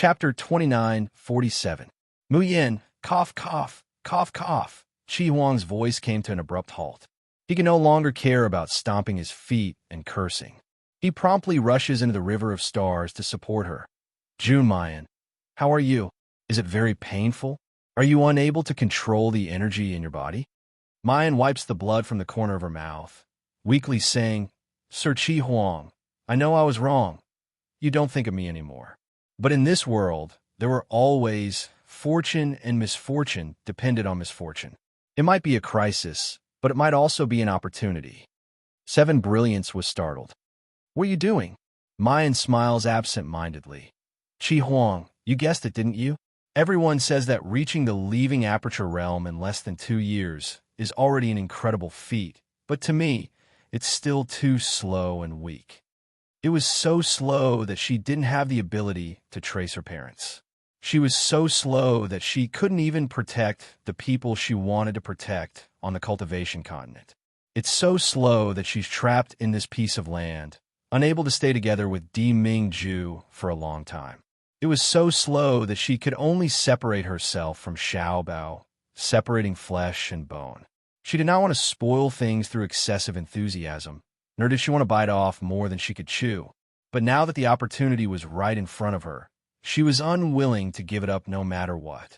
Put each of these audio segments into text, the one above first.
Chapter 29:47. Mu Yin, cough, cough, cough, cough. Qi Huang's voice came to an abrupt halt. He can no longer care about stomping his feet and cursing. He promptly rushes into the river of stars to support her. June Mayan, how are you? Is it very painful? Are you unable to control the energy in your body? Mayan wipes the blood from the corner of her mouth, weakly saying, Sir Qi Huang, I know I was wrong. You don't think of me anymore. But in this world, there were always fortune and misfortune depended on misfortune. It might be a crisis, but it might also be an opportunity. Seven Brilliance was startled. What are you doing? Mayan smiles absent-mindedly. Qi Huang, you guessed it, didn't you? Everyone says that reaching the leaving aperture realm in less than 2 years is already an incredible feat, but to me, it's still too slow and weak. It was so slow that she didn't have the ability to trace her parents. She was so slow that she couldn't even protect the people she wanted to protect on the cultivation continent. It's so slow that she's trapped in this piece of land, unable to stay together with Di Mingju for a long time. It was so slow that she could only separate herself from Xiaobao, separating flesh and bone. She did not want to spoil things through excessive enthusiasm, nor did she want to bite off more than she could chew. But now that the opportunity was right in front of her, she was unwilling to give it up no matter what.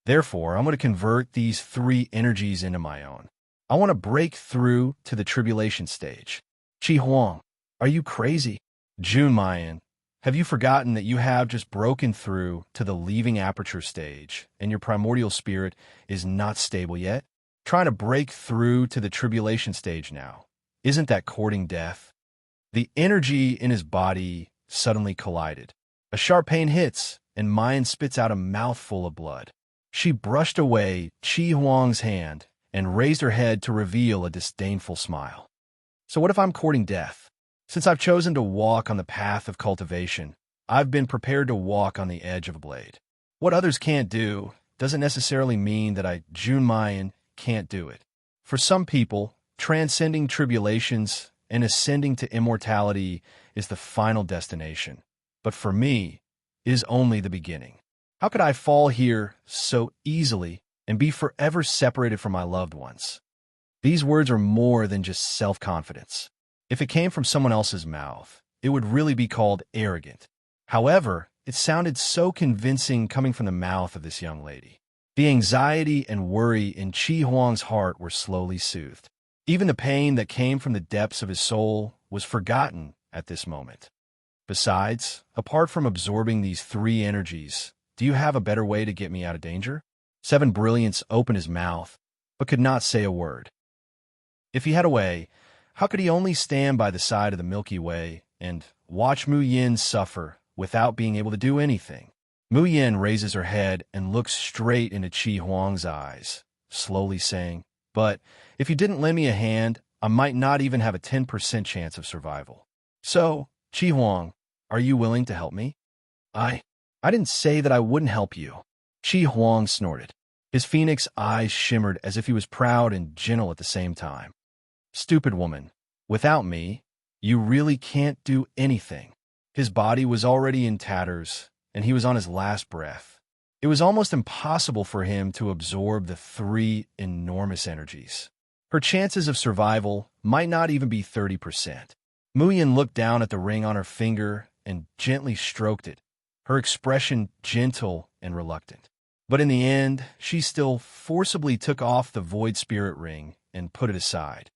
Therefore, I'm going to convert these 3 energies into my own. I want to break through to the tribulation stage. Qi Huang, are you crazy? June Mayan, have you forgotten that you have just broken through to the leaving aperture stage and your primordial spirit is not stable yet? Trying to break through to the tribulation stage now. Isn't that courting death? The energy in his body suddenly collided. A sharp pain hits, and Mayan spits out a mouthful of blood. She brushed away Qi Huang's hand and raised her head to reveal a disdainful smile. So what if I'm courting death? Since I've chosen to walk on the path of cultivation, I've been prepared to walk on the edge of a blade. What others can't do doesn't necessarily mean that I, June Mayan, can't do it. For some people, transcending tribulations and ascending to immortality is the final destination. But for me, it is only the beginning. How could I fall here so easily and be forever separated from my loved ones? These words are more than just self-confidence. If it came from someone else's mouth, it would really be called arrogant. However, it sounded so convincing coming from the mouth of this young lady. The anxiety and worry in Qi Huang's heart were slowly soothed. Even the pain that came from the depths of his soul was forgotten at this moment. Besides, apart from absorbing these 3 energies, do you have a better way to get me out of danger? Seven Brilliance opened his mouth, but could not say a word. If he had a way, how could he only stand by the side of the Milky Way and watch Mu Yin suffer without being able to do anything? Mu Yin raises her head and looks straight into Qi Huang's eyes, slowly saying, But if you didn't lend me a hand, I might not even have a 10% chance of survival. So, Qi Huang, are you willing to help me? I didn't say that I wouldn't help you. Qi Huang snorted. His phoenix eyes shimmered as if he was proud and gentle at the same time. Stupid woman, without me, you really can't do anything. His body was already in tatters, and he was on his last breath. It was almost impossible for him to absorb the 3 enormous energies. Her chances of survival might not even be 30%. Mu Yin looked down at the ring on her finger and gently stroked it, her expression gentle and reluctant. But in the end, she still forcibly took off the Void Spirit ring and put it aside.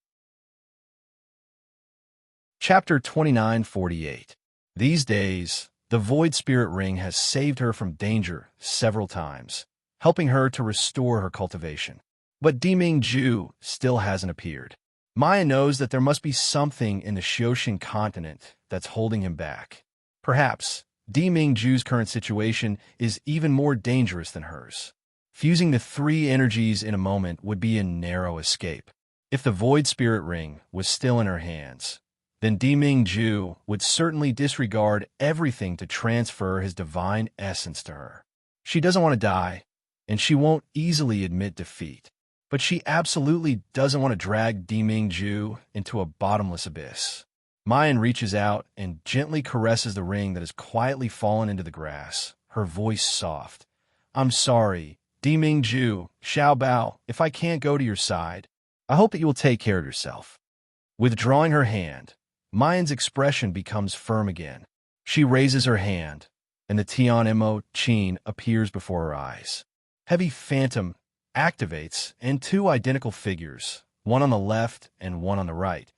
Chapter 29:48. These days, the Void Spirit ring has saved her from danger several times, helping her to restore her cultivation. But Di Mingju still hasn't appeared. Maya knows that there must be something in the Xioshan continent that's holding him back. Perhaps Di Mingju's current situation is even more dangerous than hers. Fusing the 3 energies in a moment would be a narrow escape. If the Void Spirit ring was still in her hands, then Di Mingju would certainly disregard everything to transfer his divine essence to her. She doesn't want to die, and she won't easily admit defeat. But she absolutely doesn't want to drag Di Mingju into a bottomless abyss. Mayan reaches out and gently caresses the ring that has quietly fallen into the grass, her voice soft. I'm sorry, Di Mingju, Xiao Bao, if I can't go to your side. I hope that you will take care of yourself. Withdrawing her hand, Mayan's expression becomes firm again. She raises her hand, and the Tian Mo Qin appears before her eyes. Heavy Phantom activates, and two identical figures, one on the left and one on the right,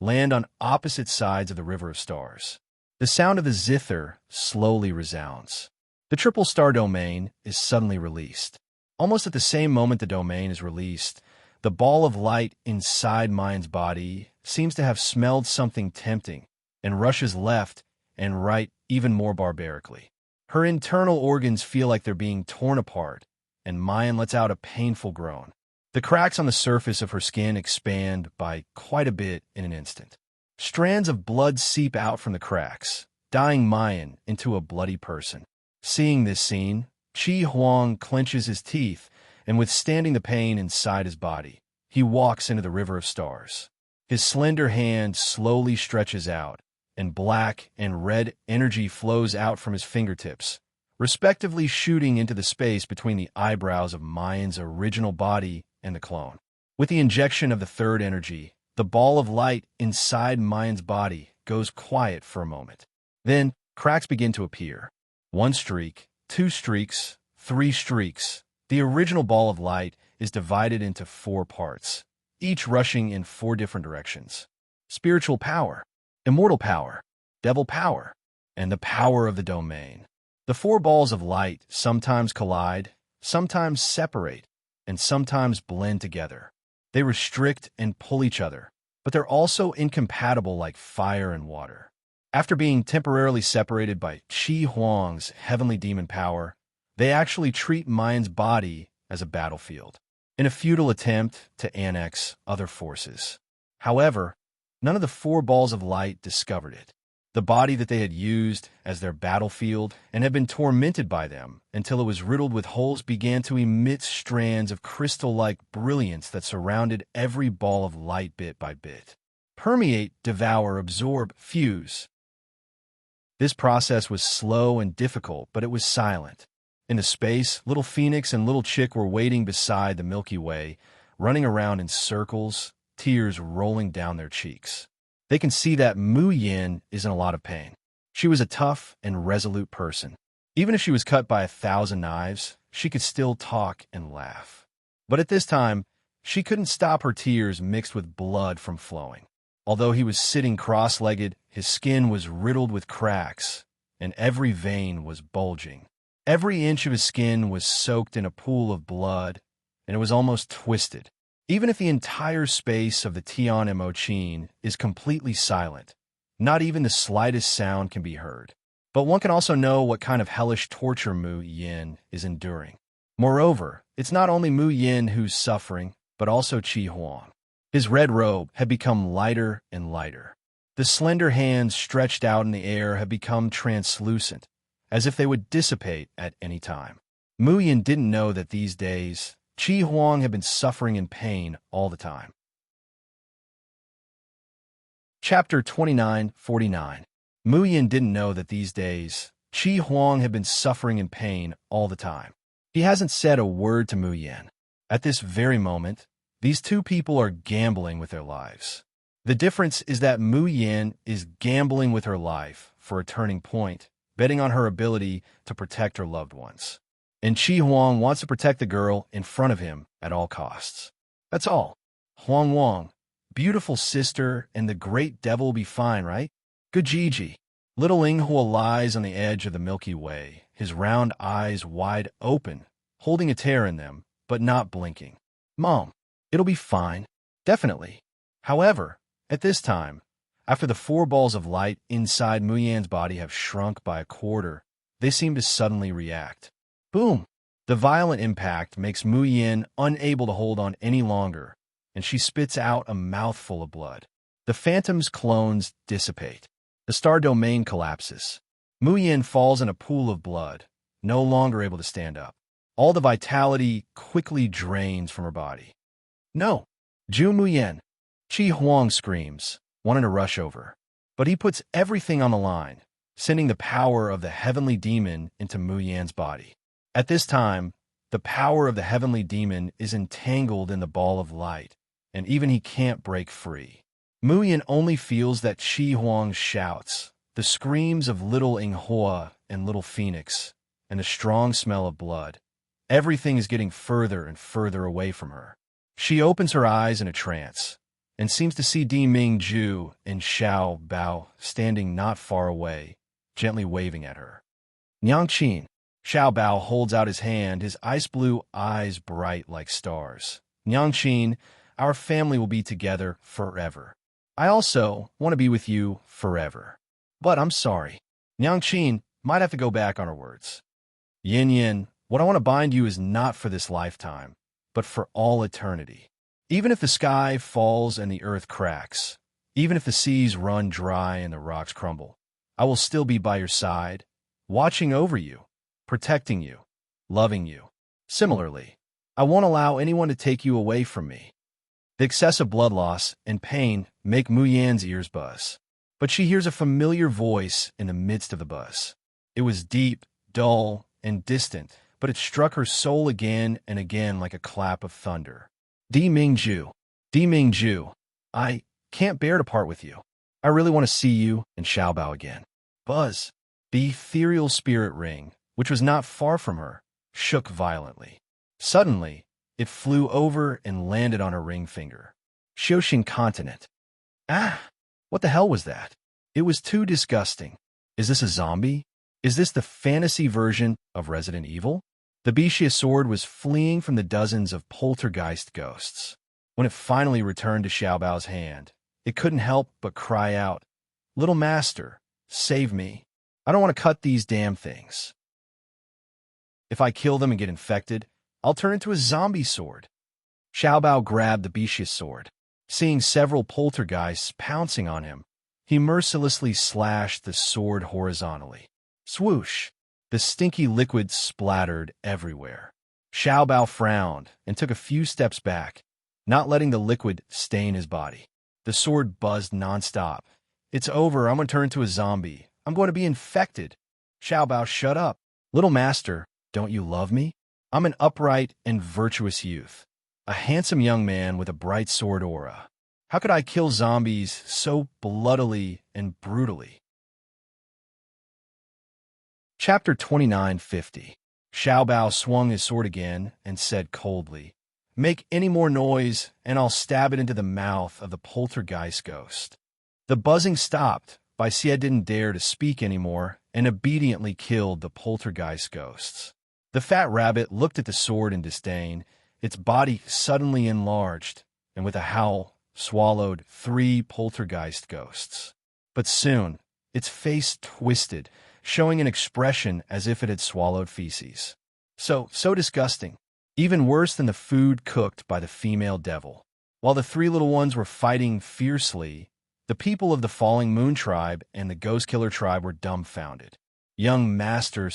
land on opposite sides of the River of Stars. The sound of the zither slowly resounds. The triple star domain is suddenly released. Almost at the same moment the domain is released, the ball of light inside Mayan's body seems to have smelled something tempting and rushes left and right even more barbarically. Her internal organs feel like they're being torn apart, and Mayan lets out a painful groan. The cracks on the surface of her skin expand by quite a bit in an instant. Strands of blood seep out from the cracks, dyeing Mayan into a bloody person. Seeing this scene, Qi Huang clenches his teeth, and withstanding the pain inside his body, he walks into the River of Stars. His slender hand slowly stretches out, and black and red energy flows out from his fingertips, respectively shooting into the space between the eyebrows of Mayan's original body and the clone. With the injection of the third energy, the ball of light inside Mayan's body goes quiet for a moment. Then, cracks begin to appear. 1 streak, 2 streaks, 3 streaks. The original ball of light is divided into 4 parts, each rushing in 4 different directions. Spiritual power, immortal power, devil power, and the power of the domain. The 4 balls of light sometimes collide, sometimes separate, and sometimes blend together. They restrict and pull each other, but they're also incompatible like fire and water. After being temporarily separated by Qi Huang's heavenly demon power, they actually treat Mayan's body as a battlefield, in a futile attempt to annex other forces. However, none of the 4 balls of light discovered it. The body that they had used as their battlefield and had been tormented by them until it was riddled with holes began to emit strands of crystal-like brilliance that surrounded every ball of light bit by bit. Permeate, devour, absorb, fuse. This process was slow and difficult, but it was silent. In the space, Little Phoenix and Little Chick were waiting beside the Milky Way, running around in circles, tears rolling down their cheeks. They can see that Mu Yin is in a lot of pain. She was a tough and resolute person. Even if she was cut by 1,000 knives, she could still talk and laugh. But at this time, she couldn't stop her tears mixed with blood from flowing. Although he was sitting cross-legged, his skin was riddled with cracks, and every vein was bulging. Every inch of his skin was soaked in a pool of blood, and it was almost twisted. Even if the entire space of the Tian Mo Qin is completely silent, not even the slightest sound can be heard. But one can also know what kind of hellish torture Mu Yin is enduring. Moreover, it's not only Mu Yin who's suffering, but also Qi Huang. His red robe had become lighter and lighter. The slender hands stretched out in the air have become translucent, as if they would dissipate at any time. Mu Yin didn't know that these days, Qi Huang had been suffering in pain all the time. Chapter 29:49. Mu Yin didn't know that these days, Qi Huang had been suffering in pain all the time. He hasn't said a word to Mu Yin. At this very moment, these two people are gambling with their lives. The difference is that Mu Yin is gambling with her life for a turning point, betting on her ability to protect her loved ones. And Qi Huang wants to protect the girl in front of him at all costs. That's all. Huang Wang, beautiful sister, and the great devil will be fine, right? Good Gigi. Little Inghua lies on the edge of the Milky Way, his round eyes wide open, holding a tear in them, but not blinking. Mom, it'll be fine. Definitely. However, at this time, after the 4 balls of light inside Mu Yan's body have shrunk by a quarter, they seem to suddenly react. Boom! The violent impact makes Mu Yin unable to hold on any longer, and she spits out a mouthful of blood. The Phantom's clones dissipate. The star domain collapses. Mu Yin falls in a pool of blood, no longer able to stand up. All the vitality quickly drains from her body. No! Ju Mu Yin! Qi Huang screams, wanting to rush over. But he puts everything on the line, sending the power of the heavenly demon into Mu Yan's body. At this time, the power of the heavenly demon is entangled in the ball of light, and even he can't break free. Mu Yan only feels that Qi Huang's shouts, the screams of little Ing Hua and little Phoenix, and the strong smell of blood. Everything is getting further and further away from her. She opens her eyes in a trance, and seems to see Di Mingju and Xiao Bao standing not far away, gently waving at her. Nyangqin. Xiao Bao holds out his hand, his ice-blue eyes bright like stars. Nyangqin, our family will be together forever. I also want to be with you forever. But I'm sorry. Nyangqin might have to go back on her words. Yin Yin, what I want to bind you is not for this lifetime, but for all eternity. Even if the sky falls and the earth cracks, even if the seas run dry and the rocks crumble, I will still be by your side, watching over you, protecting you, loving you. Similarly, I won't allow anyone to take you away from me. The excessive blood loss and pain make Mu Yan's ears buzz, but she hears a familiar voice in the midst of the buzz. It was deep, dull, and distant, but it struck her soul again and again like a clap of thunder. Di Mingju, I can't bear to part with you. I really want to see you and Xiaobao again. Buzz. The ethereal spirit ring, which was not far from her, shook violently. Suddenly, it flew over and landed on her ring finger. Xiaoxing continent. Ah, what the hell was that? It was too disgusting. Is this a zombie? Is this the fantasy version of Resident Evil? The Bixia sword was fleeing from the dozens of poltergeist ghosts. When it finally returned to Xiaobao's hand, it couldn't help but cry out, "Little master, save me. I don't want to cut these damn things. If I kill them and get infected, I'll turn into a zombie sword." Xiaobao grabbed the Bixia sword. Seeing several poltergeists pouncing on him, he mercilessly slashed the sword horizontally. Swoosh! The stinky liquid splattered everywhere. Xiaobao frowned and took a few steps back, not letting the liquid stain his body. The sword buzzed nonstop. "It's over. I'm going to turn into a zombie. I'm going to be infected." Xiaobao, shut up. "Little master, don't you love me? I'm an upright and virtuous youth, a handsome young man with a bright sword aura. How could I kill zombies so bloodily and brutally?" Chapter 2950. Xiaobao swung his sword again and said coldly, "Make any more noise, and I'll stab it into the mouth of the poltergeist ghost." The buzzing stopped. Bai Xie didn't dare to speak anymore and obediently killed the poltergeist ghosts. The fat rabbit looked at the sword in disdain. Its body suddenly enlarged, and with a howl, swallowed 3 poltergeist ghosts. But soon, its face twisted, showing an expression as if it had swallowed feces. So disgusting. Even worse than the food cooked by the female devil. While the 3 little ones were fighting fiercely, the people of the Falling Moon tribe and the Ghost Killer tribe were dumbfounded. Young Master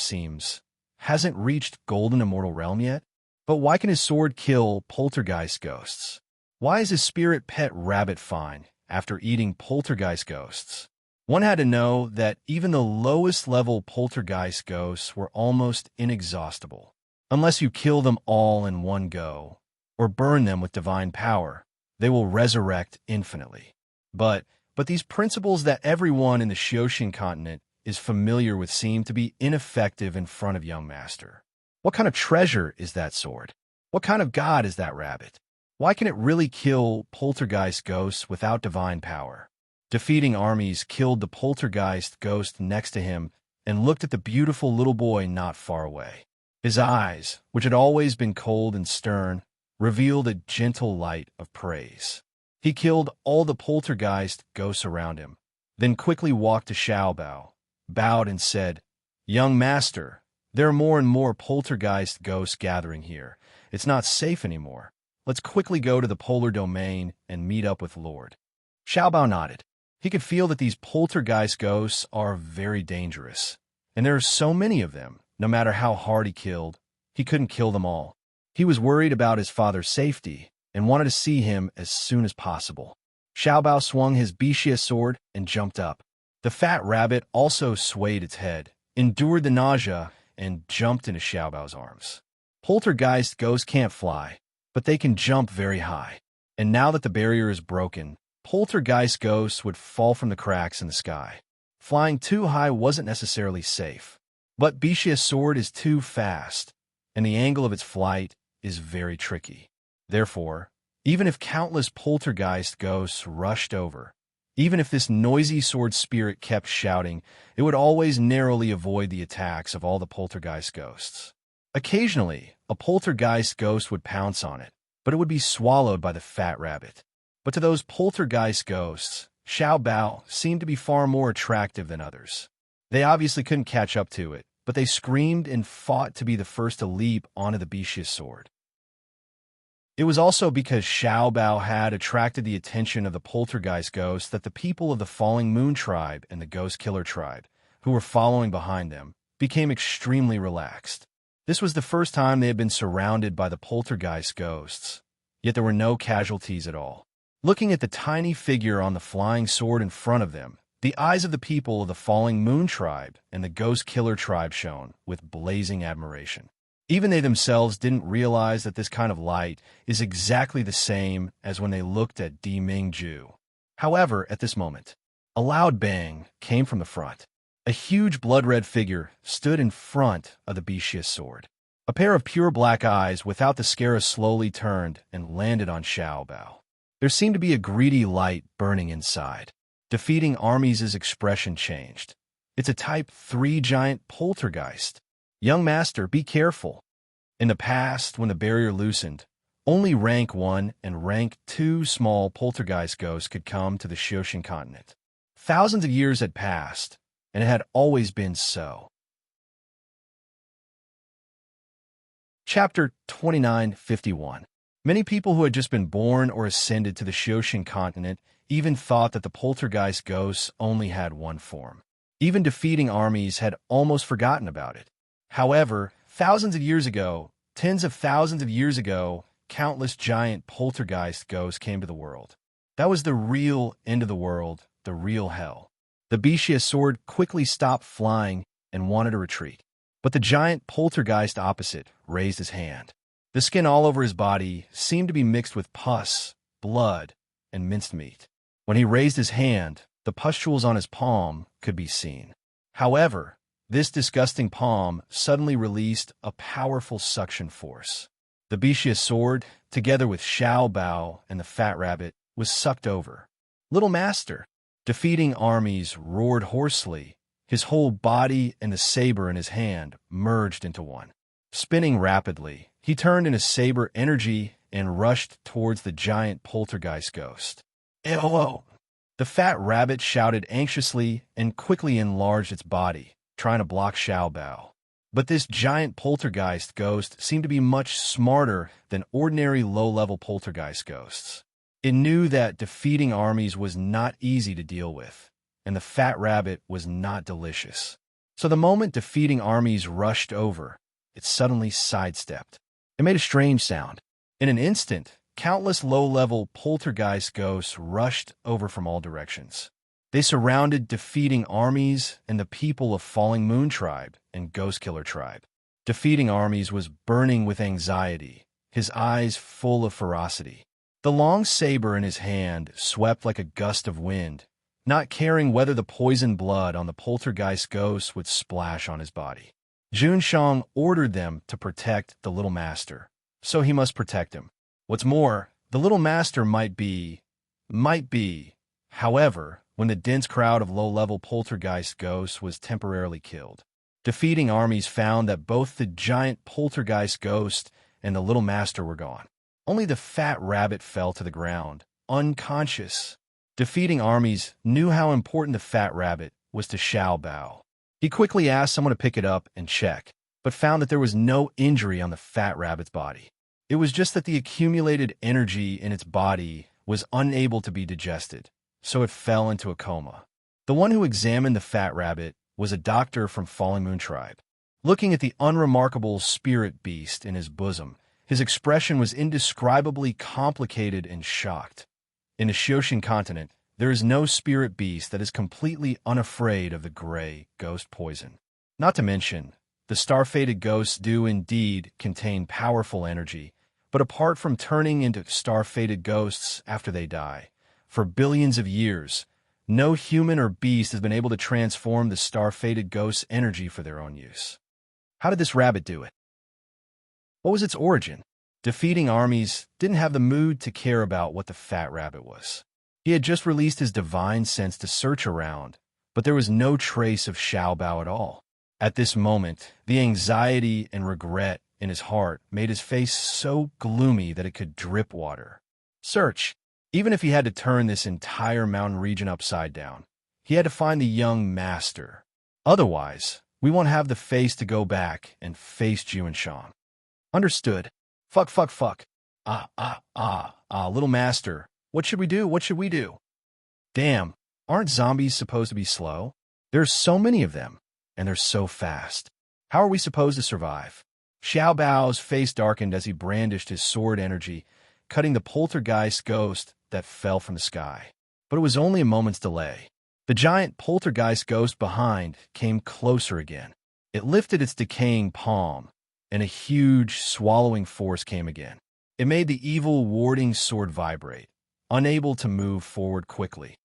hasn't reached Golden Immortal Realm yet? But why can his sword kill poltergeist ghosts? Why is his spirit pet rabbit fine after eating poltergeist ghosts? One had to know that even the lowest level poltergeist ghosts were almost inexhaustible. Unless you kill them all in one go, or burn them with divine power, they will resurrect infinitely. But these principles that everyone in the Xiaoxing continent is familiar with seem to be ineffective in front of young master. What kind of treasure is that sword? What kind of god is that rabbit? Why can it really kill poltergeist ghosts without divine power? Defeating armies killed the poltergeist ghost next to him and looked at the beautiful little boy not far away. His eyes, which had always been cold and stern, revealed a gentle light of praise. He killed all the poltergeist ghosts around him, then quickly walked to Xiaobao, bowed and said, "Young master, there are more and more poltergeist ghosts gathering here. It's not safe anymore. Let's quickly go to the polar domain and meet up with Lord." Xiaobao nodded. He could feel that these poltergeist ghosts are very dangerous, and there are so many of them. No matter how hard he killed, he couldn't kill them all. He was worried about his father's safety and wanted to see him as soon as possible. Xiaobao swung his Bixia sword and jumped up. The fat rabbit also swayed its head, endured the nausea, and jumped into Xiaobao's arms. Poltergeist ghosts can't fly, but they can jump very high. And now that the barrier is broken, poltergeist ghosts would fall from the cracks in the sky. Flying too high wasn't necessarily safe, but Bishia's sword is too fast, and the angle of its flight is very tricky. Therefore, even if countless poltergeist ghosts rushed over, even if this noisy sword spirit kept shouting, it would always narrowly avoid the attacks of all the poltergeist ghosts. Occasionally, a poltergeist ghost would pounce on it, but it would be swallowed by the fat rabbit. But to those poltergeist ghosts, Xiaobao seemed to be far more attractive than others. They obviously couldn't catch up to it, but they screamed and fought to be the first to leap onto the Bishia's sword. It was also because Xiaobao had attracted the attention of the poltergeist ghosts that the people of the Falling Moon tribe and the Ghost Killer tribe, who were following behind them, became extremely relaxed. This was the first time they had been surrounded by the poltergeist ghosts, yet there were no casualties at all. Looking at the tiny figure on the flying sword in front of them, the eyes of the people of the Falling Moon tribe and the Ghost Killer tribe shone with blazing admiration. Even they themselves didn't realize that this kind of light is exactly the same as when they looked at Di Mingju. However, at this moment, a loud bang came from the front. A huge blood-red figure stood in front of the Bishia's sword. A pair of pure black eyes without the scara slowly turned and landed on Xiaobao. There seemed to be a greedy light burning inside. Defeating Armies' expression changed. It's a Type 3 giant poltergeist. Young master, be careful. In the past, when the barrier loosened, only Rank 1 and Rank 2 small poltergeist ghosts could come to the Xioshan continent. Thousands of years had passed, and it had always been so. Chapter 2951. Many people who had just been born or ascended to the Xioshan continent even thought that the poltergeist ghosts only had one form. Even defeating armies had almost forgotten about it. However, thousands of years ago, tens of thousands of years ago, countless giant poltergeist ghosts came to the world. That was the real end of the world, the real hell. The Bishia's sword quickly stopped flying and wanted to retreat. But the giant poltergeist opposite raised his hand. The skin all over his body seemed to be mixed with pus, blood, and minced meat. When he raised his hand, the pustules on his palm could be seen. However, this disgusting palm suddenly released a powerful suction force. The Bishia's sword, together with Xiaobao and the fat rabbit, was sucked over. Little master, defeating armies, roared hoarsely. His whole body and the saber in his hand merged into one. Spinning rapidly, he turned into saber energy and rushed towards the giant poltergeist ghost. "Hello!" The fat rabbit shouted anxiously and quickly enlarged its body, trying to block Xiaobao. But this giant poltergeist ghost seemed to be much smarter than ordinary low-level poltergeist ghosts. It knew that defeating armies was not easy to deal with, and the fat rabbit was not delicious. So the moment defeating armies rushed over, it suddenly sidestepped. It made a strange sound. In an instant, countless low-level poltergeist ghosts rushed over from all directions. They surrounded defeating armies and the people of Falling Moon tribe and Ghost Killer tribe. Defeating armies was burning with anxiety, his eyes full of ferocity. The long saber in his hand swept like a gust of wind, not caring whether the poisoned blood on the poltergeist ghost would splash on his body. Junshang ordered them to protect the little master, so he must protect him. What's more, the little master might be. However, when the dense crowd of low-level poltergeist ghosts was temporarily killed, defeating armies found that both the giant poltergeist ghost and the little master were gone. Only the fat rabbit fell to the ground, unconscious. Defeating armies knew how important the fat rabbit was to Xiaobao. He quickly asked someone to pick it up and check, but found that there was no injury on the fat rabbit's body. It was just that the accumulated energy in its body was unable to be digested, so it fell into a coma. The one who examined the fat rabbit was a doctor from Falling Moon tribe. Looking at the unremarkable spirit beast in his bosom, his expression was indescribably complicated and shocked. In the Xioshan continent, there is no spirit beast that is completely unafraid of the gray ghost poison. Not to mention, the star-fated ghosts do indeed contain powerful energy, but apart from turning into star-fated ghosts after they die, for billions of years, no human or beast has been able to transform the star-fated ghost's energy for their own use. How did this rabbit do it? What was its origin? Defeating armies didn't have the mood to care about what the fat rabbit was. He had just released his divine sense to search around, but there was no trace of Xiao Bao at all. At this moment, the anxiety and regret in his heart made his face so gloomy that it could drip water. Search. Even if he had to turn this entire mountain region upside down, he had to find the young master. Otherwise, we won't have the face to go back and face Ju and Shang. Understood. Fuck. Little master. What should we do? What should we do? Damn, aren't zombies supposed to be slow? There's so many of them, and they're so fast. How are we supposed to survive? Xiao Bao's face darkened as he brandished his sword energy, cutting the poltergeist ghost that fell from the sky. But it was only a moment's delay. The giant poltergeist ghost behind came closer again. It lifted its decaying palm, and a huge swallowing force came again. It made the evil warding sword vibrate, unable to move forward quickly.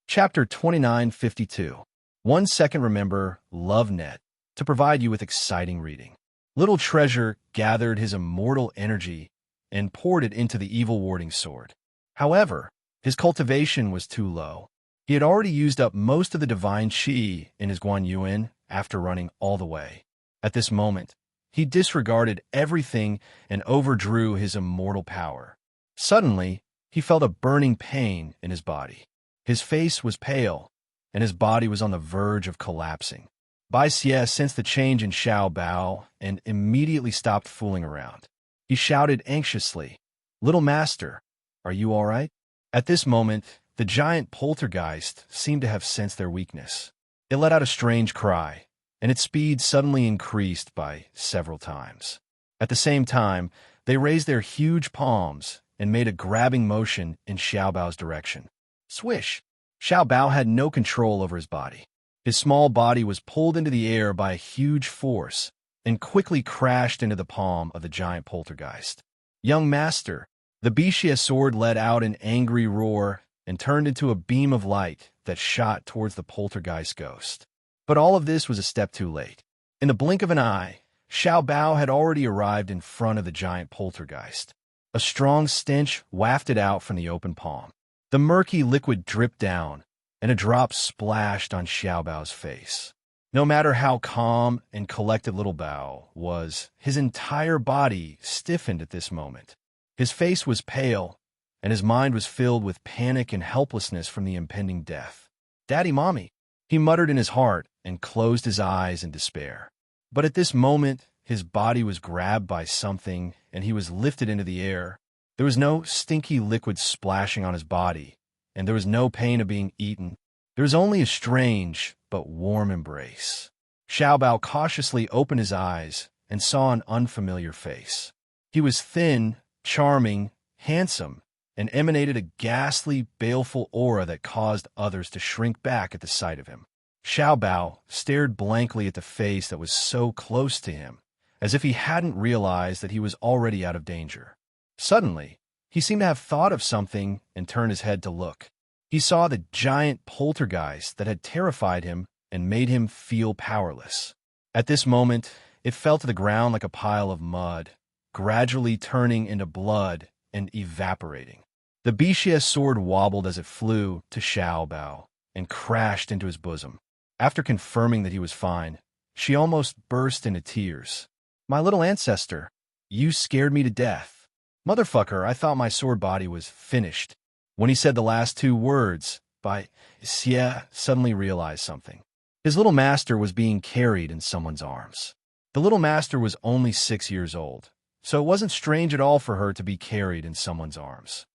Chapter 2952. 1 second. Remember LoveNet to provide you with exciting reading. Little Treasure gathered his immortal energy and poured it into the evil warding sword. However, his cultivation was too low. He had already used up most of the divine qi in his Guan Yuan after running all the way. At this moment, he disregarded everything and overdrew his immortal power. Suddenly, he felt a burning pain in his body. His face was pale, and his body was on the verge of collapsing. Bai Xie sensed the change in Xiao Bao and immediately stopped fooling around. He shouted anxiously, "Little master, are you all right?" At this moment, the giant poltergeist seemed to have sensed their weakness. It let out a strange cry, and its speed suddenly increased by several times. At the same time, they raised their huge palms and made a grabbing motion in Xiao Bao's direction. Swish! Xiao Bao had no control over his body. His small body was pulled into the air by a huge force and quickly crashed into the palm of the giant poltergeist. Young master, the Bixia sword let out an angry roar and turned into a beam of light that shot towards the poltergeist ghost. But all of this was a step too late. In the blink of an eye, Xiao Bao had already arrived in front of the giant poltergeist. A strong stench wafted out from the open palm. The murky liquid dripped down, and a drop splashed on Xiao Bao's face. No matter how calm and collected little Bao was, his entire body stiffened at this moment. His face was pale, and his mind was filled with panic and helplessness from the impending death. "Daddy, Mommy," he muttered in his heart and closed his eyes in despair. But at this moment, his body was grabbed by something, and he was lifted into the air. There was no stinky liquid splashing on his body, and there was no pain of being eaten. There was only a strange but warm embrace. Xiao Bao cautiously opened his eyes and saw an unfamiliar face. He was thin, charming, handsome, and emanated a ghastly, baleful aura that caused others to shrink back at the sight of him. Xiao Bao stared blankly at the face that was so close to him, as if he hadn't realized that he was already out of danger. Suddenly, he seemed to have thought of something and turned his head to look. He saw the giant poltergeist that had terrified him and made him feel powerless. At this moment, it fell to the ground like a pile of mud, gradually turning into blood and evaporating. The Bixia sword wobbled as it flew to Xiao Bao and crashed into his bosom. After confirming that he was fine, she almost burst into tears. "My little ancestor, you scared me to death. Motherfucker, I thought my sword body was finished." When he said the last two words, Bai Xie suddenly realized something. His little master was being carried in someone's arms. The little master was only 6 years old, so it wasn't strange at all for her to be carried in someone's arms.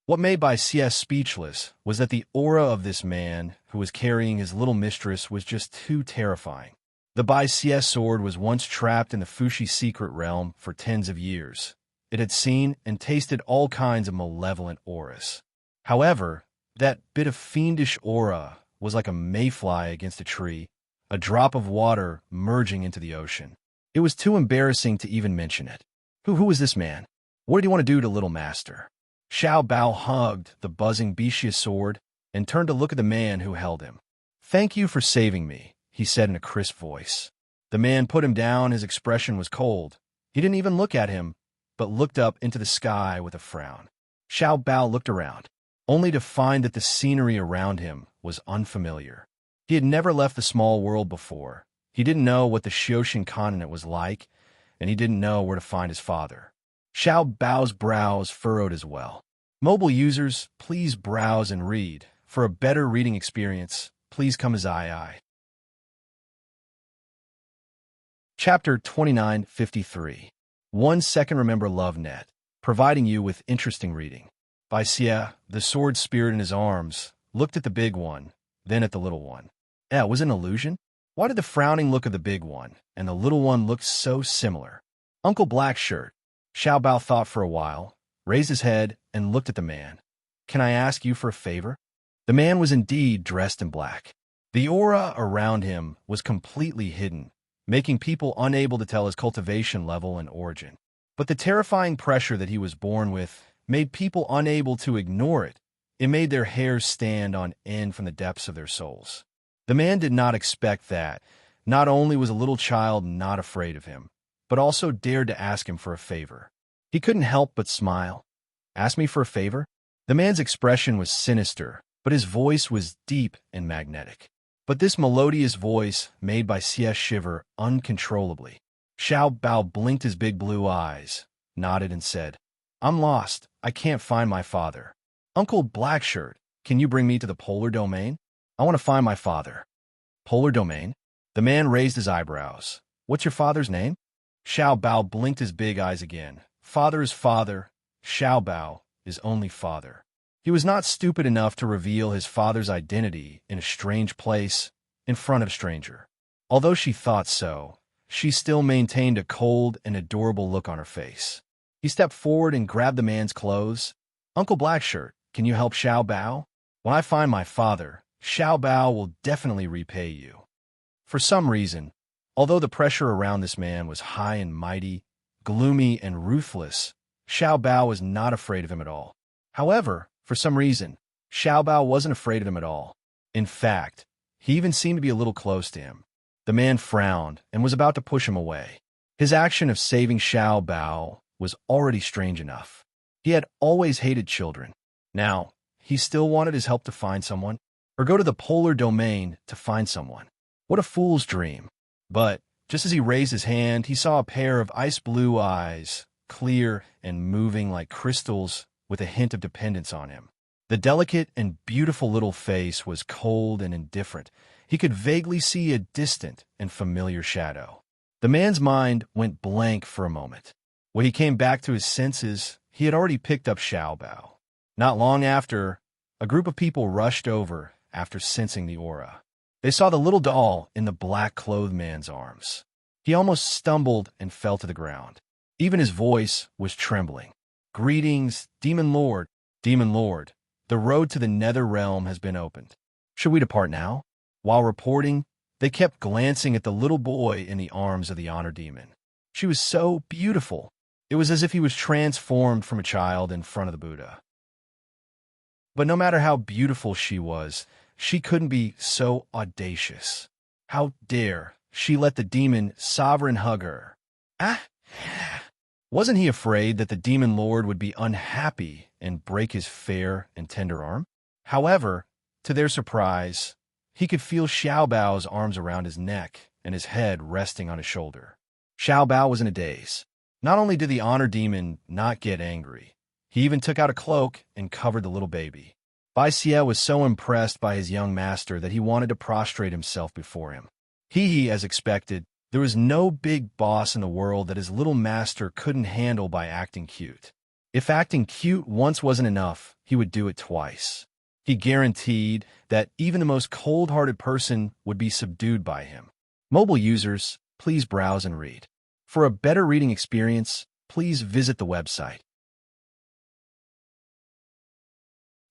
What made Bai Xie speechless was that the aura of this man who was carrying his little mistress was just too terrifying. The Bai Xie sword was once trapped in the Fushi secret realm for tens of years, It had seen and tasted all kinds of malevolent auras. However, that bit of fiendish aura was like a mayfly against a tree, a drop of water merging into the ocean. It was too embarrassing to even mention it. Who was this man? What did he want to do to Little Master? Xiao Bao hugged the buzzing Bixia sword and turned to look at the man who held him. "Thank you for saving me," he said in a crisp voice. The man put him down. His expression was cold. He didn't even look at him, but looked up into the sky with a frown. Xiao Bao looked around, only to find that the scenery around him was unfamiliar. He had never left the small world before. He didn't know what the Xioshan continent was like, and he didn't know where to find his father. Xiao Bao's brows furrowed as well. Mobile users, please browse and read. For a better reading experience, please come as II. Chapter 2953. 1 Second Remember LoveNet, providing you with interesting reading. By Xia, the sword spirit in his arms, looked at the big one, then at the little one. Was it an illusion? Why did the frowning look of the big one and the little one look so similar? Uncle Blackshirt. Xiao Bao thought for a while, raised his head, and looked at the man. "Can I ask you for a favor?" The man was indeed dressed in black. The aura around him was completely hidden, making people unable to tell his cultivation level and origin. But the terrifying pressure that he was born with made people unable to ignore it. It made their hairs stand on end from the depths of their souls. The man did not expect that. Not only was a little child not afraid of him, but also dared to ask him for a favor. He couldn't help but smile. "Ask me for a favor?" The man's expression was sinister, but his voice was deep and magnetic. But this melodious voice made by Xia shiver uncontrollably. Xiao Bao blinked his big blue eyes, nodded and said, "I'm lost. I can't find my father. Uncle Blackshirt, can you bring me to the polar domain? I want to find my father." "Polar domain?" The man raised his eyebrows. "What's your father's name?" Xiao Bao blinked his big eyes again. Father is father. Xiao Bao is only father. He was not stupid enough to reveal his father's identity in a strange place in front of a stranger. Although she thought so, she still maintained a cold and adorable look on her face. He stepped forward and grabbed the man's clothes. "Uncle Blackshirt, can you help Xiao Bao? When I find my father, Xiao Bao will definitely repay you." For some reason, although the pressure around this man was high and mighty, gloomy and ruthless, Xiao Bao was not afraid of him at all. However, for some reason, Xiao Bao wasn't afraid of him at all. In fact, he even seemed to be a little close to him. The man frowned and was about to push him away. His action of saving Xiao Bao was already strange enough. He had always hated children. Now, he still wanted his help to find someone, or go to the polar domain to find someone. What a fool's dream. But just as he raised his hand, he saw a pair of ice-blue eyes, clear and moving like crystals, with a hint of dependence on him. The delicate and beautiful little face was cold and indifferent. He could vaguely see a distant and familiar shadow. The man's mind went blank for a moment. When he came back to his senses, he had already picked up Xiao Bao. Not long after, a group of people rushed over after sensing the aura. They saw the little doll in the black-clothed man's arms. He almost stumbled and fell to the ground. Even his voice was trembling. "Greetings, Demon Lord. Demon Lord, the road to the Nether Realm has been opened. Should we depart now?" While reporting, they kept glancing at the little boy in the arms of the Honor Demon. She was so beautiful. It was as if he was transformed from a child in front of the Buddha. But no matter how beautiful she was, she couldn't be so audacious. How dare she let the demon sovereign hug her? Wasn't he afraid that the Demon Lord would be unhappy and break his fair and tender arm? However, to their surprise, he could feel Xiao Bao's arms around his neck and his head resting on his shoulder. Xiao Bao was in a daze. Not only did the Honor Demon not get angry, he even took out a cloak and covered the little baby. Bai Xie was so impressed by his young master that he wanted to prostrate himself before him. As expected, there was no big boss in the world that his little master couldn't handle by acting cute. If acting cute once wasn't enough, he would do it twice. He guaranteed that even the most cold-hearted person would be subdued by him. Mobile users, please browse and read. For a better reading experience, please visit the website.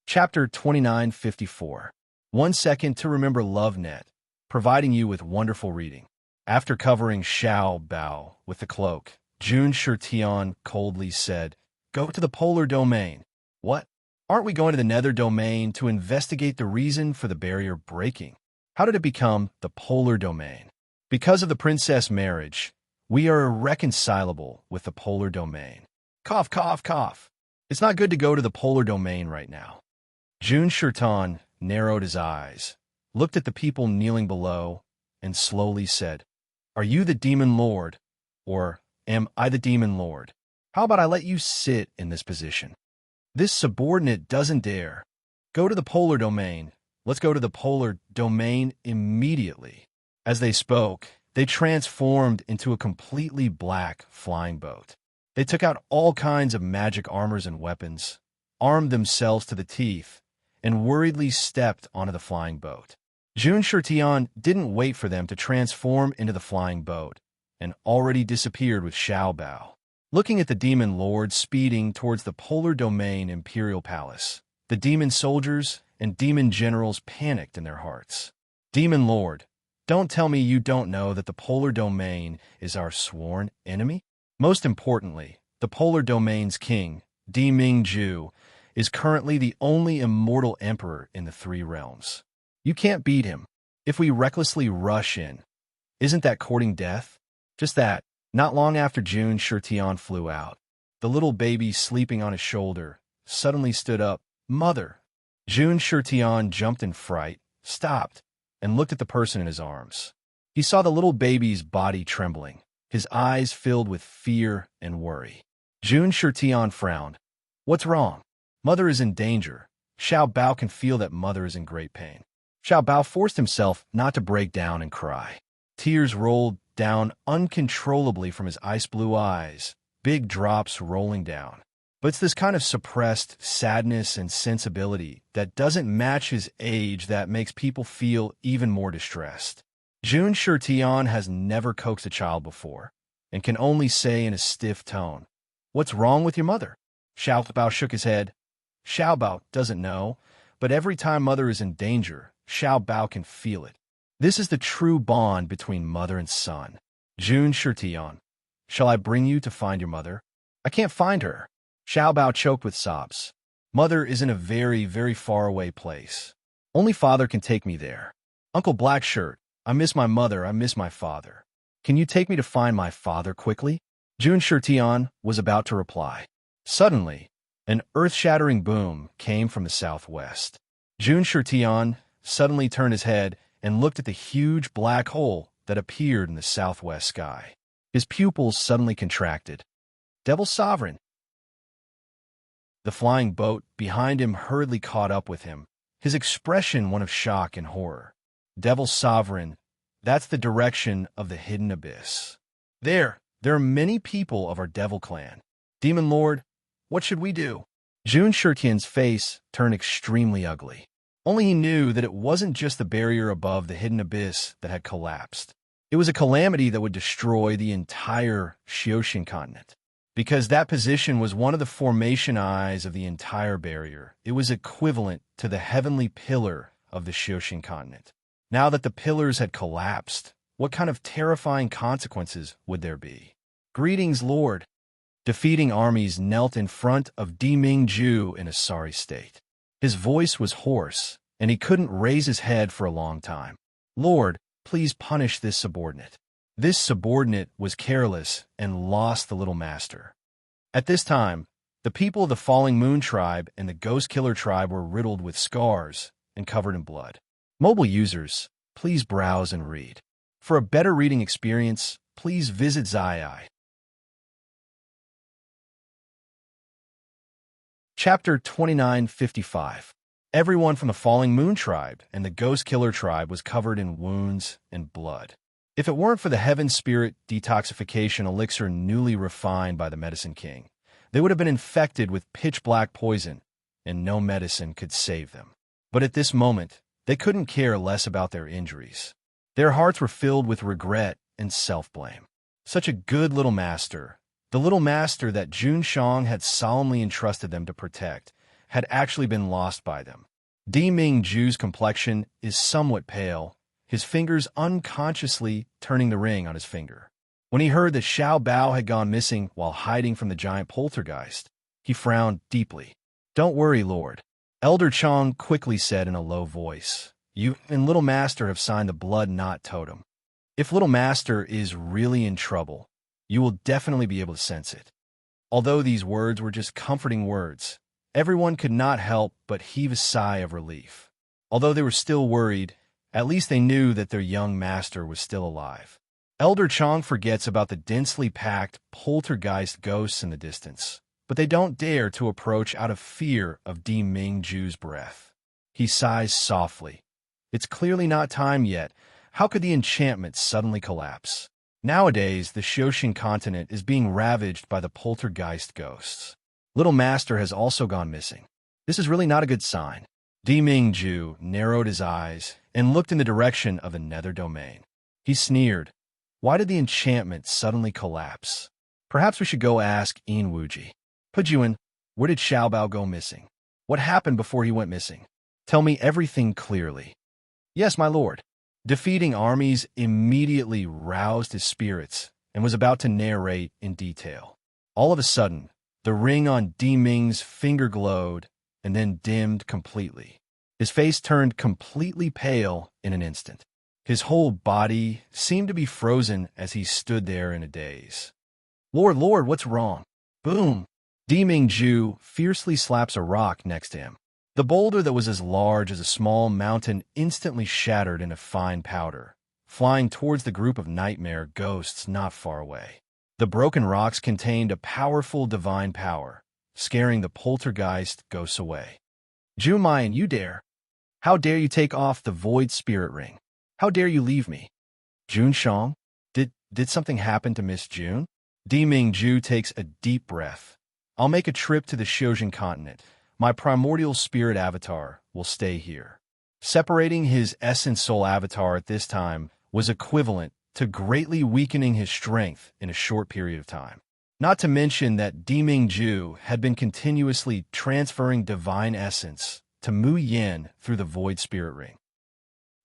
Chapter 2954. 1 Second to Remember LoveNet, providing you with wonderful reading. After covering Xiao Bao with the cloak, Jun Shirtian coldly said, "Go to the polar domain." What? Aren't we going to the nether domain to investigate the reason for the barrier breaking? How did it become the polar domain? Because of the princess marriage, we are irreconcilable with the polar domain. Cough, cough, cough. It's not good to go to the polar domain right now. Jun Shirtan narrowed his eyes, looked at the people kneeling below, and slowly said, "Are you the demon lord, or am I the demon lord? How about I let you sit in this position? This subordinate doesn't dare. Go to the polar domain. Let's go to the polar domain immediately." As they spoke, they transformed into a completely black flying boat. They took out all kinds of magic armors and weapons, armed themselves to the teeth, and worriedly stepped onto the flying boat. Jun Shirtian didn't wait for them to transform into the flying boat, and already disappeared with Xiao Bao. Looking at the demon lord speeding towards the polar domain imperial palace, the demon soldiers and demon generals panicked in their hearts. "Demon lord, don't tell me you don't know that the polar domain is our sworn enemy? Most importantly, the polar domain's king, Di Mingju, is currently the only immortal emperor in the three realms. You can't beat him. If we recklessly rush in, isn't that courting death?" Just that, not long after Jun Shirtian flew out, the little baby sleeping on his shoulder suddenly stood up. "Mother!" Jun Shirtian jumped in fright, stopped, and looked at the person in his arms. He saw the little baby's body trembling, his eyes filled with fear and worry. Jun Shirtian frowned. "What's wrong? Mother is in danger." Xiao Bao can feel that mother is in great pain. Xiao Bao forced himself not to break down and cry. Tears rolled down uncontrollably from his ice-blue eyes, big drops rolling down. But it's this kind of suppressed sadness and sensibility that doesn't match his age that makes people feel even more distressed. Jun Shirtian has never coaxed a child before, and can only say in a stiff tone, "What's wrong with your mother?" Xiao Bao shook his head. Xiao Bao doesn't know, but every time mother is in danger, Xiao Bao can feel it. This is the true bond between mother and son. Jun Shirtian, shall I bring you to find your mother? I can't find her. Xiao Bao choked with sobs. Mother is in a very, very far away place. Only father can take me there. Uncle Blackshirt, I miss my mother, I miss my father. Can you take me to find my father quickly? Jun Shirtian was about to reply. Suddenly, an earth-shattering boom came from the southwest. Jun Shirtian suddenly turned his head and looked at the huge black hole that appeared in the southwest sky. His pupils suddenly contracted. Devil Sovereign! The flying boat behind him hurriedly caught up with him, his expression one of shock and horror. Devil Sovereign, that's the direction of the hidden abyss. There are many people of our devil clan. Demon Lord, what should we do? Jun Shirtian's face turned extremely ugly. Only he knew that it wasn't just the barrier above the hidden abyss that had collapsed. It was a calamity that would destroy the entire Xioshin continent. Because that position was one of the formation eyes of the entire barrier, it was equivalent to the heavenly pillar of the Xioshin continent. Now that the pillars had collapsed, what kind of terrifying consequences would there be? Greetings, Lord. Defeating armies knelt in front of Di Mingju in a sorry state. His voice was hoarse, and he couldn't raise his head for a long time. Lord, please punish this subordinate. This subordinate was careless and lost the little master. At this time, the people of the Falling Moon tribe and the Ghost Killer tribe were riddled with scars and covered in blood. Mobile users, please browse and read. For a better reading experience, please visit Zii. Chapter 2955. Everyone from the Falling Moon tribe and the Ghost Killer tribe was covered in wounds and blood. If it weren't for the Heaven Spirit detoxification elixir newly refined by the Medicine King, they would have been infected with pitch-black poison, and no medicine could save them. But at this moment, they couldn't care less about their injuries. Their hearts were filled with regret and self-blame. Such a good little master, The little master that Jun Shang had solemnly entrusted them to protect had actually been lost by them. Di Mingju's complexion is somewhat pale, his fingers unconsciously turning the ring on his finger. When he heard that Xiao Bao had gone missing while hiding from the giant poltergeist, he frowned deeply. "Don't worry, Lord," Elder Chong quickly said in a low voice. "You and Little Master have signed the Blood Knot Totem. If Little Master is really in trouble, you will definitely be able to sense it." Although these words were just comforting words, everyone could not help but heave a sigh of relief. Although they were still worried, at least they knew that their young master was still alive. Elder Chong forgets about the densely packed poltergeist ghosts in the distance, but they don't dare to approach out of fear of Di Mingju's breath. He sighs softly. It's clearly not time yet. How could the enchantment suddenly collapse? Nowadays, the Xiaoxin continent is being ravaged by the poltergeist ghosts. Little Master has also gone missing. This is really not a good sign. Di Mingju narrowed his eyes and looked in the direction of the nether domain. He sneered. Why did the enchantment suddenly collapse? Perhaps we should go ask Yin Wuji. Pujuan, where did Xiao Bao go missing? What happened before he went missing? Tell me everything clearly. Yes, my lord. Defeating armies immediately roused his spirits and was about to narrate in detail. All of a sudden, the ring on Di Ming's finger glowed and then dimmed completely. His face turned completely pale in an instant. His whole body seemed to be frozen as he stood there in a daze. Lord, what's wrong? Boom! Di Mingju fiercely slaps a rock next to him. The boulder that was as large as a small mountain instantly shattered into fine powder, flying towards the group of nightmare ghosts not far away. The broken rocks contained a powerful divine power, scaring the poltergeist ghosts away. Jumayan, you dare! How dare you take off the void spirit ring? How dare you leave me? Jun Shang? Did something happen to Miss June? Di Mingju takes a deep breath. I'll make a trip to the Xiaoxin continent. My primordial spirit avatar will stay here. Separating his essence soul avatar at this time was equivalent to greatly weakening his strength in a short period of time. Not to mention that Di Mingju had been continuously transferring divine essence to Mu Yin through the void spirit ring.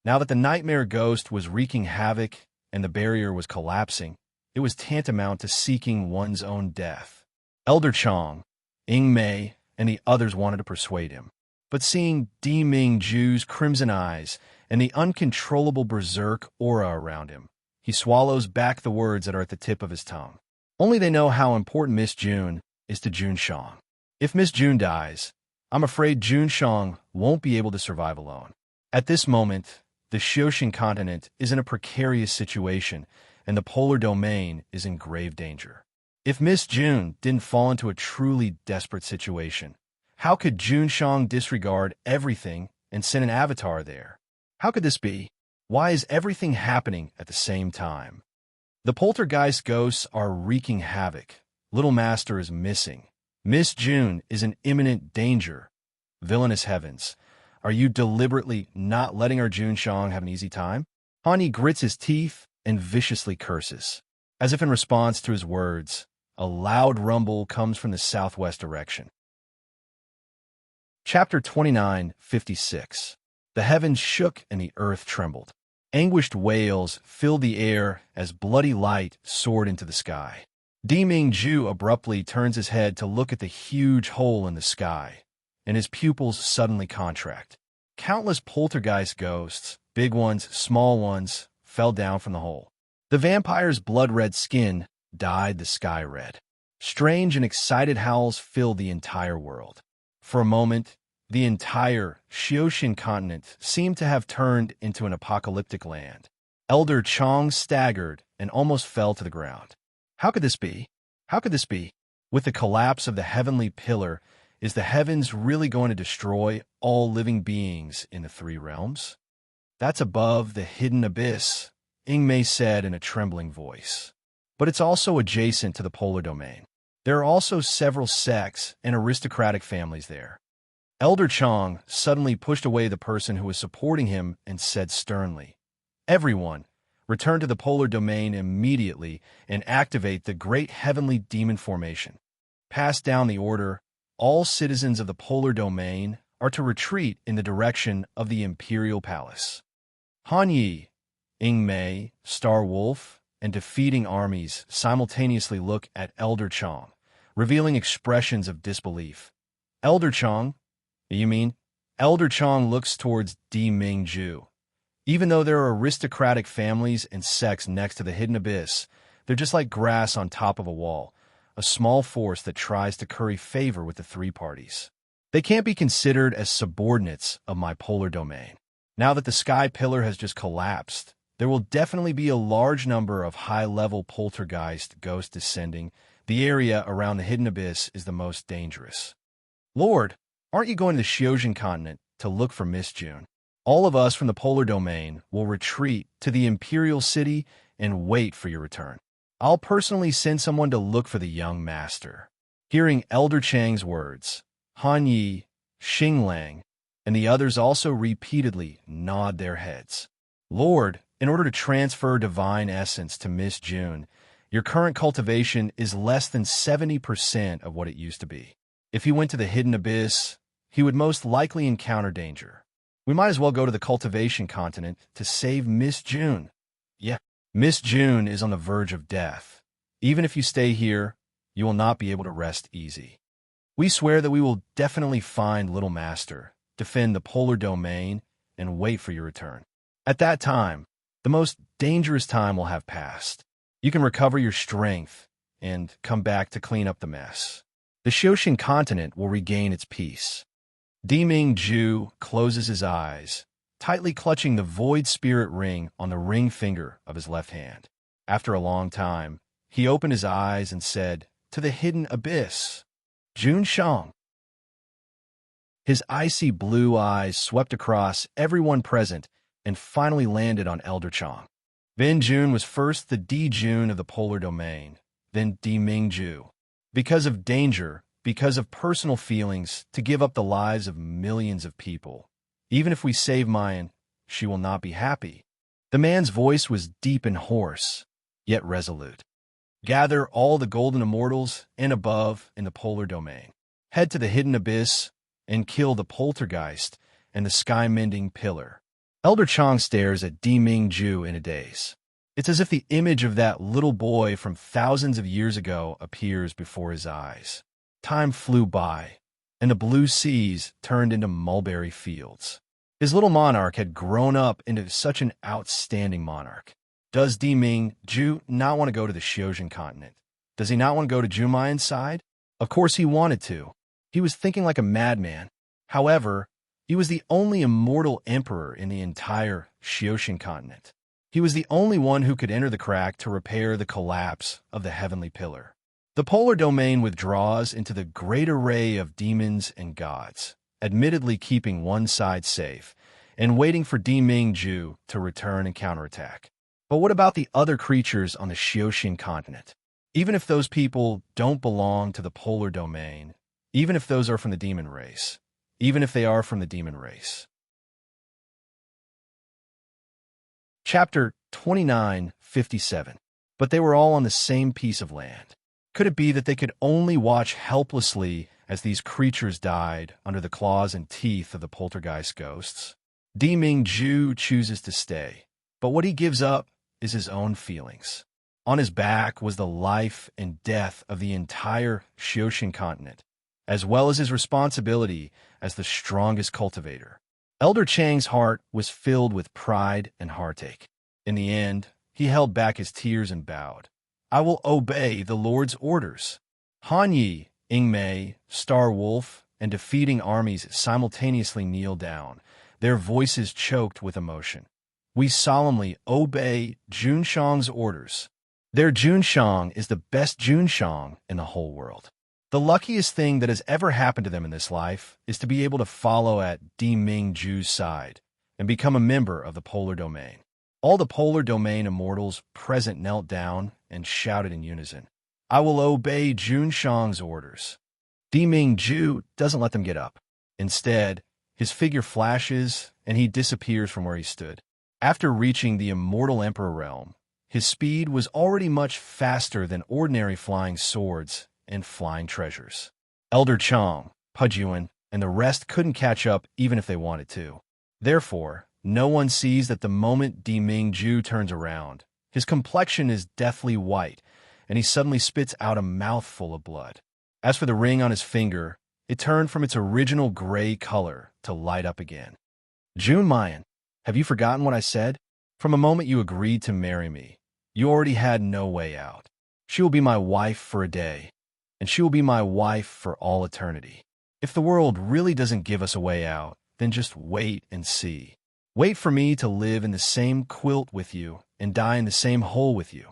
Now that the nightmare ghost was wreaking havoc and the barrier was collapsing, it was tantamount to seeking one's own death. Elder Chong, Ying Mei, and the others wanted to persuade him. But seeing Di Mingju's crimson eyes and the uncontrollable berserk aura around him, he swallows back the words that are at the tip of his tongue. Only they know how important Miss June is to Jun Shang. If Miss June dies, I'm afraid Jun Shang won't be able to survive alone. At this moment, the Xiaoxin continent is in a precarious situation, and the polar domain is in grave danger. If Miss June didn't fall into a truly desperate situation, how could Jun Shang disregard everything and send an avatar there? How could this be? Why is everything happening at the same time? The poltergeist ghosts are wreaking havoc. Little Master is missing. Miss June is in imminent danger. Villainous heavens, are you deliberately not letting our Jun Shang have an easy time? Hani grits his teeth and viciously curses. As if in response to his words, a loud rumble comes from the southwest direction. Chapter 29:56. The heavens shook and the earth trembled. Anguished wails filled the air as bloody light soared into the sky. Di Mingju abruptly turns his head to look at the huge hole in the sky, and his pupils suddenly contract. Countless poltergeist ghosts, big ones, small ones, fell down from the hole. The vampire's blood-red skin dyed the sky red. Strange and excited howls filled the entire world. For a moment, the entire Xiaoxin continent seemed to have turned into an apocalyptic land. Elder Chong staggered and almost fell to the ground. How could this be? How could this be? With the collapse of the heavenly pillar, is the heavens really going to destroy all living beings in the three realms? That's above the hidden abyss, Ying Mei said in a trembling voice. But it's also adjacent to the polar domain. There are also several sects and aristocratic families there. Elder Chong suddenly pushed away the person who was supporting him and said sternly, "Everyone, Return to the polar domain immediately and activate the Great Heavenly Demon Formation. Pass down the order. All citizens of the polar domain are to retreat in the direction of the Imperial Palace. Han Yi, Ing Mei, Star Wolf, and defeating armies simultaneously look at Elder Chong, revealing expressions of disbelief. Elder Chong? You mean? Elder Chong looks towards Di Mingju. Even though there are aristocratic families and sects next to the hidden abyss, they're just like grass on top of a wall, a small force that tries to curry favor with the three parties. They can't be considered as subordinates of my polar domain. Now that the sky pillar has just collapsed, there will definitely be a large number of high-level poltergeist ghosts descending. The area around the hidden abyss is the most dangerous. Lord, aren't you going to the Xiojin continent to look for Miss June? All of us from the polar domain will retreat to the Imperial City and wait for your return. I'll personally send someone to look for the young master. Hearing Elder Chang's words, Han Yi, Xing Lang, and the others also repeatedly nod their heads. Lord, in order to transfer divine essence to Miss June, your current cultivation is less than 70% of what it used to be. If he went to the hidden abyss, he would most likely encounter danger. We might as well go to the cultivation continent to save Miss June. Yeah, Miss June is on the verge of death. Even if you stay here, you will not be able to rest easy. We swear that we will definitely find Little Master, defend the polar domain, and wait for your return. At that time, the most dangerous time will have passed. You can recover your strength and come back to clean up the mess. The Xiojin continent will regain its peace. Di Mingju closes his eyes, tightly clutching the void spirit ring on the ring finger of his left hand. After a long time, he opened his eyes and said, "To the hidden abyss, Jun Shang." His icy blue eyes swept across everyone present and finally landed on Elder Chong. Bin Jun was first the Di Jun of the polar domain, then Di Mingju. Because of danger, because of personal feelings, to give up the lives of millions of people. Even if we save Mayan, she will not be happy. The man's voice was deep and hoarse, yet resolute. Gather all the golden immortals and above in the polar domain. Head to the hidden abyss and kill the poltergeist and the sky-mending pillar. Elder Chong stares at Di Mingju in a daze. It's as if the image of that little boy from thousands of years ago appears before his eyes. Time flew by, and the blue seas turned into mulberry fields. His little monarch had grown up into such an outstanding monarch. Does Di Mingju not want to go to the Xiojin continent? Does he not want to go to Jumayan's side? Of course he wanted to. He was thinking like a madman. However, he was the only immortal emperor in the entire Xiojin continent. He was the only one who could enter the crack to repair the collapse of the heavenly pillar. The polar domain withdraws into the great array of demons and gods, admittedly keeping one side safe, and waiting for Di Mingju to return and counterattack. But what about the other creatures on the Xiojin continent? Even if those people don't belong to the polar domain, even if those are from the demon race, even if they are from the demon race. Chapter 29:57. But they were all on the same piece of land. Could it be that they could only watch helplessly as these creatures died under the claws and teeth of the poltergeist ghosts? Di Mingju chooses to stay, but what he gives up is his own feelings. On his back was the life and death of the entire Xiojin continent, as well as his responsibility as the strongest cultivator. Elder Chang's heart was filled with pride and heartache. In the end, he held back his tears and bowed. "I will obey the Lord's orders." Han Yi, Ing Mei, Star Wolf, and defeating armies simultaneously kneel down, their voices choked with emotion. "We solemnly obey Jun Shang's orders." Their Jun Shang is the best Jun Shang in the whole world. The luckiest thing that has ever happened to them in this life is to be able to follow at Di Mingju's side and become a member of the polar domain. All the polar domain immortals present knelt down and shouted in unison, "I will obey Jun Shang's orders." Di Mingju doesn't let them get up. Instead, his figure flashes and he disappears from where he stood. After reaching the immortal Emperor realm, his speed was already much faster than ordinary flying swords and flying treasures. Elder Chong, Pujuan, and the rest couldn't catch up even if they wanted to. Therefore, no one sees that the moment Deming Ju turns around, his complexion is deathly white, and he suddenly spits out a mouthful of blood. As for the ring on his finger, it turned from its original gray color to light up again. June Mayan, have you forgotten what I said? From a moment you agreed to marry me, you already had no way out. She will be my wife for a day, and she will be my wife for all eternity. If the world really doesn't give us a way out, then just wait and see. Wait for me to live in the same quilt with you and die in the same hole with you.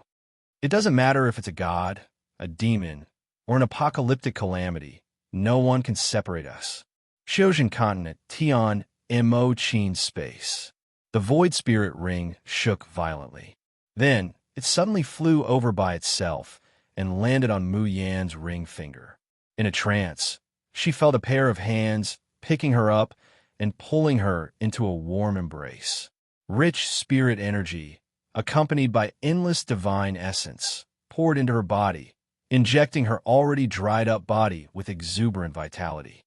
It doesn't matter if it's a god, a demon, or an apocalyptic calamity. No one can separate us. Xiojin continent, Tian, Mo Chin space. The void spirit ring shook violently. Then, it suddenly flew over by itself and landed on Mu Yan's ring finger. In a trance, she felt a pair of hands picking her up and pulling her into a warm embrace. Rich spirit energy, accompanied by endless divine essence, poured into her body, injecting her already dried-up body with exuberant vitality.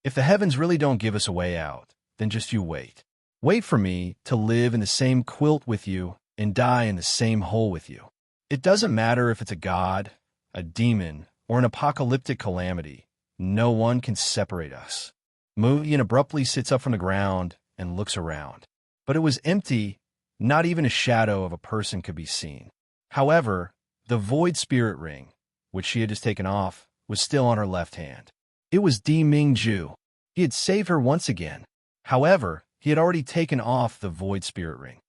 If the heavens really don't give us a way out, then just you wait. Wait for me to live in the same quilt with you and die in the same hole with you. It doesn't matter if it's a god, a demon, or an apocalyptic calamity. No one can separate us. Mu Yan abruptly sits up from the ground and looks around. But it was empty. Not even a shadow of a person could be seen. However, the void spirit ring, which she had just taken off, was still on her left hand. It was Deming Ju. He had saved her once again. However, he had already taken off the void spirit ring.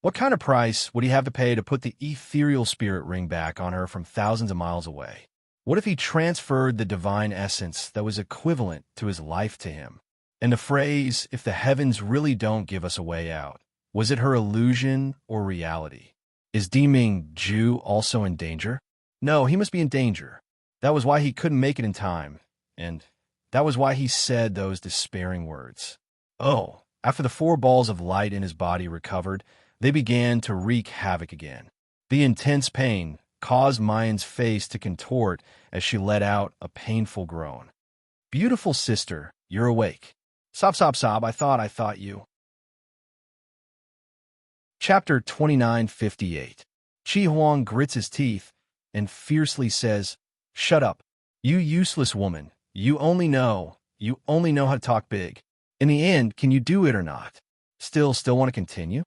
What kind of price would he have to pay to put the ethereal spirit ring back on her from thousands of miles away? What if he transferred the divine essence that was equivalent to his life to him? And the phrase, if the heavens really don't give us a way out, was it her illusion or reality? Is Deming Ju also in danger? No, he must be in danger. That was why he couldn't make it in time, and that was why he said those despairing words. Oh, after the 4 balls of light in his body recovered, they began to wreak havoc again. The intense pain caused Mayan's face to contort as she let out a painful groan. Beautiful sister, you're awake. Sob, sob, sob, I thought you. Chapter 2958. Chi Huang grits his teeth and fiercely says, "Shut up. You useless woman. You only know how to talk big. In the end, can you do it or not? Still want to continue?"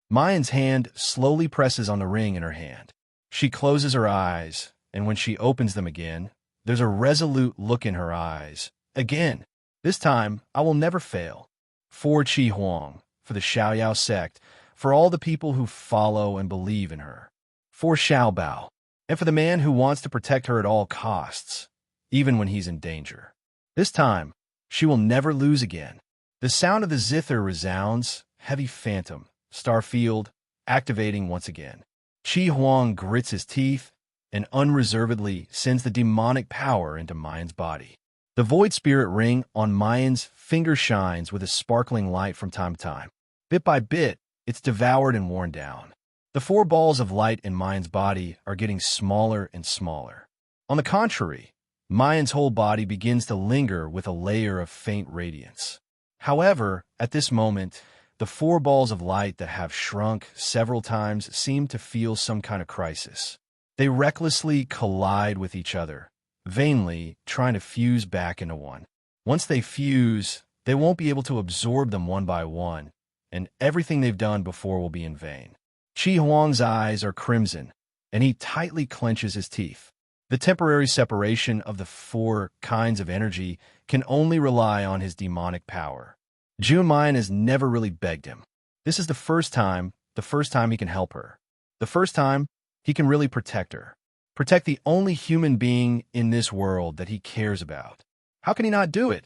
Mayan's hand slowly presses on the ring in her hand. She closes her eyes, and when she opens them again, there's a resolute look in her eyes. Again, this time, I will never fail. For Chi Huang, for the Xiaoyao sect, for all the people who follow and believe in her. For Xiao Bao, and for the man who wants to protect her at all costs, even when he's in danger. This time, she will never lose again. The sound of the zither resounds, heavy phantom, starfield, activating once again. Chi Huang grits his teeth and unreservedly sends the demonic power into Mayan's body. The void spirit ring on Mayan's finger shines with a sparkling light from time to time. Bit by bit, it's devoured and worn down. The 4 balls of light in Mayan's body are getting smaller and smaller. On the contrary, Mayan's whole body begins to linger with a layer of faint radiance. However, at this moment, the 4 balls of light that have shrunk several times seem to feel some kind of crisis. They recklessly collide with each other, vainly trying to fuse back into one. Once they fuse, they won't be able to absorb them one by one, and everything they've done before will be in vain. Chi Huang's eyes are crimson, and he tightly clenches his teeth. The temporary separation of the 4 kinds of energy can only rely on his demonic power. June Mayan has never really begged him. This is the first time he can help her. The first time he can really protect her. Protect the only human being in this world that he cares about. How can he not do it?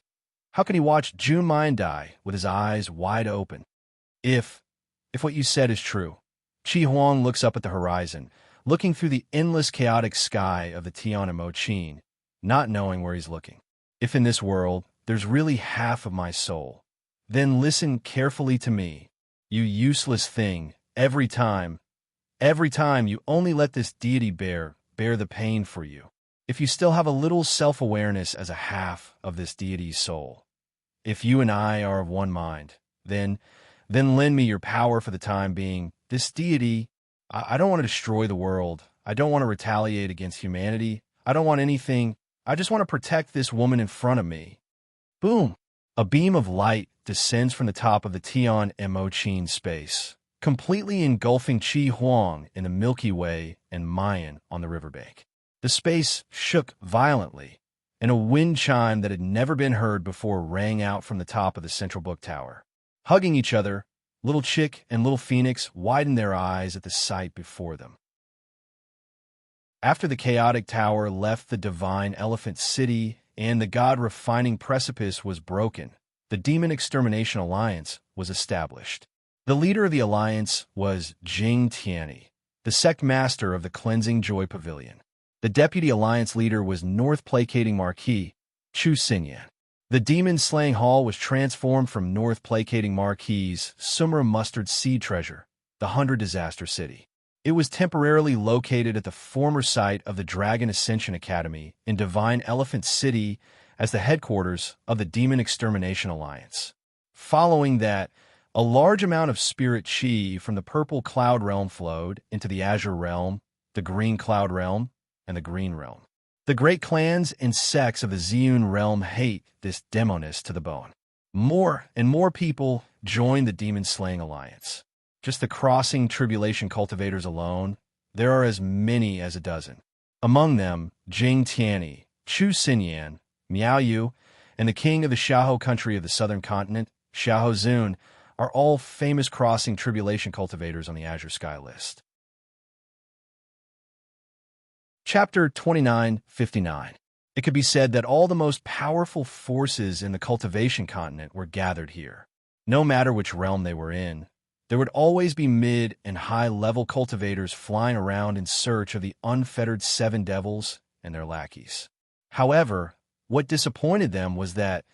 How can he watch June Mayan die with his eyes wide open? If what you said is true. Chi Huang looks up at the horizon, looking through the endless chaotic sky of the Tian and Mo Chin, not knowing where he's looking. If in this world there's really half of my soul, then listen carefully to me. You useless thing, every time you only let this deity bear the pain for you. If you still have a little self-awareness as a half of this deity's soul, if you and I are of one mind, then lend me your power for the time being. This deity, I don't want to destroy the world. I don't want to retaliate against humanity. I don't want anything. I just want to protect this woman in front of me. Boom! A beam of light descends from the top of the Tian Emochin space, completely engulfing Chi Huang in the Milky Way and Mayan on the riverbank. The space shook violently, and a wind chime that had never been heard before rang out from the top of the central book tower. Hugging each other, Little Chick and Little Phoenix widened their eyes at the sight before them. After the chaotic tower left the divine elephant city and the god-refining precipice was broken, the Demon Extermination Alliance was established. The leader of the alliance was Jing Tianyi, the sect master of the Cleansing Joy Pavilion. The deputy alliance leader was North Placating Marquis Chu Xinyan. The demon-slaying hall was transformed from North Placating Marquis's Sumra Mustard Seed Treasure, the 100 Disaster City. It was temporarily located at the former site of the Dragon Ascension Academy in Divine Elephant City as the headquarters of the Demon Extermination Alliance. Following that, a large amount of spirit chi from the Purple Cloud Realm flowed into the Azure Realm, the Green Cloud Realm, and the Green Realm. The great clans and sects of the Ziyun realm hate this demoness to the bone. More and more people joined the demon-slaying alliance. Just the crossing tribulation cultivators alone, there are as many as a dozen. Among them, Jing Tianyi, Chu Xinyan, Miao Yu, and the king of the Xiaohou country of the southern continent, Xiaohou Zun, are all famous crossing tribulation cultivators on the Azure Sky list. Chapter 2959. It could be said that all the most powerful forces in the cultivation continent were gathered here. No matter which realm they were in, there would always be mid and high-level cultivators flying around in search of the unfettered seven devils and their lackeys. However, what disappointed them was that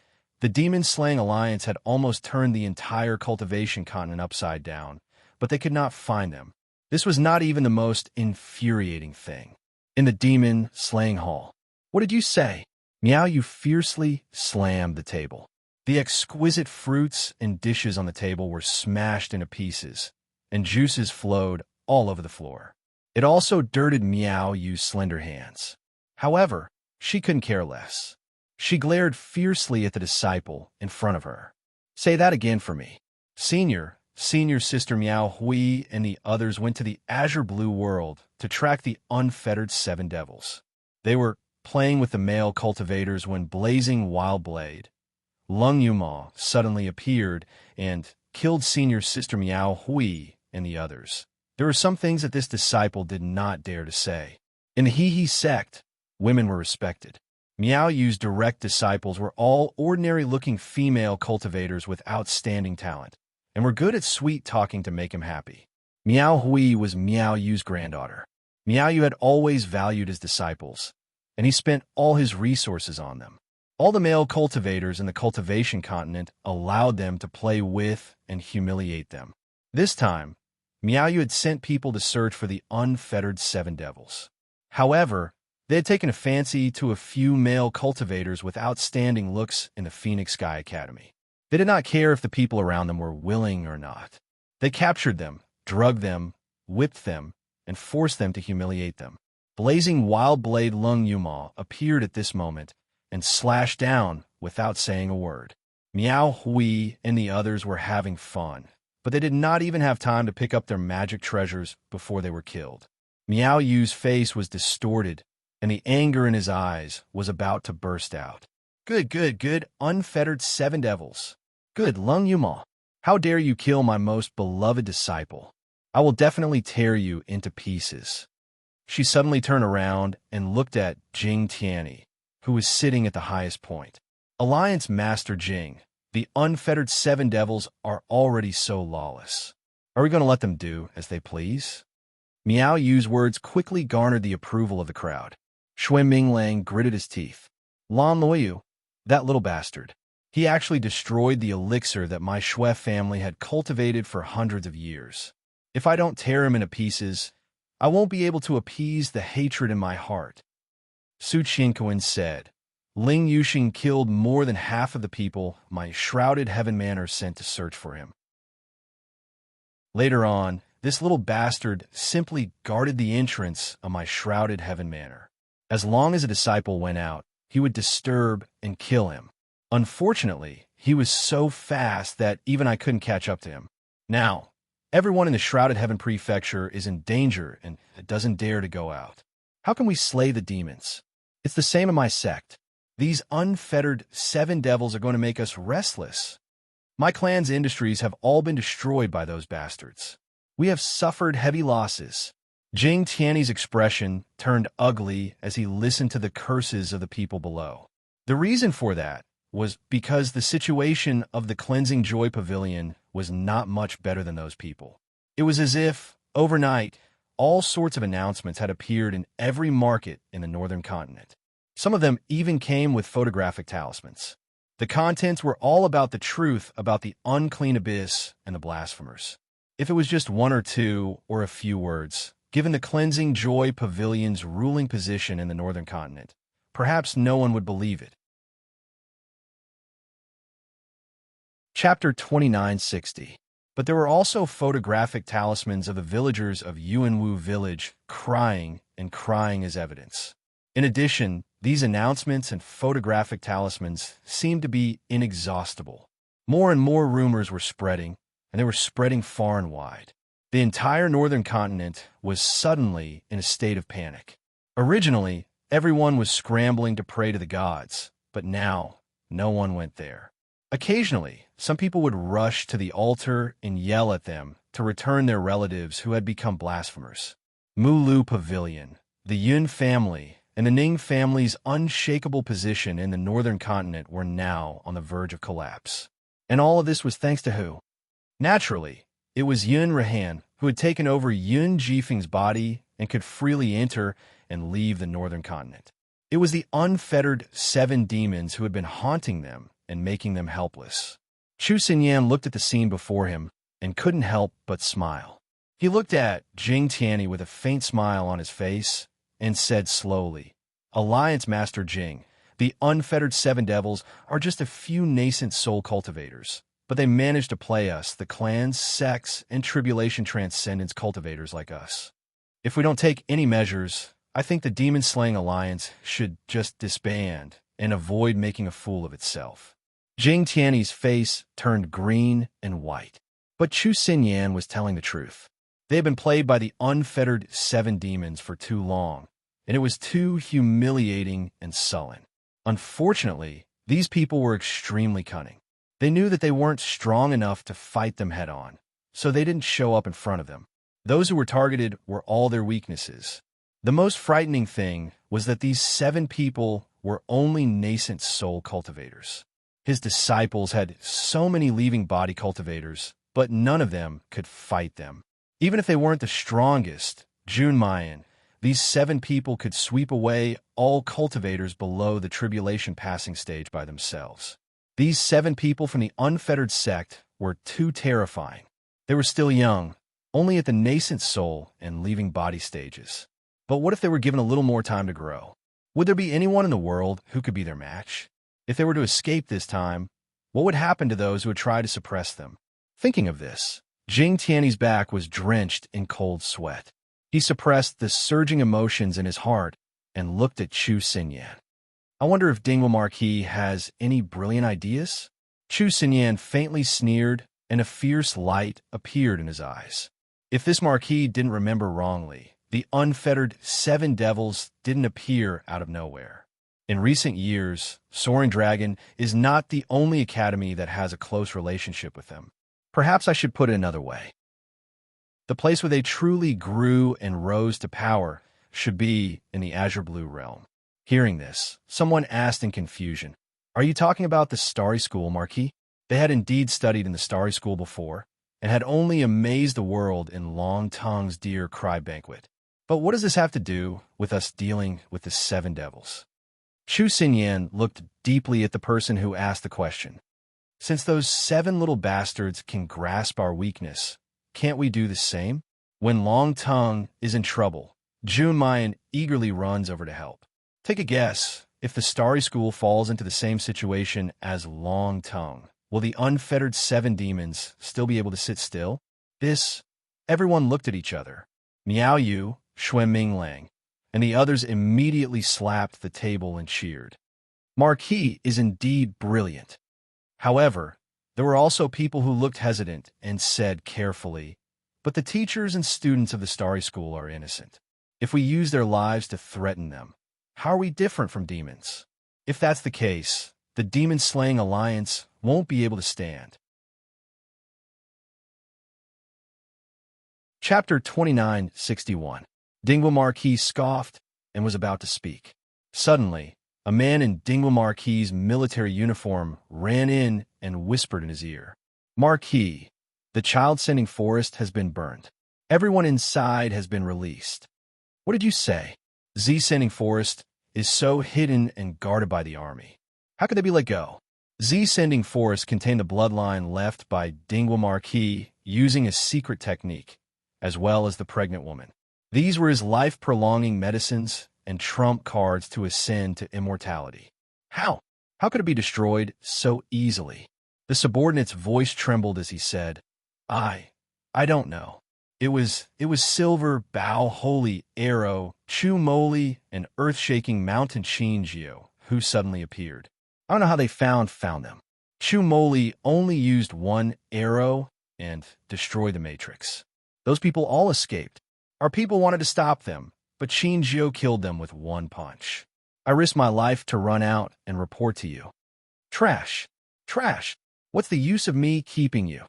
the demon-slaying alliance had almost turned the entire cultivation continent upside down, but they could not find them. This was not even the most infuriating thing. In the demon-slaying hall. What did you say? Miao Yu fiercely slammed the table. The exquisite fruits and dishes on the table were smashed into pieces, and juices flowed all over the floor. It also dirted Miao Yu's slender hands. However, she couldn't care less. She glared fiercely at the disciple in front of her. Say that again for me. Senior Sister Miao Hui and the others went to the Azure Blue world to track the unfettered seven devils. They were playing with the male cultivators when blazing wild blade, Lung Yuma, suddenly appeared and killed Senior Sister Miao Hui and the others. There were some things that this disciple did not dare to say. In the He sect, women were respected. Miao Yu's direct disciples were all ordinary-looking female cultivators with outstanding talent, and were good at sweet-talking to make him happy. Miao Hui was Miao Yu's granddaughter. Miao Yu had always valued his disciples, and he spent all his resources on them. All the male cultivators in the cultivation continent allowed them to play with and humiliate them. This time, Miao Yu had sent people to search for the unfettered seven devils. However, they had taken a fancy to a few male cultivators with outstanding looks in the Phoenix Sky Academy. They did not care if the people around them were willing or not. They captured them, drugged them, whipped them, and forced them to humiliate them. Blazing wild blade Lung Yuma appeared at this moment and slashed down without saying a word. Miao Hui and the others were having fun, but they did not even have time to pick up their magic treasures before they were killed. Miao Yu's face was distorted, and the anger in his eyes was about to burst out. Good, unfettered seven devils. Good, Lung Yuma. How dare you kill my most beloved disciple? I will definitely tear you into pieces. She suddenly turned around and looked at Jing Tianyi, who was sitting at the highest point. Alliance Master Jing, the unfettered seven devils are already so lawless. Are we going to let them do as they please? Miao Yu's words quickly garnered the approval of the crowd. Xue Minglang gritted his teeth. Lan Luoyu, that little bastard. He actually destroyed the elixir that my Shui family had cultivated for hundreds of years. If I don't tear him into pieces, I won't be able to appease the hatred in my heart. Su Qianquan said. Ling Yuxing killed more than half of the people my shrouded heaven manor sent to search for him. Later on, this little bastard simply guarded the entrance of my shrouded heaven manor. As long as a disciple went out, he would disturb and kill him. Unfortunately, he was so fast that even I couldn't catch up to him. Now, everyone in the Shrouded Heaven Prefecture is in danger and doesn't dare to go out. How can we slay the demons? It's the same in my sect. These unfettered 7 devils are going to make us restless. My clan's industries have all been destroyed by those bastards. We have suffered heavy losses. Jing Tianyi's expression turned ugly as he listened to the curses of the people below. The reason for that was because the situation of the Cleansing Joy Pavilion was not much better than those people. It was as if, overnight, all sorts of announcements had appeared in every market in the northern continent. Some of them even came with photographic talismans. The contents were all about the truth about the unclean abyss and the blasphemers. If it was just 1 or 2 or a few words, given the Cleansing Joy Pavilion's ruling position in the northern continent, perhaps no one would believe it. Chapter 2960. But there were also photographic talismans of the villagers of Yuanwu village crying and crying as evidence. In addition, these announcements and photographic talismans seemed to be inexhaustible. More and more rumors were spreading, and they were spreading far and wide. The entire northern continent was suddenly in a state of panic. Originally, everyone was scrambling to pray to the gods, but now no one went there. Occasionally, some people would rush to the altar and yell at them to return their relatives who had become blasphemers. Mulu Pavilion, the Yun family, and the Ning family's unshakable position in the northern continent were now on the verge of collapse. And all of this was thanks to who? Naturally, it was Yun Rehan, who had taken over Yun Jifeng's body and could freely enter and leave the northern continent. It was the unfettered 7 demons who had been haunting them and making them helpless. Chu Xinyan looked at the scene before him and couldn't help but smile. He looked at Jing Tianyi with a faint smile on his face and said slowly, Alliance Master Jing, the unfettered 7 devils are just a few nascent soul cultivators, but they managed to play us, the clans, sects, and tribulation transcendence cultivators like us. If we don't take any measures, I think the demon-slaying alliance should just disband and avoid making a fool of itself. Jing Tianyi's face turned green and white. But Chu Xinyan was telling the truth. They had been played by the unfettered 7 demons for too long, and it was too humiliating and sullen. Unfortunately, these people were extremely cunning. They knew that they weren't strong enough to fight them head-on, so they didn't show up in front of them. Those who were targeted were all their weaknesses. The most frightening thing was that these 7 people were only nascent soul cultivators. His disciples had so many leaving body cultivators, but none of them could fight them. Even if they weren't the strongest, Junmayan, these 7 people could sweep away all cultivators below the tribulation passing stage by themselves. These 7 people from the unfettered sect were too terrifying. They were still young, only at the nascent soul and leaving body stages. But what if they were given a little more time to grow? Would there be anyone in the world who could be their match? If they were to escape this time, what would happen to those who would try to suppress them? Thinking of this, Jing Tianyi's back was drenched in cold sweat. He suppressed the surging emotions in his heart and looked at Chu Xinyan. I wonder if Dingwa Marquis has any brilliant ideas? Chu Xinyan faintly sneered, and a fierce light appeared in his eyes. If this Marquis didn't remember wrongly, the unfettered 7 devils didn't appear out of nowhere. In recent years, Soaring Dragon is not the only academy that has a close relationship with them. Perhaps I should put it another way. The place where they truly grew and rose to power should be in the Azure Blue realm. Hearing this, someone asked in confusion, Are you talking about the Starry School, Marquis? They had indeed studied in the Starry School before, and had only amazed the world in Long Tongue's dear cry banquet. But what does this have to do with us dealing with the 7 devils? Chu Xinyan looked deeply at the person who asked the question. Since those 7 little bastards can grasp our weakness, can't we do the same? When Long Tongue is in trouble, Jun Mayan eagerly runs over to help. Take a guess. If the Starry School falls into the same situation as Long Tongue, will the unfettered 7 demons still be able to sit still? Everyone looked at each other. Miao Yu, Xue Minglang, and the others immediately slapped the table and cheered. Marquis is indeed brilliant. However, there were also people who looked hesitant and said carefully, but the teachers and students of the Starry School are innocent. If we use their lives to threaten them, how are we different from demons? If that's the case, the demon-slaying alliance won't be able to stand. Chapter 2961. Dingwa Marquis scoffed and was about to speak. Suddenly, a man in Dingwa Marquis's military uniform ran in and whispered in his ear. Marquis, the child-sending forest has been burned. Everyone inside has been released. What did you say? Z-sending forest is so hidden and guarded by the army. How could they be let go? Z-sending forest contained the bloodline left by Dingwa Marquis using a secret technique, as well as the pregnant woman. These were his life-prolonging medicines and trump cards to ascend to immortality. How? How could it be destroyed so easily? The subordinate's voice trembled as he said, I don't know. It was Silver, Bao, Holy, Arrow, Chu Moli, and earth-shaking Mountain Chinjio, who suddenly appeared. I don't know how they found them. Chu Moli only used one arrow and destroyed the Matrix. Those people all escaped. Our people wanted to stop them, but Chinjio killed them with one punch. I risked my life to run out and report to you. Trash. Trash. What's the use of me keeping you?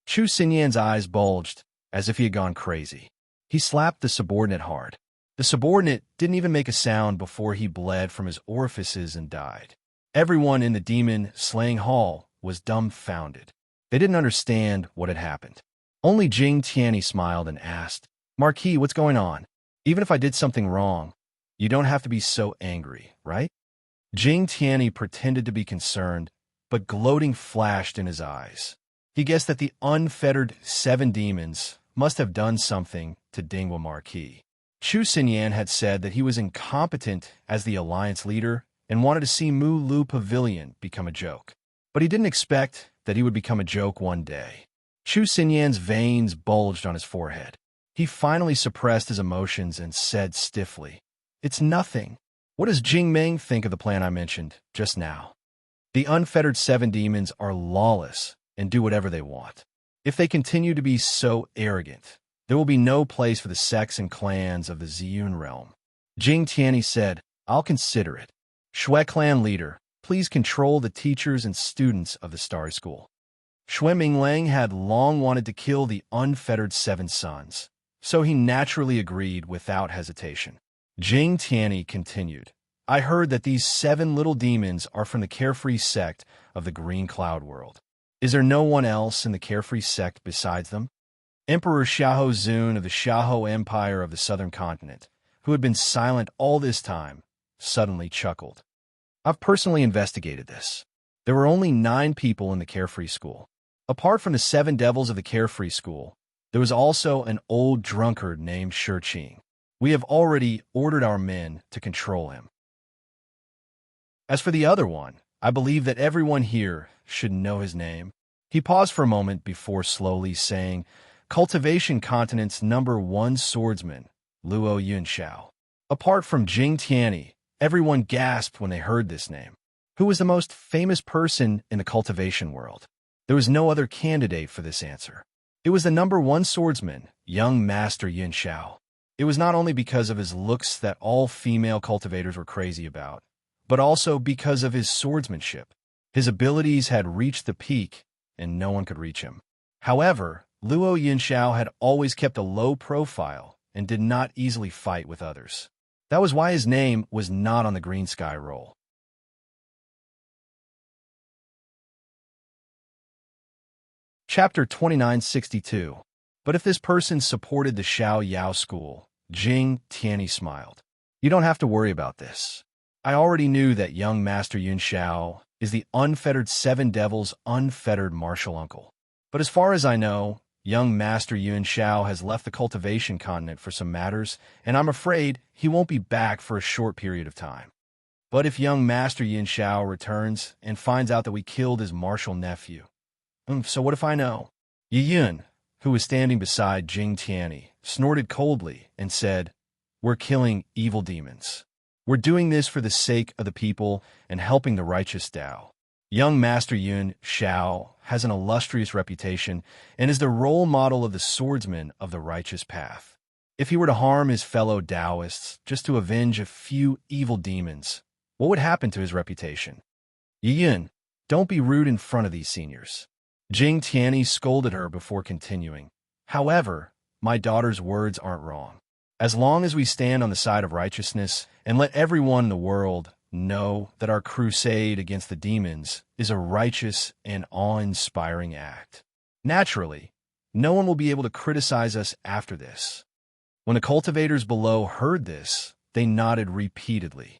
Chu Xinyan's eyes bulged, as if he had gone crazy. He slapped the subordinate hard. The subordinate didn't even make a sound before he bled from his orifices and died. Everyone in the demon-slaying hall was dumbfounded. They didn't understand what had happened. Only Jing Tianyi smiled and asked, Marquis, what's going on? Even if I did something wrong, you don't have to be so angry, right? Jing Tianyi pretended to be concerned, but gloating flashed in his eyes. He guessed that the unfettered 7 demons must have done something to Dingwa Marquis. Chu Xinyan had said that he was incompetent as the alliance leader and wanted to see Mu Lu Pavilion become a joke. But he didn't expect that he would become a joke one day. Chu Xinyan's veins bulged on his forehead. He finally suppressed his emotions and said stiffly, It's nothing. What does Jing Meng think of the plan I mentioned just now? The unfettered 7 demons are lawless and do whatever they want. If they continue to be so arrogant, there will be no place for the sects and clans of the Ziyun realm. Jing Tianyi said, I'll consider it. Xue clan leader, please control the teachers and students of the Starry School. Xue Minglang had long wanted to kill the unfettered 7 sons, so he naturally agreed without hesitation. Jing Tianyi continued, I heard that these 7 little demons are from the carefree sect of the Green Cloud World. Is there no one else in the carefree sect besides them? Emperor Xiahou Zun of the Xiahou Empire of the Southern Continent, who had been silent all this time, suddenly chuckled. I've personally investigated this. There were only 9 people in the carefree school. Apart from the 7 devils of the carefree school, there was also an old drunkard named Shurqing. We have already ordered our men to control him. As for the other one, I believe that everyone here should know his name. He paused for a moment before slowly saying, Cultivation Continent's #1 swordsman, Luo Yunxiao. Apart from Jing Tianyi, everyone gasped when they heard this name. Who was the most famous person in the cultivation world? There was no other candidate for this answer. It was the #1 swordsman, young Master Yunxiao. It was not only because of his looks that all female cultivators were crazy about, but also because of his swordsmanship. His abilities had reached the peak, and no one could reach him. However, Luo Yunxiao had always kept a low profile and did not easily fight with others. That was why his name was not on the Green Sky roll. Chapter 2962. But if this person supported the Xiao Yao school, Jing Tianyi smiled. You don't have to worry about this. I already knew that young Master Yun Xiao is the unfettered Seven Devils' unfettered martial uncle. But as far as I know, young Master Yun Xiao has left the cultivation continent for some matters, and I'm afraid he won't be back for a short period of time. But if young Master Yin Xiao returns and finds out that we killed his martial nephew, so what if I know? Yi Yun, who was standing beside Jing Tianyi, snorted coldly and said, "We're killing evil demons. We're doing this for the sake of the people and helping the righteous Tao." Young Master Yun Xiao has an illustrious reputation and is the role model of the swordsman of the righteous path. If he were to harm his fellow Taoists just to avenge a few evil demons, what would happen to his reputation? Yi Yun, don't be rude in front of these seniors. Jing Tianyi scolded her before continuing. However, my daughter's words aren't wrong. As long as we stand on the side of righteousness and let everyone in the world know that our crusade against the demons is a righteous and awe-inspiring act, naturally, no one will be able to criticize us after this. When the cultivators below heard this, they nodded repeatedly.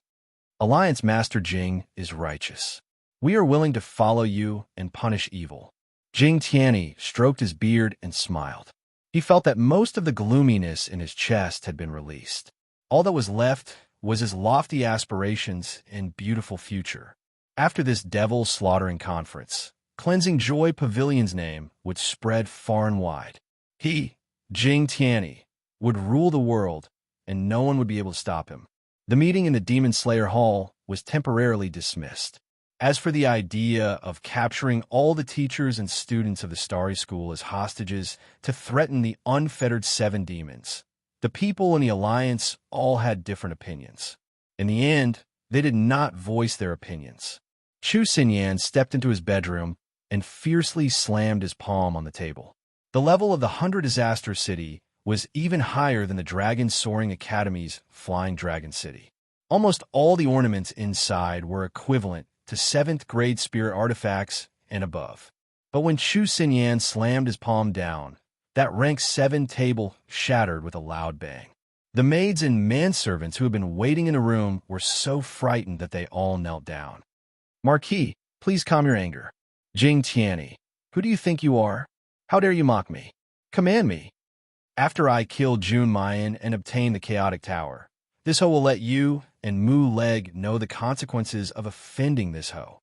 Alliance Master Jing is righteous. We are willing to follow you and punish evil. Jing Tianyi stroked his beard and smiled. He felt that most of the gloominess in his chest had been released. All that was left was his lofty aspirations and beautiful future. After this devil-slaughtering conference, Cleansing Joy Pavilion's name would spread far and wide. He, Jing Tianyi, would rule the world, and no one would be able to stop him. The meeting in the Demon Slayer Hall was temporarily dismissed. As for the idea of capturing all the teachers and students of the Starry School as hostages to threaten the unfettered seven demons, the people in the Alliance all had different opinions. In the end, they did not voice their opinions. Chu Xinyan stepped into his bedroom and fiercely slammed his palm on the table. The level of the 100 Disaster City was even higher than the Dragon Soaring Academy's Flying Dragon City. Almost all the ornaments inside were equivalent to 7th grade spirit artifacts and above. But when Chu Xinyan slammed his palm down, that rank 7 table shattered with a loud bang. The maids and manservants who had been waiting in the room were so frightened that they all knelt down. "Marquis, please calm your anger." "Jing Tianyi, who do you think you are? How dare you mock me? Command me. After I kill Jun Mayan and obtain the Chaotic Tower, this hoe will let you and Mu Leg know the consequences of offending this hoe."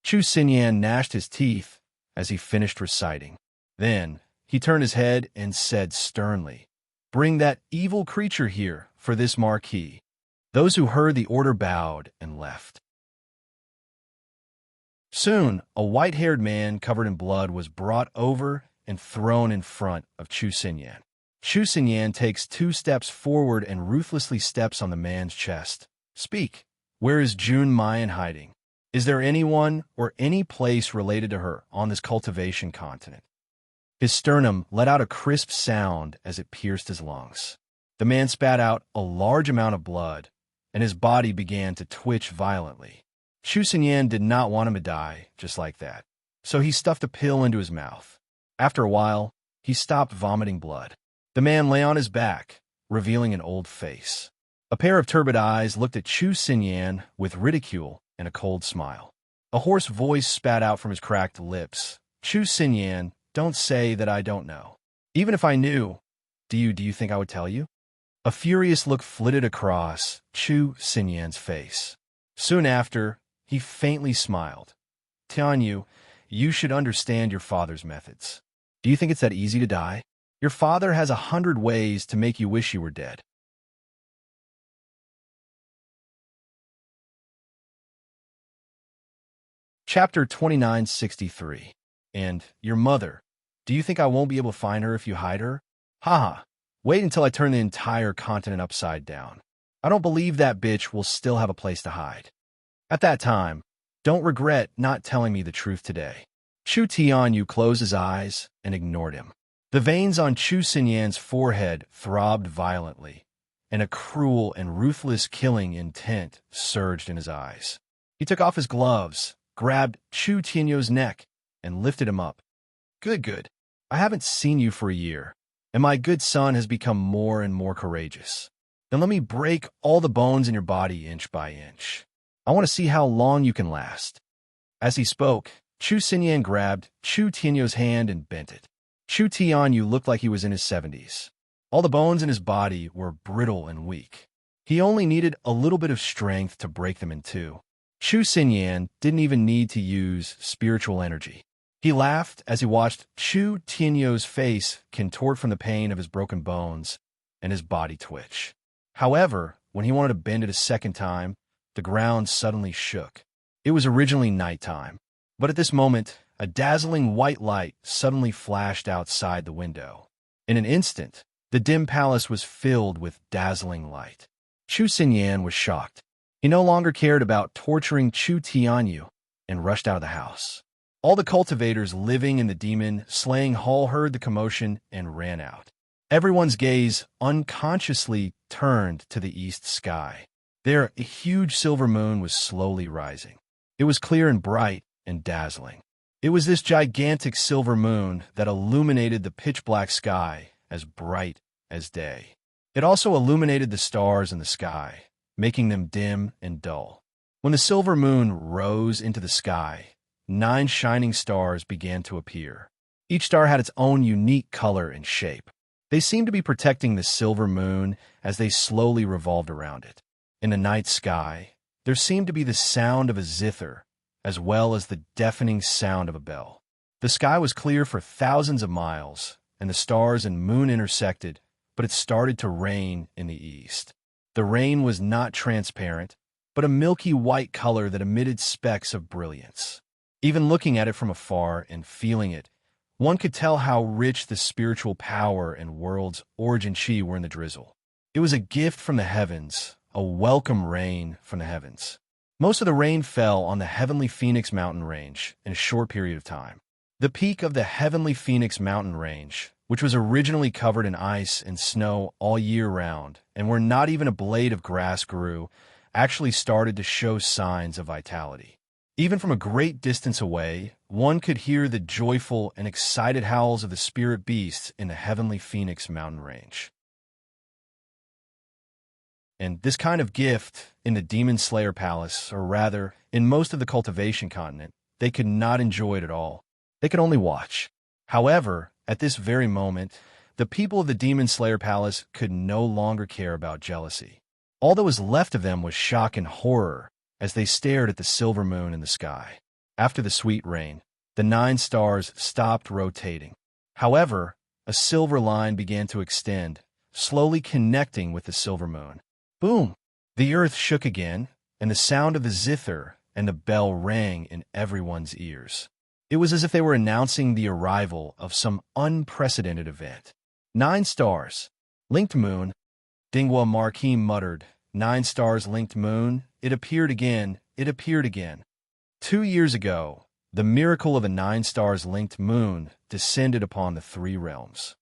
Chu Xinyan gnashed his teeth as he finished reciting. Then he turned his head and said sternly, "Bring that evil creature here for this marquis." Those who heard the order bowed and left. Soon, a white-haired man covered in blood was brought over and thrown in front of Chu Xinyan. Chu Xinyan takes 2 steps forward and ruthlessly steps on the man's chest. "Speak. Where is Jun Mayan hiding? Is there anyone or any place related to her on this cultivation continent?" His sternum let out a crisp sound as it pierced his lungs. The man spat out a large amount of blood, and his body began to twitch violently. Chu Xinyan did not want him to die just like that, so he stuffed a pill into his mouth. After a while, he stopped vomiting blood. The man lay on his back, revealing an old face. A pair of turbid eyes looked at Chu Xinyan with ridicule and a cold smile. A hoarse voice spat out from his cracked lips. "Chu Xinyan, don't say that I don't know. Even if I knew, do you think I would tell you?" A furious look flitted across Chu Xinyan's face. Soon after, he faintly smiled. "Tianyu, you should understand your father's methods. Do you think it's that easy to die? Your father has 100 ways to make you wish you were dead." Chapter 2963. And your mother. Do you think I won't be able to find her if you hide her? Haha. Wait until I turn the entire continent upside down. I don't believe that bitch will still have a place to hide. At that time, don't regret not telling me the truth today. Chu Tianyu closed his eyes and ignored him. The veins on Chu Xinyan's forehead throbbed violently, and a cruel and ruthless killing intent surged in his eyes. He took off his gloves, grabbed Chu Tianyu's neck, and lifted him up. Good. I haven't seen you for a year, and my good son has become more and more courageous. Then let me break all the bones in your body inch by inch. I want to see how long you can last." As he spoke, Chu Xinyan grabbed Chu Tianyu's hand and bent it. Chu Tianyu looked like he was in his 70s. All the bones in his body were brittle and weak. He only needed a little bit of strength to break them in two. Chu Xinyan didn't even need to use spiritual energy. He laughed as he watched Chu Tianyu's face contort from the pain of his broken bones and his body twitch. However, when he wanted to bend it a second time, the ground suddenly shook. It was originally nighttime, but at this moment, a dazzling white light suddenly flashed outside the window. In an instant, the dim palace was filled with dazzling light. Chu Xinyan was shocked. He no longer cared about torturing Chu Tianyu and rushed out of the house. All the cultivators living in the demon-slaying hall heard the commotion and ran out. Everyone's gaze unconsciously turned to the east sky. There, a huge silver moon was slowly rising. It was clear and bright and dazzling. It was this gigantic silver moon that illuminated the pitch-black sky as bright as day. It also illuminated the stars in the sky, making them dim and dull. When the silver moon rose into the sky, 9 shining stars began to appear. Each star had its own unique color and shape. They seemed to be protecting the silver moon as they slowly revolved around it. In the night sky, there seemed to be the sound of a zither, as well as the deafening sound of a bell. The sky was clear for thousands of miles, and the stars and moon intersected, but it started to rain in the east. The rain was not transparent, but a milky white color that emitted specks of brilliance. Even looking at it from afar and feeling it, one could tell how rich the spiritual power and world's origin chi were in the drizzle. It was a gift from the heavens, a welcome rain from the heavens. Most of the rain fell on the Heavenly Phoenix mountain range in a short period of time. The peak of the Heavenly Phoenix mountain range, which was originally covered in ice and snow all year round, and where not even a blade of grass grew, actually started to show signs of vitality. Even from a great distance away, one could hear the joyful and excited howls of the spirit beasts in the Heavenly Phoenix mountain range. And this kind of gift in the Demon Slayer Palace, or rather, in most of the cultivation continent, they could not enjoy it at all. They could only watch. However, at this very moment, the people of the Demon Slayer Palace could no longer care about jealousy. All that was left of them was shock and horror as they stared at the silver moon in the sky. After the sweet rain, the 9 stars stopped rotating. However, a silver line began to extend, slowly connecting with the silver moon. Boom! The earth shook again, and the sound of the zither and the bell rang in everyone's ears. It was as if they were announcing the arrival of some unprecedented event. 9 stars. Linked moon. Dingwa Marquis muttered, 9 stars linked moon. It appeared again. It appeared again. 2 years ago, the miracle of a 9 stars linked moon descended upon the 3 realms.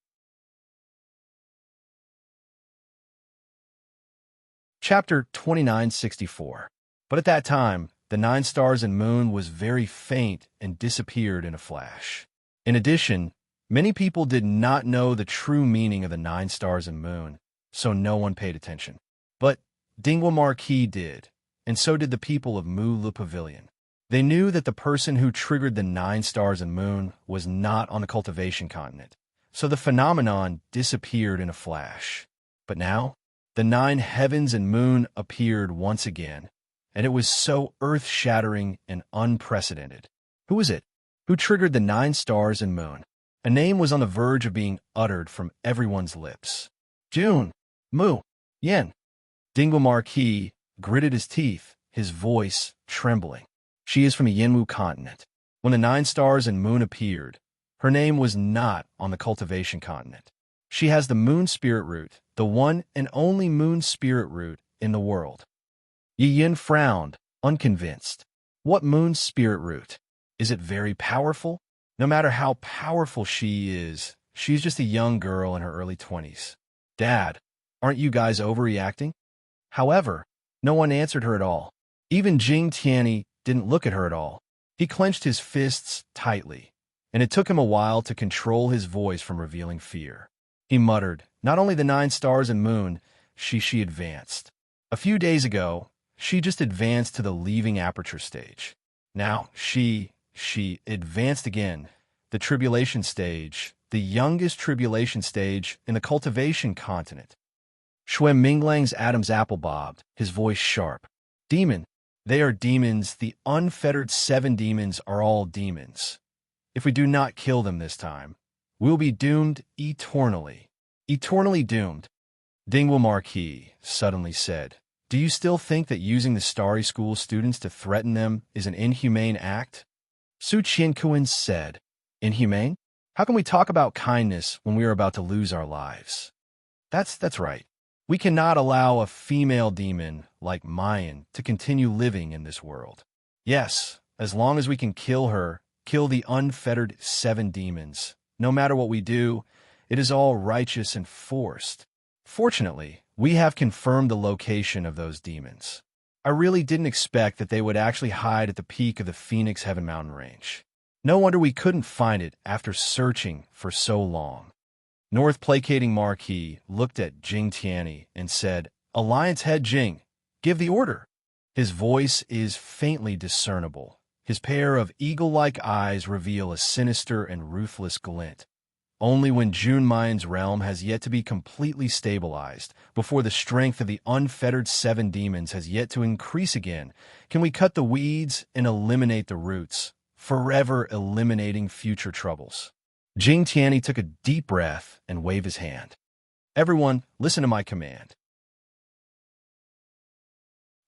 Chapter 2964. But at that time, the 9 stars and moon was very faint and disappeared in a flash. In addition, many people did not know the true meaning of the 9 stars and moon, so no one paid attention. But Dingwa Marquis did, and so did the people of Mu Le Pavilion. They knew that the person who triggered the 9 stars and moon was not on the cultivation continent, so the phenomenon disappeared in a flash. But now, the 9 heavens and moon appeared once again, and it was so earth-shattering and unprecedented. Who was it? Who triggered the 9 stars and moon? A name was on the verge of being uttered from everyone's lips. June. Mu. Yen. Dingwa Marquis gritted his teeth, his voice trembling. She is from the Yenwu continent. When the 9 stars and moon appeared, her name was not on the cultivation continent. She has the moon spirit root, the one and only moon spirit root in the world. Yi Yin frowned, unconvinced. What moon spirit root? Is it very powerful? No matter how powerful she is, she's just a young girl in her early 20s. Dad, aren't you guys overreacting? However, no one answered her at all. Even Jing Tianyi didn't look at her at all. He clenched his fists tightly, and it took him a while to control his voice from revealing fear. He muttered, not only the 9 stars and moon, she advanced. A few days ago, she just advanced to the leaving aperture stage. Now, she advanced again, the tribulation stage, the youngest tribulation stage in the cultivation continent. Shui Minglang's Adam's apple bobbed, his voice sharp. Demon. They are demons. The unfettered 7 demons are all demons. If we do not kill them this time, we will be doomed eternally. Eternally doomed. Dingwall Marquis suddenly said, "Do you still think that using the Starry School students to threaten them is an inhumane act?" Su Qianquan said, "Inhumane? How can we talk about kindness when we are about to lose our lives?" That's right. We cannot allow a female demon like Mayan to continue living in this world. Yes, as long as we can kill her, kill the unfettered 7 demons. No matter what we do, it is all righteous and forced. Fortunately, we have confirmed the location of those demons. I really didn't expect that they would actually hide at the peak of the Phoenix Heaven Mountain Range. No wonder we couldn't find it after searching for so long. North Placating Marquis looked at Jing Tianyi and said, "Alliance Head Jing, give the order." His voice is faintly discernible. His pair of eagle-like eyes reveal a sinister and ruthless glint. Only when Jun Mayan's realm has yet to be completely stabilized, before the strength of the unfettered 7 demons has yet to increase again, can we cut the weeds and eliminate the roots, forever eliminating future troubles. Jing Tianyi took a deep breath and waved his hand. "Everyone, listen to my command.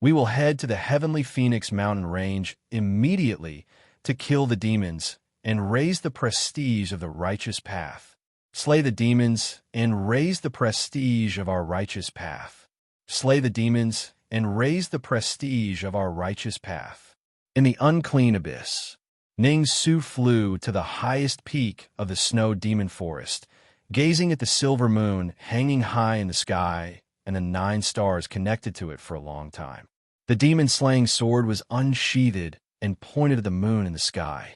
We will head to the Heavenly Phoenix Mountain Range immediately to kill the demons and raise the prestige of the righteous path. Slay the demons and raise the prestige of our righteous path. Slay the demons and raise the prestige of our righteous path." In the unclean abyss, Ning Su flew to the highest peak of the snow demon forest, gazing at the silver moon hanging high in the sky and the 9 stars connected to it for a long time. The demon-slaying sword was unsheathed and pointed at the moon in the sky.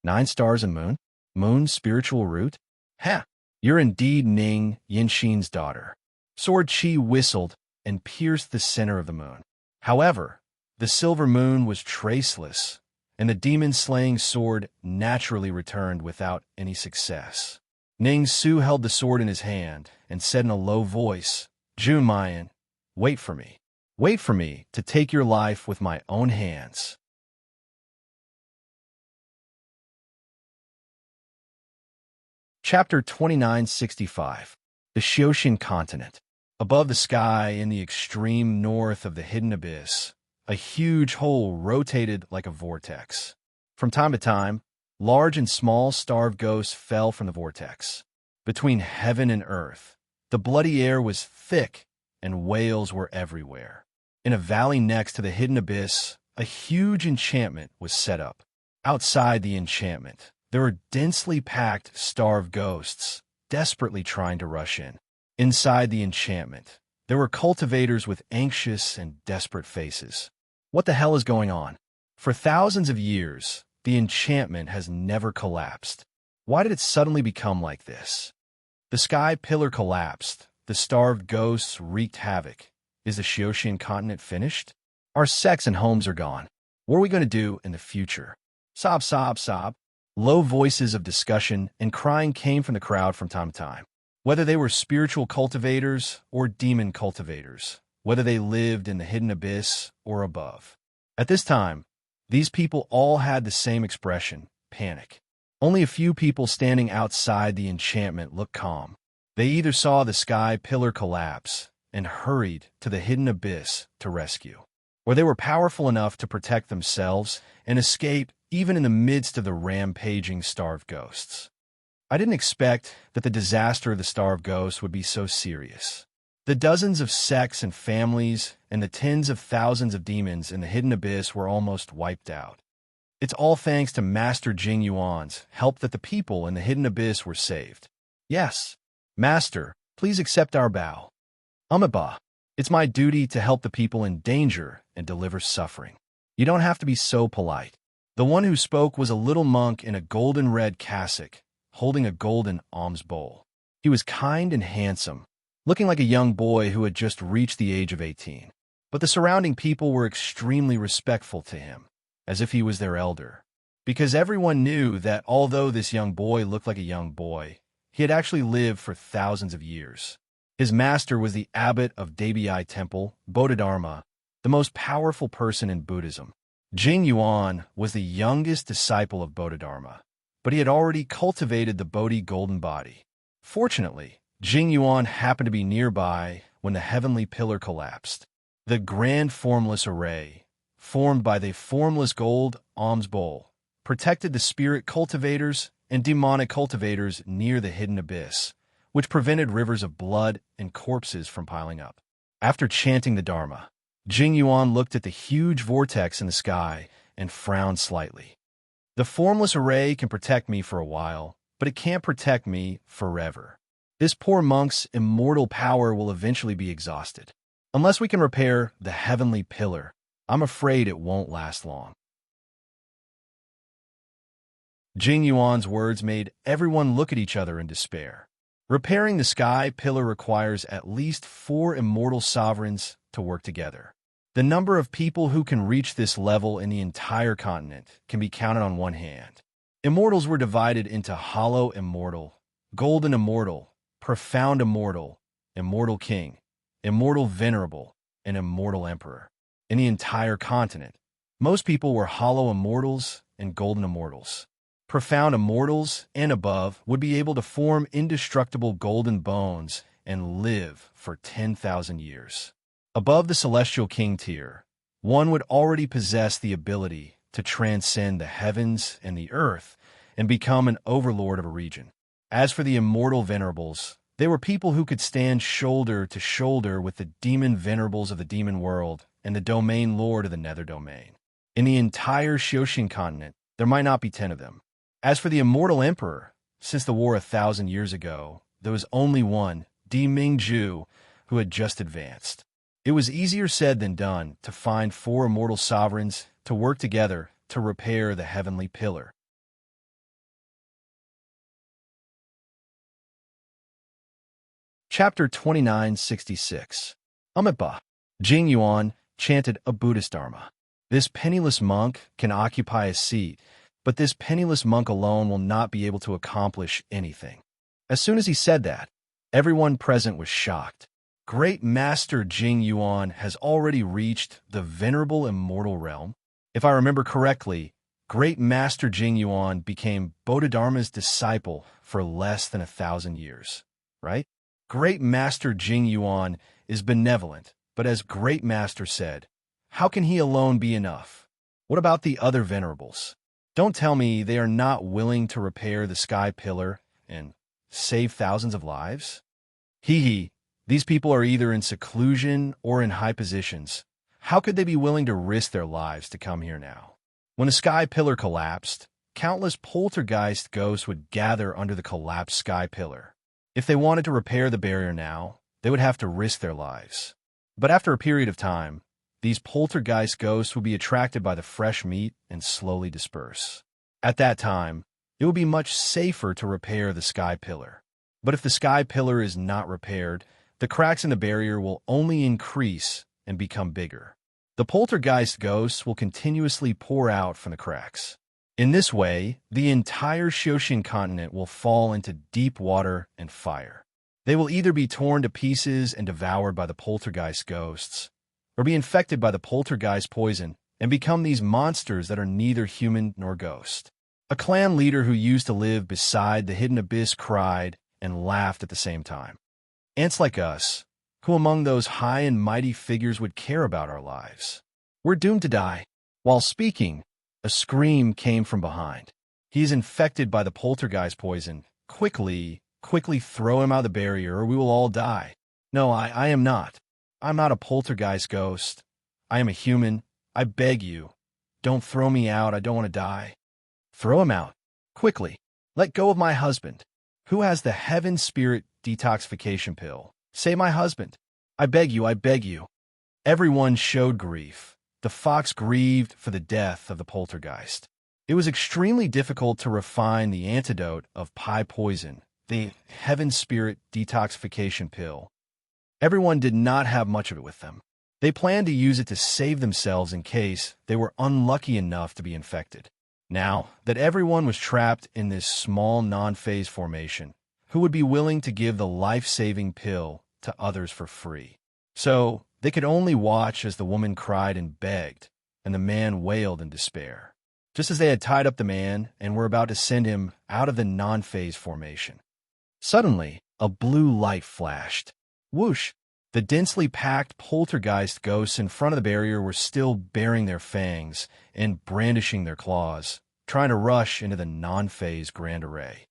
9 stars and moon? Moon's spiritual root? Ha! You're indeed Ning Yinxin's daughter. Sword Chi whistled and pierced the center of the moon. However, the silver moon was traceless, and the demon-slaying sword naturally returned without any success. Ning Su held the sword in his hand and said in a low voice, "Jun Mayan, wait for me. Wait for me to take your life with my own hands." Chapter 2965. The Xiaoxian Continent. Above the sky in the extreme north of the hidden abyss, a huge hole rotated like a vortex. From time to time, large and small starved ghosts fell from the vortex. Between heaven and earth, the bloody air was thick and wails were everywhere. In a valley next to the hidden abyss, a huge enchantment was set up. Outside the enchantment, there were densely packed starved ghosts, desperately trying to rush in. Inside the enchantment, there were cultivators with anxious and desperate faces. What the hell is going on? For thousands of years, the enchantment has never collapsed. Why did it suddenly become like this? The sky pillar collapsed. The starved ghosts wreaked havoc. Is the Xiaoxian continent finished? Our sex and homes are gone. What are we going to do in the future? Sob, sob, sob. Low voices of discussion and crying came from the crowd from time to time. Whether they were spiritual cultivators or demon cultivators, whether they lived in the hidden abyss or above. At this time, these people all had the same expression, panic. Only a few people standing outside the enchantment looked calm. They either saw the sky pillar collapse and hurried to the hidden abyss to rescue, or they were powerful enough to protect themselves and escape even in the midst of the rampaging starved ghosts. I didn't expect that the disaster of the starved ghosts would be so serious. The dozens of sects and families and the tens of thousands of demons in the hidden abyss were almost wiped out. It's all thanks to Master Jing Yuan's help that the people in the hidden abyss were saved. Yes, Master, please accept our bow. Umaba, it's my duty to help the people in danger and deliver suffering. You don't have to be so polite. The one who spoke was a little monk in a golden red cassock, holding a golden alms bowl. He was kind and handsome, looking like a young boy who had just reached the age of 18. But the surrounding people were extremely respectful to him, as if he was their elder, because everyone knew that although this young boy looked like a young boy, he had actually lived for thousands of years. His master was the abbot of Debi Temple, Bodhidharma, the most powerful person in Buddhism. Jing Yuan was the youngest disciple of Bodhidharma, but he had already cultivated the Bodhi golden body. Fortunately, Jing Yuan happened to be nearby when the heavenly pillar collapsed. The grand formless array, formed by the formless gold alms bowl, protected the spirit cultivators and demonic cultivators near the hidden abyss, which prevented rivers of blood and corpses from piling up. After chanting the Dharma, Jing Yuan looked at the huge vortex in the sky and frowned slightly. The formless array can protect me for a while, but it can't protect me forever. This poor monk's immortal power will eventually be exhausted. Unless we can repair the heavenly pillar, I'm afraid it won't last long. Jing Yuan's words made everyone look at each other in despair. Repairing the sky pillar requires at least 4 immortal sovereigns to work together. The number of people who can reach this level in the entire continent can be counted on one hand. Immortals were divided into hollow immortal, golden immortal, profound immortal, immortal king, immortal venerable, and immortal emperor. In the entire continent, most people were hollow immortals and golden immortals. Profound immortals and above would be able to form indestructible golden bones and live for 10,000 years. Above the celestial king tier, one would already possess the ability to transcend the heavens and the earth and become an overlord of a region. As for the immortal venerables, they were people who could stand shoulder to shoulder with the demon venerables of the demon world and the domain lord of the nether domain. In the entire Xiaoxing continent, there might not be 10 of them. As for the immortal emperor, since the war 1,000 years ago, there was only one, Di Mingzhu, who had just advanced. It was easier said than done to find 4 immortal sovereigns to work together to repair the heavenly pillar. Chapter 2966. Amitabha. Jing Yuan chanted a Buddhist Dharma. This penniless monk can occupy a seat, but this penniless monk alone will not be able to accomplish anything. As soon as he said that, everyone present was shocked. Great Master Jing Yuan has already reached the venerable immortal realm. If I remember correctly, Great Master Jing Yuan became Bodhidharma's disciple for less than 1,000 years, right? Great Master Jing Yuan is benevolent, but as Great Master said, how can he alone be enough? What about the other venerables? Don't tell me they are not willing to repair the sky pillar and save thousands of lives? Hee, these people are either in seclusion or in high positions. How could they be willing to risk their lives to come here now? When the sky pillar collapsed, countless poltergeist ghosts would gather under the collapsed sky pillar. If they wanted to repair the barrier now, they would have to risk their lives. But after a period of time, these poltergeist ghosts would be attracted by the fresh meat and slowly disperse. At that time, it would be much safer to repair the sky pillar. But if the sky pillar is not repaired, the cracks in the barrier will only increase and become bigger. The poltergeist ghosts will continuously pour out from the cracks. In this way, the entire Xiaoxing continent will fall into deep water and fire. They will either be torn to pieces and devoured by the poltergeist ghosts, or be infected by the poltergeist poison and become these monsters that are neither human nor ghost. A clan leader who used to live beside the hidden abyss cried and laughed at the same time. Ants like us, who among those high and mighty figures would care about our lives? We're doomed to die. While speaking, a scream came from behind. He is infected by the poltergeist poison. Quickly throw him out of the barrier or we will all die. No, I am not. I'm not a poltergeist ghost. I am a human. I beg you. Don't throw me out. I don't want to die. Throw him out. Quickly. Let go of my husband. Who has the heaven spirit detoxification pill? Say my husband. I beg you. I beg you. Everyone showed grief. The fox grieved for the death of the poltergeist. It was extremely difficult to refine the antidote of pie poison, the heaven spirit detoxification pill. Everyone did not have much of it with them. They planned to use it to save themselves in case they were unlucky enough to be infected. Now that everyone was trapped in this small non-phase formation, who would be willing to give the life-saving pill to others for free? So they could only watch as the woman cried and begged, and the man wailed in despair. Just as they had tied up the man and were about to send him out of the non-phase formation, suddenly a blue light flashed. Whoosh! The densely packed poltergeist ghosts in front of the barrier were still baring their fangs and brandishing their claws, trying to rush into the non-phase grand array.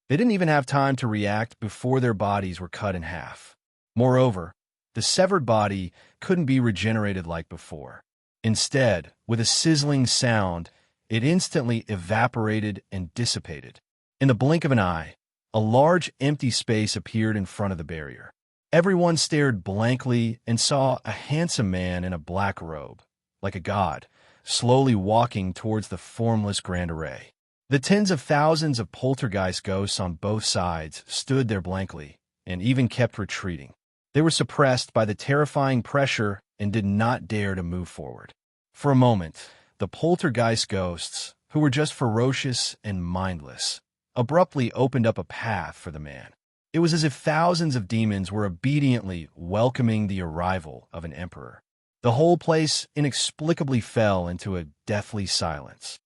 They didn't even have time to react before their bodies were cut in half. Moreover, the severed body couldn't be regenerated like before. Instead, with a sizzling sound, it instantly evaporated and dissipated. In the blink of an eye, a large empty space appeared in front of the barrier. Everyone stared blankly and saw a handsome man in a black robe, like a god, slowly walking towards the formless grand array. The tens of thousands of poltergeist ghosts on both sides stood there blankly and even kept retreating. They were suppressed by the terrifying pressure and did not dare to move forward. For a moment, the poltergeist ghosts, who were just ferocious and mindless, abruptly opened up a path for the man. It was as if thousands of demons were obediently welcoming the arrival of an emperor. The whole place inexplicably fell into a deathly silence.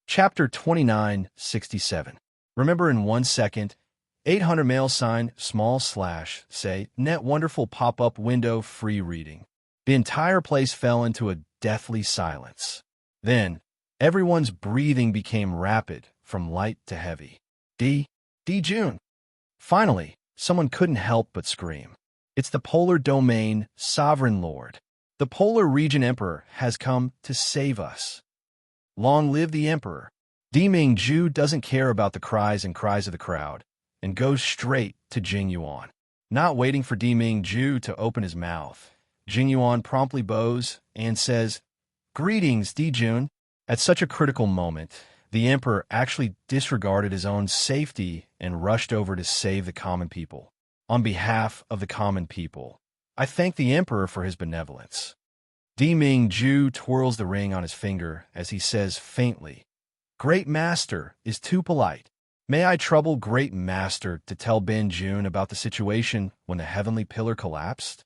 Chapter 2967. Remember in 1 second, 800 mail sign, small slash, say, net wonderful pop-up window free reading. The entire place fell into a deathly silence. Then, everyone's breathing became rapid, from light to heavy. June. Finally, someone couldn't help but scream. It's the Polar Domain Sovereign Lord. The Polar Region Emperor has come to save us. Long live the Emperor. Ju doesn't care about the cries and cries of the crowd, and goes straight to Jing Yuan. Not waiting for Ju to open his mouth, Jing Yuan promptly bows and says, "Greetings, Jun." At such a critical moment, the emperor actually disregarded his own safety and rushed over to save the common people. On behalf of the common people, I thank the emperor for his benevolence. Ju twirls the ring on his finger as he says faintly, "Great Master is too polite. May I trouble Great Master to tell Ben Jun about the situation when the heavenly pillar collapsed?"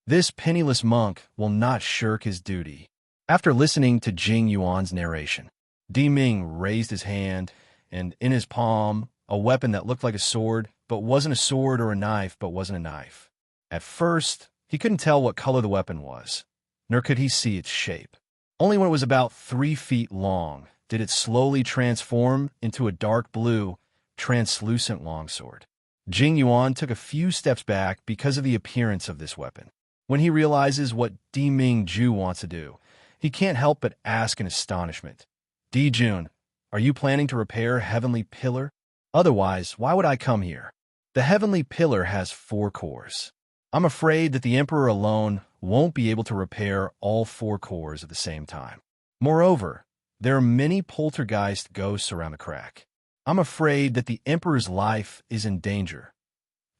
This penniless monk will not shirk his duty. After listening to Jing Yuan's narration, Ming raised his hand, and in his palm, a weapon that looked like a sword, but wasn't a sword, or a knife, but wasn't a knife. At first, he couldn't tell what color the weapon was, nor could he see its shape. Only when it was about 3 feet long did it slowly transform into a dark blue, translucent longsword. Jing Yuan took a few steps back because of the appearance of this weapon. When he realizes what Ju wants to do, he can't help but ask in astonishment, "Jun, are you planning to repair Heavenly Pillar? Otherwise, why would I come here? The Heavenly Pillar has 4 cores. I'm afraid that the Emperor alone won't be able to repair all 4 cores at the same time. Moreover, there are many poltergeist ghosts around the crack. I'm afraid that the Emperor's life is in danger."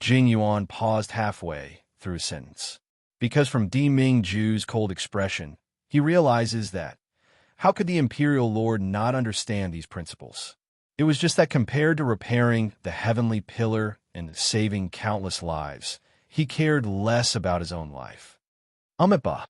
Jing Yuan paused halfway through his sentence, because from Ju's cold expression, he realizes that how could the Imperial Lord not understand these principles? It was just that compared to repairing the Heavenly Pillar and saving countless lives, he cared less about his own life. "Amipa,"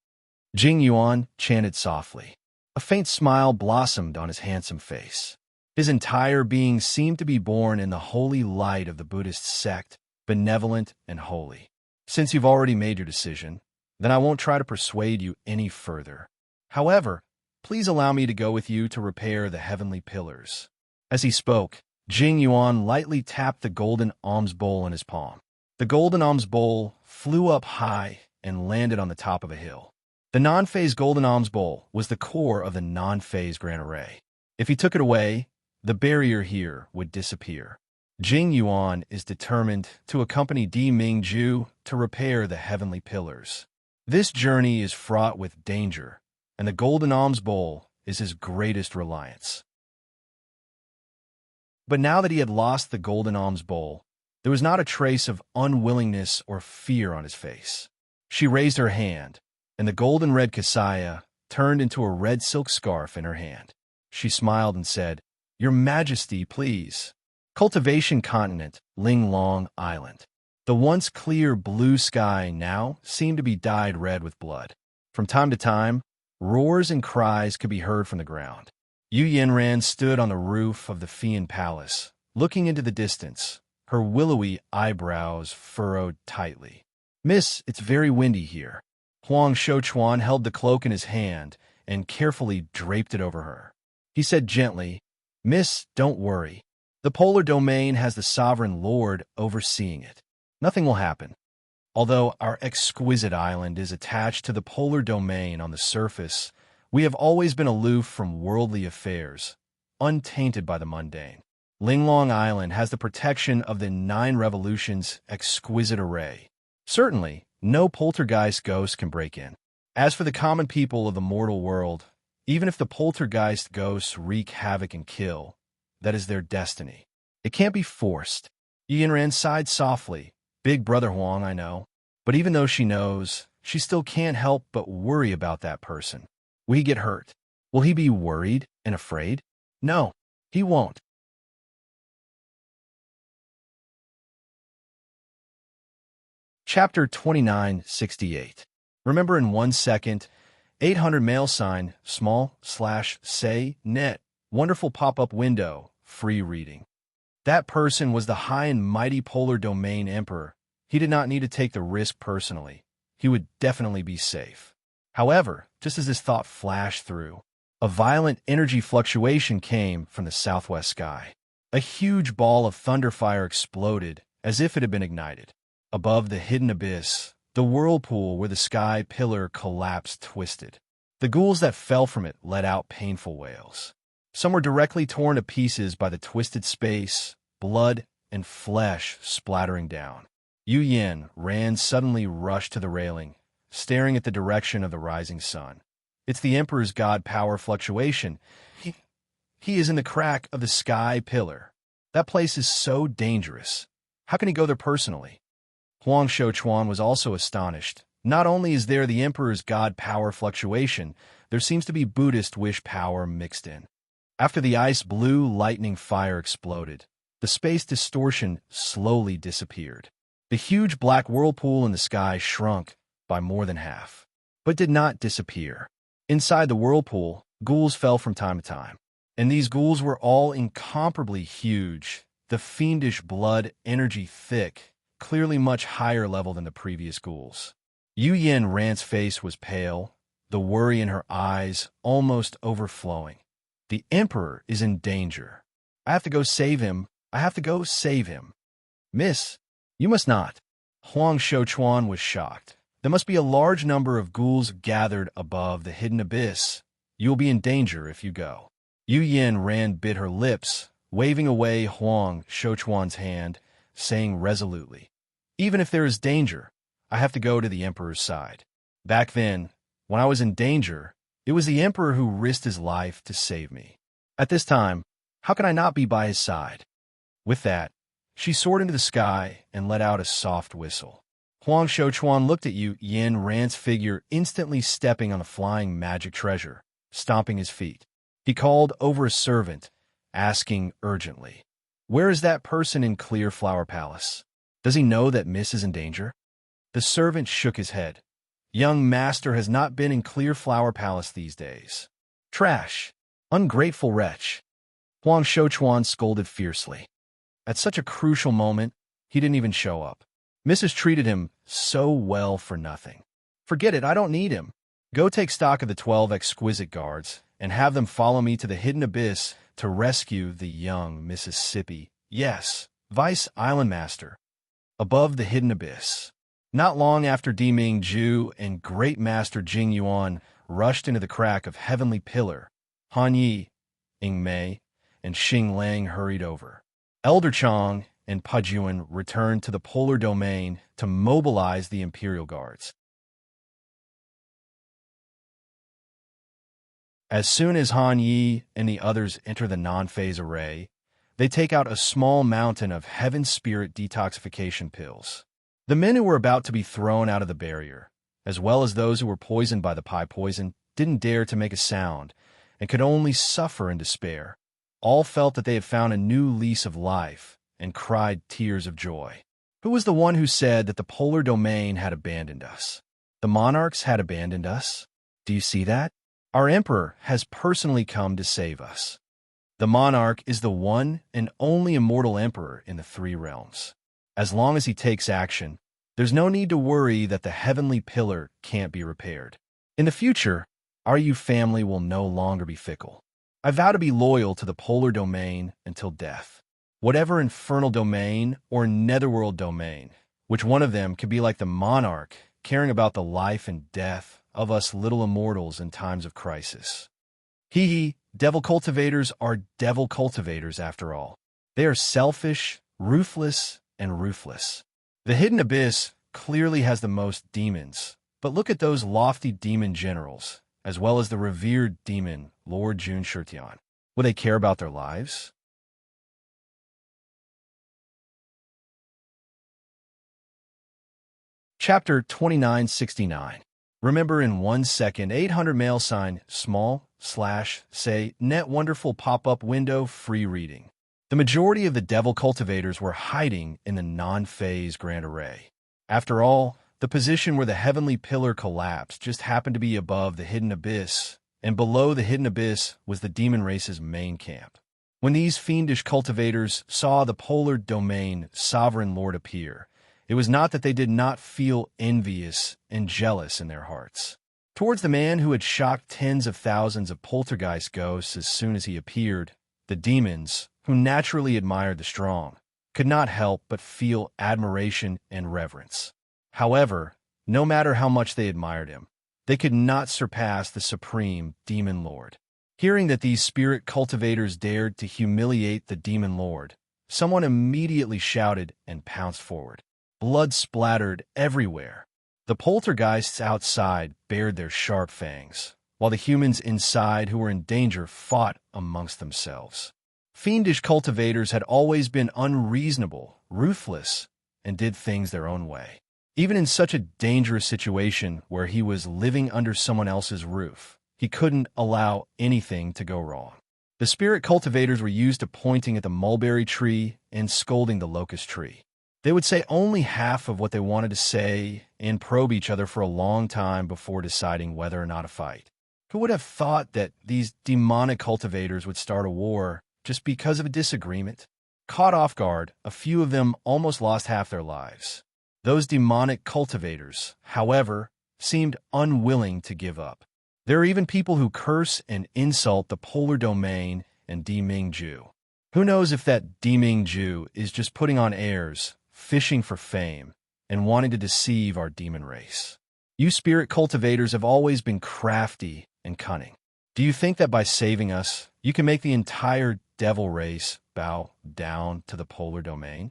Jing Yuan chanted softly. A faint smile blossomed on his handsome face. His entire being seemed to be born in the holy light of the Buddhist sect, benevolent and holy. "Since you've already made your decision, then I won't try to persuade you any further. However, please allow me to go with you to repair the heavenly pillars." As he spoke, Jing Yuan lightly tapped the golden alms bowl in his palm. The golden alms bowl flew up high and landed on the top of a hill. The non-phase golden alms bowl was the core of the non-phase grand array. If he took it away, the barrier here would disappear. Jing Yuan is determined to accompany Ju to repair the heavenly pillars. This journey is fraught with danger, and the golden alms bowl is his greatest reliance. But now that he had lost the golden alms bowl, there was not a trace of unwillingness or fear on his face. She raised her hand, and the golden red kasaya turned into a red silk scarf in her hand. She smiled and said, "Your Majesty, please." Cultivation Continent, Linglong Island. The once clear blue sky now seemed to be dyed red with blood. From time to time, roars and cries could be heard from the ground. Yu Yinran stood on the roof of the Fian Palace, looking into the distance, her willowy eyebrows furrowed tightly. "Miss, it's very windy here." Huang Shouchuan held the cloak in his hand and carefully draped it over her. He said gently, "Miss, don't worry. The polar domain has the sovereign lord overseeing it. Nothing will happen. Although our exquisite island is attached to the polar domain on the surface, we have always been aloof from worldly affairs, untainted by the mundane. Linglong Island has the protection of the 9 Revolutions' exquisite array. Certainly, no poltergeist ghost can break in. As for the common people of the mortal world, even if the poltergeist ghosts wreak havoc and kill, that is their destiny. It can't be forced." Yanran sighed softly. "Big brother Huang, I know. But even though she knows, she still can't help but worry about that person. Will he get hurt? Will he be worried and afraid? No, he won't." Chapter 2968. Remember in 1 second, 800 mail sign, small/say, net, wonderful pop-up window, free reading. That person was the high and mighty polar domain emperor. He did not need to take the risk personally. He would definitely be safe. However, just as this thought flashed through, a violent energy fluctuation came from the southwest sky. A huge ball of thunderfire exploded as if it had been ignited. Above the hidden abyss, the whirlpool where the sky pillar collapsed twisted. The ghouls that fell from it let out painful wails. Some were directly torn to pieces by the twisted space, blood and flesh splattering down. Yu Yin suddenly rushed to the railing, staring at the direction of the rising sun. "It's the Emperor's god power fluctuation. He is in the crack of the sky pillar. That place is so dangerous. How can he go there personally?" Huang Shouchuan was also astonished. Not only is there the Emperor's god power fluctuation, there seems to be Buddhist wish power mixed in. After the ice blue lightning fire exploded, the space distortion slowly disappeared. The huge black whirlpool in the sky shrunk by more than half, but did not disappear. Inside the whirlpool, ghouls fell from time to time, and these ghouls were all incomparably huge, the fiendish blood energy thick, clearly much higher level than the previous ghouls. Yu Yan's face was pale, the worry in her eyes almost overflowing. "The Emperor is in danger. I have to go save him. I have to go save him." "Miss, you must not." Huang Shouchuan was shocked. "There must be a large number of ghouls gathered above the hidden abyss. You will be in danger if you go." Yu Yin bit her lips, waving away Huang Shouchuan's hand, saying resolutely, "Even if there is danger, I have to go to the Emperor's side. Back then, when I was in danger, it was the Emperor who risked his life to save me. At this time, how can I not be by his side?" With that, she soared into the sky and let out a soft whistle. Huang Shouchuan looked at Yu Yan's figure instantly stepping on the flying magic treasure, stomping his feet. He called over a servant, asking urgently, "Where is that person in Clear Flower Palace? Does he know that Miss is in danger?" The servant shook his head. "Young master has not been in Clear Flower Palace these days." "Trash! Ungrateful wretch!" Huang Shouchuan scolded fiercely. At such a crucial moment, he didn't even show up. Mrs. treated him so well for nothing. "Forget it, I don't need him. Go take stock of the 12 exquisite guards and have them follow me to the hidden abyss to rescue the young Mississippi. Yes, Vice Island Master. Above the hidden abyss." Not long after Di Ming Ju and Great Master Jing Yuan rushed into the crack of Heavenly Pillar, Han Yi, Ing Mei, and Xing Lang hurried over. Elder Chang and Pajuan returned to the polar domain to mobilize the Imperial Guards. As soon as Han Yi and the others entered the non-phase array, They take out a small mountain of heaven spirit detoxification pills. The men who were about to be thrown out of the barrier, as well as those who were poisoned by the pie poison, didn't dare to make a sound and could only suffer in despair. All felt that they had found a new lease of life and cried tears of joy. Who was the one who said that the polar domain had abandoned us? The monarchs had abandoned us. Do you see that? Our emperor has personally come to save us. The monarch is the one and only immortal emperor in the three realms. As long as he takes action, there's no need to worry that the heavenly pillar can't be repaired. In the future, our you family will no longer be fickle. I vow to be loyal to the polar domain until death. Whatever infernal domain or netherworld domain, which one of them could be like the monarch, caring about the life and death of us little immortals in times of crisis. Hee, devil cultivators are devil cultivators after all. They are selfish, ruthless, and ruthless. The hidden abyss clearly has the most demons, but look at those lofty demon generals, as well as the revered demon Lord Jun Shirtian. Will they care about their lives? Chapter 2969. Remember in 1 second, 800 mail sign, small, / say, net wonderful pop-up window, free reading. The majority of the devil cultivators were hiding in the non-phase grand array. After all, the position where the heavenly pillar collapsed just happened to be above the hidden abyss, and below the hidden abyss was the demon race's main camp. When these fiendish cultivators saw the polar domain sovereign lord appear, it was not that they did not feel envious and jealous in their hearts. Towards the man who had shocked tens of thousands of poltergeist ghosts as soon as he appeared, the demons, who naturally admired the strong, could not help but feel admiration and reverence. However, no matter how much they admired him, they could not surpass the supreme demon lord. Hearing that these spirit cultivators dared to humiliate the demon lord, someone immediately shouted and pounced forward. Blood splattered everywhere. The poltergeists outside bared their sharp fangs, while the humans inside who were in danger fought amongst themselves. Fiendish cultivators had always been unreasonable, ruthless, and did things their own way. Even in such a dangerous situation where he was living under someone else's roof, he couldn't allow anything to go wrong. The spirit cultivators were used to pointing at the mulberry tree and scolding the locust tree. They would say only half of what they wanted to say and probe each other for a long time before deciding whether or not to fight. Who would have thought that these demonic cultivators would start a war just because of a disagreement? Caught off guard, a few of them almost lost half their lives. Those demonic cultivators, however, seemed unwilling to give up. There are even people who curse and insult the polar domain and Deming Ju. Who knows if that Deming Ju is just putting on airs, fishing for fame, and wanting to deceive our demon race. You spirit cultivators have always been crafty and cunning. Do you think that by saving us, you can make the entire devil race bow down to the polar domain?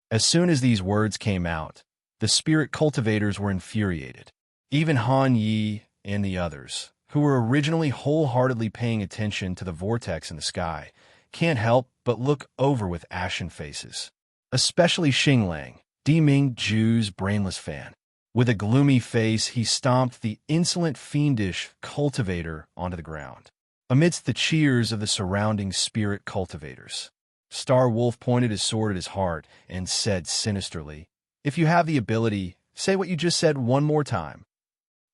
As soon as these words came out, the spirit cultivators were infuriated. Even Han Yi and the others, who were originally wholeheartedly paying attention to the vortex in the sky, can't help but look over with ashen faces. Especially Xinglang, Deming Ju's brainless fan. With a gloomy face, he stomped the insolent fiendish cultivator onto the ground. Amidst the cheers of the surrounding spirit cultivators, Star Wolf pointed his sword at his heart and said sinisterly, "If you have the ability, say what you just said one more time."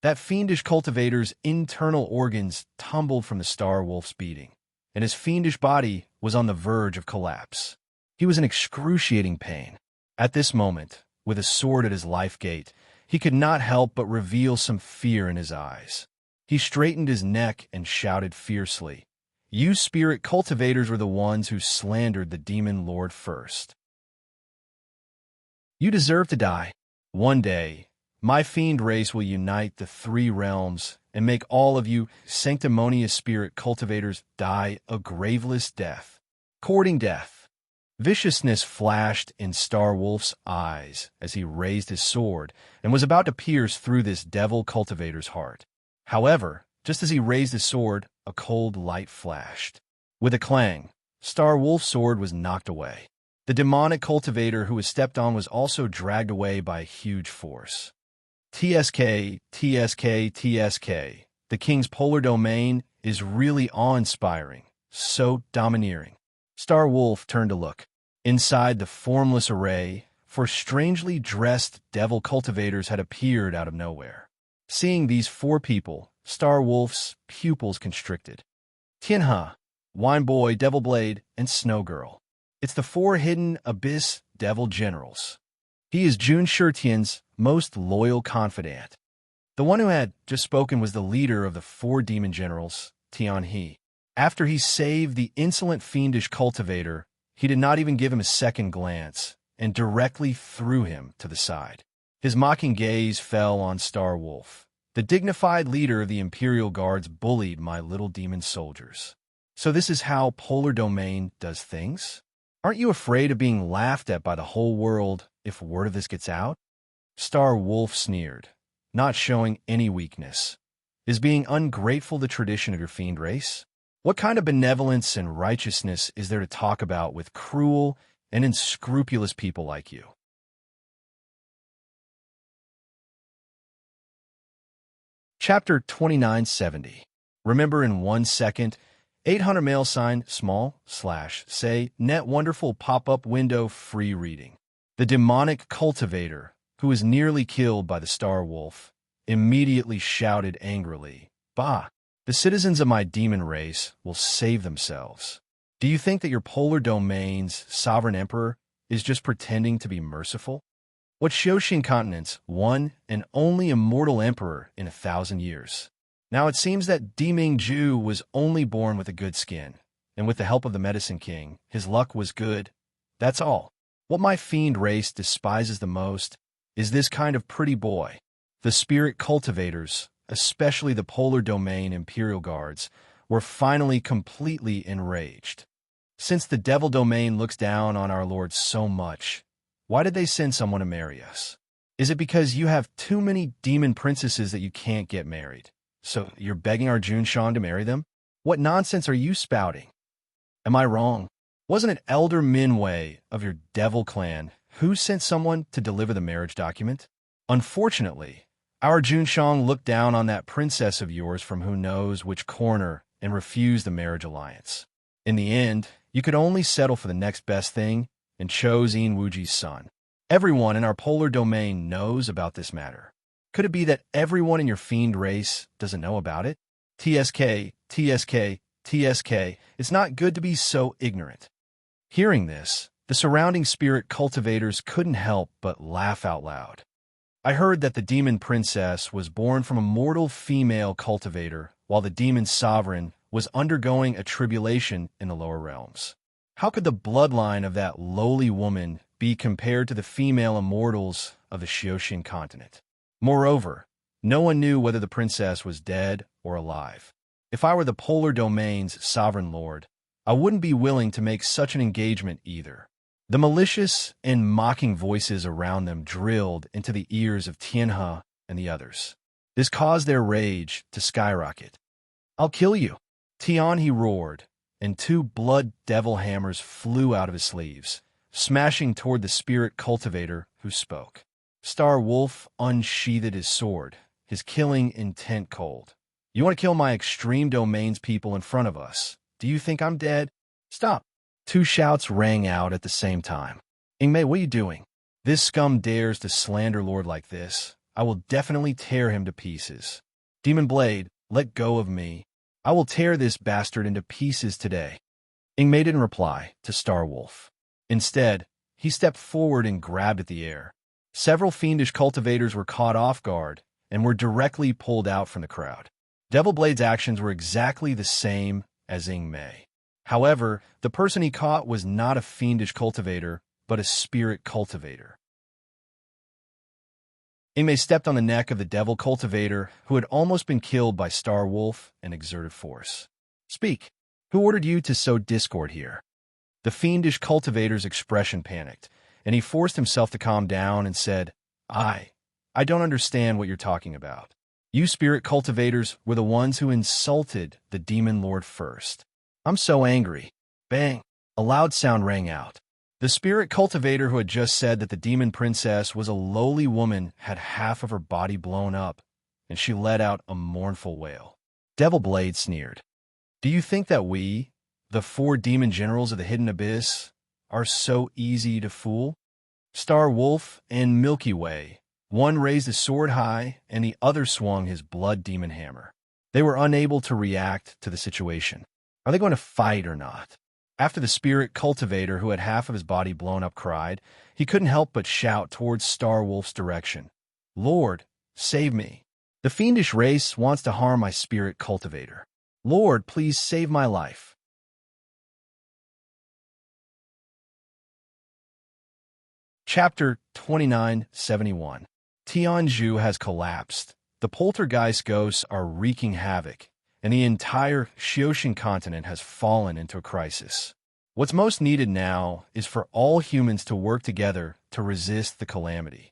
That fiendish cultivator's internal organs tumbled from the Star Wolf's beating, and his fiendish body was on the verge of collapse. He was in excruciating pain. At this moment, with a sword at his life gate, he could not help but reveal some fear in his eyes. He straightened his neck and shouted fiercely, "You spirit cultivators were the ones who slandered the demon lord first. You deserve to die. One day, my fiend race will unite the three realms and make all of you sanctimonious spirit cultivators die a graveless death. Courting death." Viciousness flashed in Star Wolf's eyes as he raised his sword and was about to pierce through this devil cultivator's heart. However, just as he raised his sword, a cold light flashed. With a clang, Star Wolf's sword was knocked away. The demonic cultivator who was stepped on was also dragged away by a huge force. TSK, TSK, TSK. The king's polar domain is really awe-inspiring, so domineering. Star Wolf turned to look. Inside the formless array, four strangely dressed devil cultivators had appeared out of nowhere. Seeing these four people, Star Wolf's pupils constricted. Tianhe, Wine Boy, Devil Blade, and Snow Girl. It's the four hidden abyss devil generals. He is Jun Shitian's most loyal confidant. The one who had just spoken was the leader of the four demon generals, Tianhe. After he saved the insolent fiendish cultivator, he did not even give him a second glance and directly threw him to the side. His mocking gaze fell on Star Wolf. The dignified leader of the Imperial Guards bullied my little demon soldiers. So this is how Polar Domain does things? Aren't you afraid of being laughed at by the whole world if word of this gets out? Star Wolf sneered, not showing any weakness. Is being ungrateful the tradition of your fiend race? What kind of benevolence and righteousness is there to talk about with cruel and unscrupulous people like you? Chapter 2970. Remember in 1 second, 800 mail sign, small, / say, net wonderful pop-up window free reading. The demonic cultivator, who was nearly killed by the Star Wolf, immediately shouted angrily, "Bah! The citizens of my demon race will save themselves. Do you think that your polar domain's sovereign emperor is just pretending to be merciful? What Xiaoxin continent's one and only immortal emperor in 1,000 years? Now it seems that Diming Ju was only born with a good skin, and with the help of the Medicine King, his luck was good. That's all. What my fiend race despises the most is this kind of pretty boy. The spirit cultivators, especially the Polar Domain Imperial Guards, were finally completely enraged. Since the Devil Domain looks down on our Lord so much, why did they send someone to marry us? Is it because you have too many demon princesses that you can't get married? So you're begging our Junshan to marry them? What nonsense are you spouting? Am I wrong? Wasn't it Elder Minwei of your devil clan who sent someone to deliver the marriage document? Unfortunately, our Junshan looked down on that princess of yours from who knows which corner and refused the marriage alliance. In the end, you could only settle for the next best thing and chose Yin Wuji's son. Everyone in our polar domain knows about this matter. Could it be that everyone in your fiend race doesn't know about it? TSK, TSK, TSK, it's not good to be so ignorant. Hearing this, the surrounding spirit cultivators couldn't help but laugh out loud. I heard that the demon princess was born from a mortal female cultivator, while the demon sovereign was undergoing a tribulation in the lower realms. How could the bloodline of that lowly woman be compared to the female immortals of the Xiaoxin continent? Moreover, no one knew whether the princess was dead or alive. If I were the Polar Domain's sovereign lord, I wouldn't be willing to make such an engagement either. The malicious and mocking voices around them drilled into the ears of Tianhe and the others. This caused their rage to skyrocket. "I'll kill you!" Tianhe roared, and 2 blood devil hammers flew out of his sleeves, smashing toward the spirit cultivator who spoke. Star Wolf unsheathed his sword, his killing intent cold. "You want to kill my extreme domain's people in front of us? Do you think I'm dead? Stop!" 2 shouts rang out at the same time. "Ingmei, what are you doing? This scum dares to slander Lord like this. I will definitely tear him to pieces. Demon Blade, let go of me. I will tear this bastard into pieces today." Ingmei didn't reply to Star Wolf. Instead, he stepped forward and grabbed at the air. Several fiendish cultivators were caught off guard and were directly pulled out from the crowd. Devil Blade's actions were exactly the same as Ingmei. However, the person he caught was not a fiendish cultivator, but a spirit cultivator. Ingmei stepped on the neck of the devil cultivator who had almost been killed by Star Wolf and exerted force. "Speak. Who ordered you to sow discord here?" The fiendish cultivator's expression panicked, and he forced himself to calm down and said, I don't understand what you're talking about. You spirit cultivators were the ones who insulted the demon lord first. I'm so angry." Bang! A loud sound rang out. The spirit cultivator who had just said that the demon princess was a lowly woman had half of her body blown up, and she let out a mournful wail. Devil Blade sneered. Do you think that we, the 4 demon generals of the hidden abyss, are so easy to fool? Star Wolf and Milky Way, one raised a sword high and the other swung his blood demon hammer. They were unable to react to the situation. Are they going to fight or not? After the spirit cultivator who had half of his body blown up cried, he couldn't help but shout towards Star Wolf's direction. Lord, save me. The fiendish race wants to harm my spirit cultivator. Lord, please save my life. Chapter 2971. Tianzhu has collapsed. The poltergeist ghosts are wreaking havoc, and the entire Xioshan continent has fallen into a crisis. What's most needed now is for all humans to work together to resist the calamity.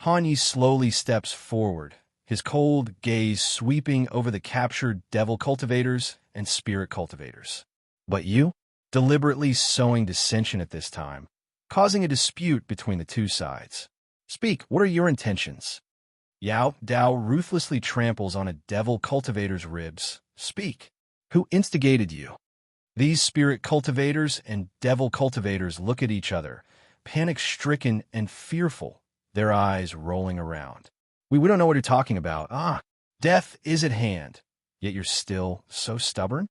Han Yi slowly steps forward, his cold gaze sweeping over the captured devil cultivators and spirit cultivators. But you? Deliberately sowing dissension at this time, causing a dispute between the two sides. Speak, what are your intentions? Yao Dao ruthlessly tramples on a devil cultivator's ribs. Speak. Who instigated you? These spirit cultivators and devil cultivators look at each other, panic-stricken and fearful, their eyes rolling around. We don't know what you're talking about. Death is at hand, yet you're still so stubborn?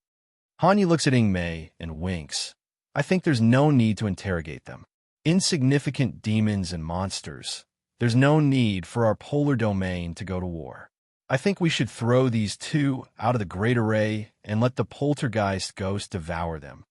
Han Yi looks at Ing Mei and winks. I think there's no need to interrogate them. Insignificant demons and monsters. There's no need for our polar domain to go to war. I think we should throw these two out of the great array and let the poltergeist ghost devour them.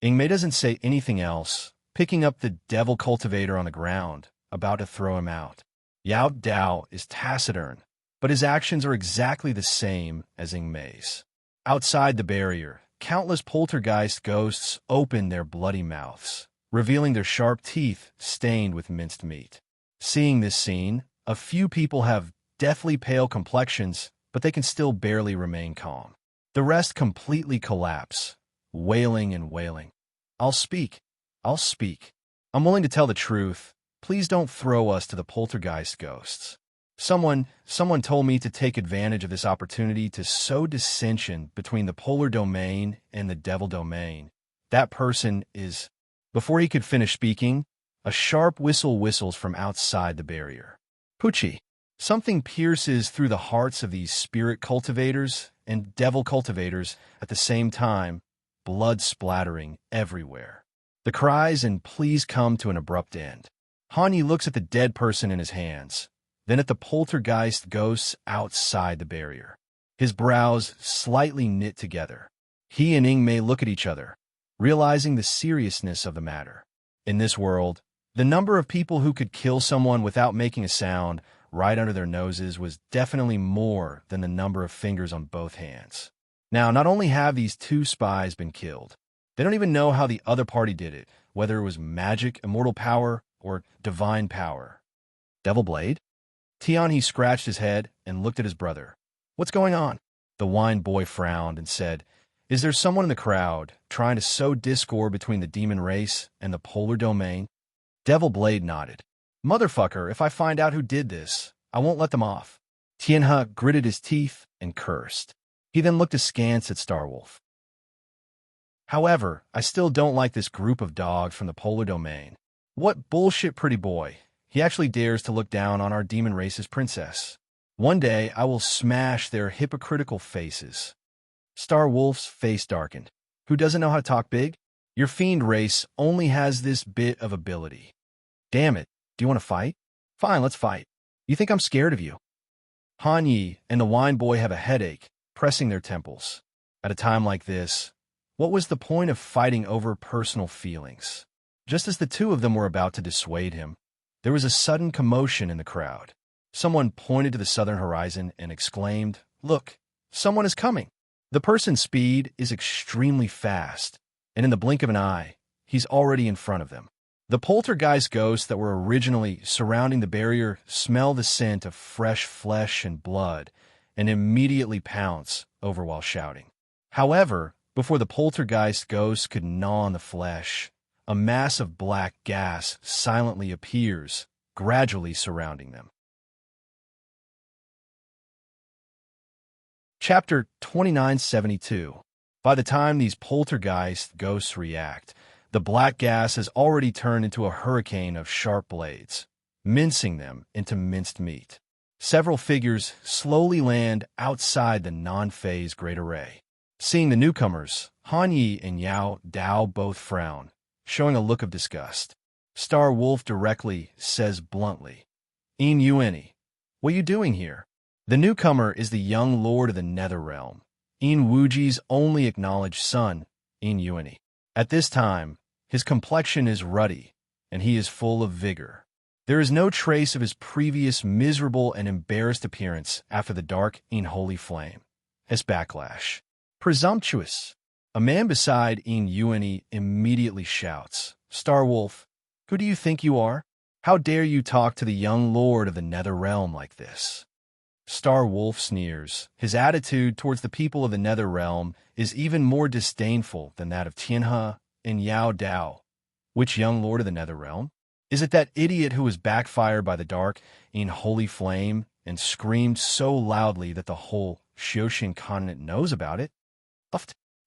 Ing Mei doesn't say anything else, picking up the devil cultivator on the ground, about to throw him out. Yao Dao is taciturn, but his actions are exactly the same as Ing Mei's. Outside the barrier, countless poltergeist ghosts open their bloody mouths, revealing their sharp teeth stained with minced meat. Seeing this scene, a few people have deathly pale complexions, but they can still barely remain calm. The rest completely collapse, wailing and wailing. I'll speak. I'll speak. I'm willing to tell the truth. Please don't throw us to the poltergeist ghosts. Someone told me to take advantage of this opportunity to sow dissension between the polar domain and the devil domain. That person is... Before he could finish speaking, a sharp whistle whistles from outside the barrier. Pucci. Something pierces through the hearts of these spirit cultivators and devil cultivators at the same time, blood splattering everywhere. The cries and pleas come to an abrupt end. Han Yi looks at the dead person in his hands, then at the poltergeist ghosts outside the barrier. His brows slightly knit together. He and Ing Mei look at each other, realizing the seriousness of the matter. In this world, the number of people who could kill someone without making a sound right under their noses was definitely more than the number of fingers on both hands. Now, not only have these two spies been killed, they don't even know how the other party did it, whether it was magic, immortal power, or divine power. Devil Blade? Tianhe scratched his head and looked at his brother. What's going on? The wine boy frowned and said, Is there someone in the crowd trying to sow discord between the demon race and the polar domain? Devil Blade nodded. Motherfucker, if I find out who did this, I won't let them off. Tianhe gritted his teeth and cursed. He then looked askance at Starwolf. However, I still don't like this group of dogs from the polar domain. What bullshit, pretty boy. He actually dares to look down on our demon race's princess. One day, I will smash their hypocritical faces. Starwolf's face darkened. Who doesn't know how to talk big? Your fiend race only has this bit of ability. Damn it. Do you want to fight? Fine, let's fight. You think I'm scared of you? Han Yi and the wine boy have a headache, pressing their temples. At a time like this, what was the point of fighting over personal feelings? Just as the two of them were about to dissuade him, there was a sudden commotion in the crowd. Someone pointed to the southern horizon and exclaimed, Look, someone is coming. The person's speed is extremely fast, and in the blink of an eye, he's already in front of them. The poltergeist ghosts that were originally surrounding the barrier smell the scent of fresh flesh and blood and immediately pounce over while shouting. However, Before the poltergeist ghost could gnaw on the flesh, a mass of black gas silently appears, gradually surrounding them. Chapter 2972. By the time these poltergeist ghosts react, the black gas has already turned into a hurricane of sharp blades, mincing them into minced meat. Several figures slowly land outside the non-phase Great Array. Seeing the newcomers, Han Yi and Yao Dao both frown, showing a look of disgust. Star Wolf directly says bluntly, "En Yueni, what are you doing here?" The newcomer is the young lord of the Netherrealm, En Wuji's only acknowledged son, En Yueni. At this time, his complexion is ruddy, and he is full of vigor. There is no trace of his previous miserable and embarrassed appearance after the dark En Holy Flame. His backlash. Presumptuous. A man beside En Yueni immediately shouts, "Star Wolf, who do you think you are? How dare you talk to the young lord of the Netherrealm like this?" Star Wolf sneers. His attitude towards the people of the Netherrealm is even more disdainful than that of Tianhe and Yao Dao. Which young lord of the Netherrealm? Is it that idiot who was backfired by the dark En Holy Flame and screamed so loudly that the whole Xiaoxin continent knows about it?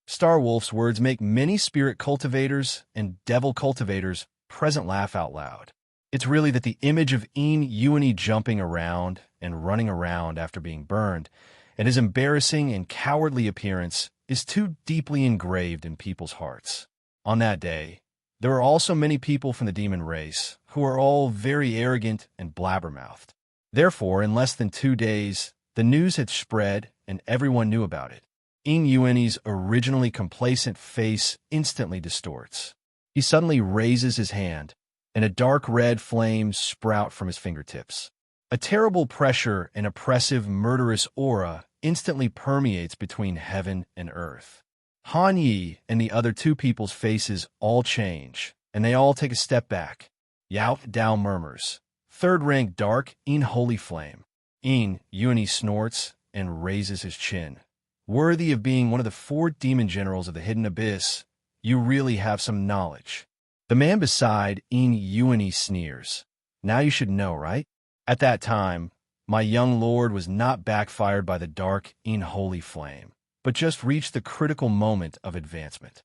Star Wolf's words make many spirit cultivators and devil cultivators present laugh out loud. It's really that the image of En Yueni jumping around and running around after being burned, and his embarrassing and cowardly appearance is too deeply engraved in people's hearts. On that day, there are also many people from the demon race who are all very arrogant and blabbermouthed. Therefore, in less than 2 days, the news had spread and everyone knew about it. En Yueni's originally complacent face instantly distorts. He suddenly raises his hand, and a dark red flame sprout from his fingertips. A terrible pressure and oppressive, murderous aura instantly permeates between heaven and earth. Han Yi and the other 2 people's faces all change, and they all take a step back. Yao Dao murmurs, "Third rank dark, En Holy Flame." En Yueni snorts and raises his chin. "Worthy of being one of the 4 demon generals of the Hidden Abyss, you really have some knowledge." The man beside En Yueni sneers. "Now you should know, right? At that time, my young lord was not backfired by the dark En Holy Flame, but just reached the critical moment of advancement.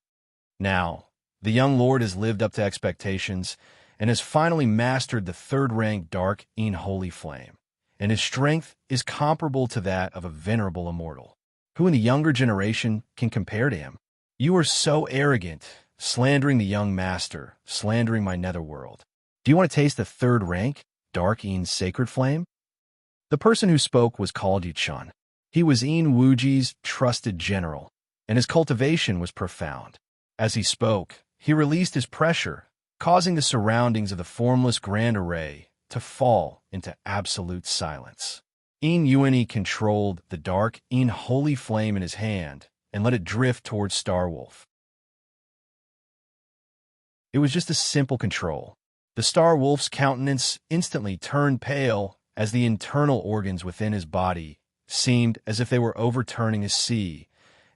Now, the young lord has lived up to expectations and has finally mastered the 3rd rank dark En Holy Flame, and his strength is comparable to that of a venerable immortal. Who in the younger generation can compare to him? You are so arrogant, slandering the young master, slandering my netherworld. Do you want to taste the 3rd rank, dark En's sacred flame?" The person who spoke was called Yichun. He was En Wuji's trusted general, and his cultivation was profound. As he spoke, he released his pressure, causing the surroundings of the formless Grand Array to fall into absolute silence. En Yueni controlled the dark En Holy Flame in his hand and let it drift towards Star Wolf. It was just a simple control. The Star Wolf's countenance instantly turned pale as the internal organs within his body seemed as if they were overturning a sea,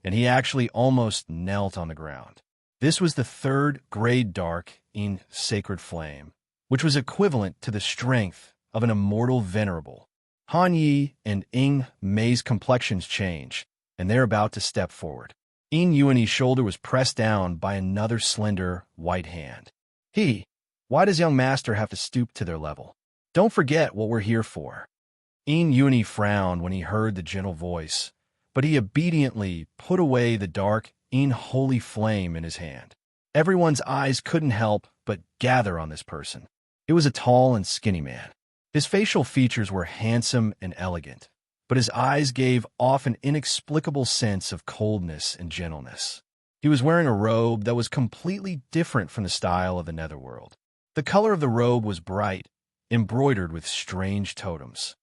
and he actually almost knelt on the ground. This was the 3rd grade dark En Sacred Flame, which was equivalent to the strength of an immortal venerable. Han Yi and Ing Mei's complexions change, and they're about to step forward. En Yueni's shoulder was pressed down by another slender, white hand. Why does young master have to stoop to their level? Don't forget what we're here for." En Yueni frowned when he heard the gentle voice, but he obediently put away the dark En Holy Flame in his hand. Everyone's eyes couldn't help but gather on this person. It was a tall and skinny man. His facial features were handsome and elegant, but his eyes gave off an inexplicable sense of coldness and gentleness. He was wearing a robe that was completely different from the style of the netherworld. The color of the robe was bright, embroidered with strange totems.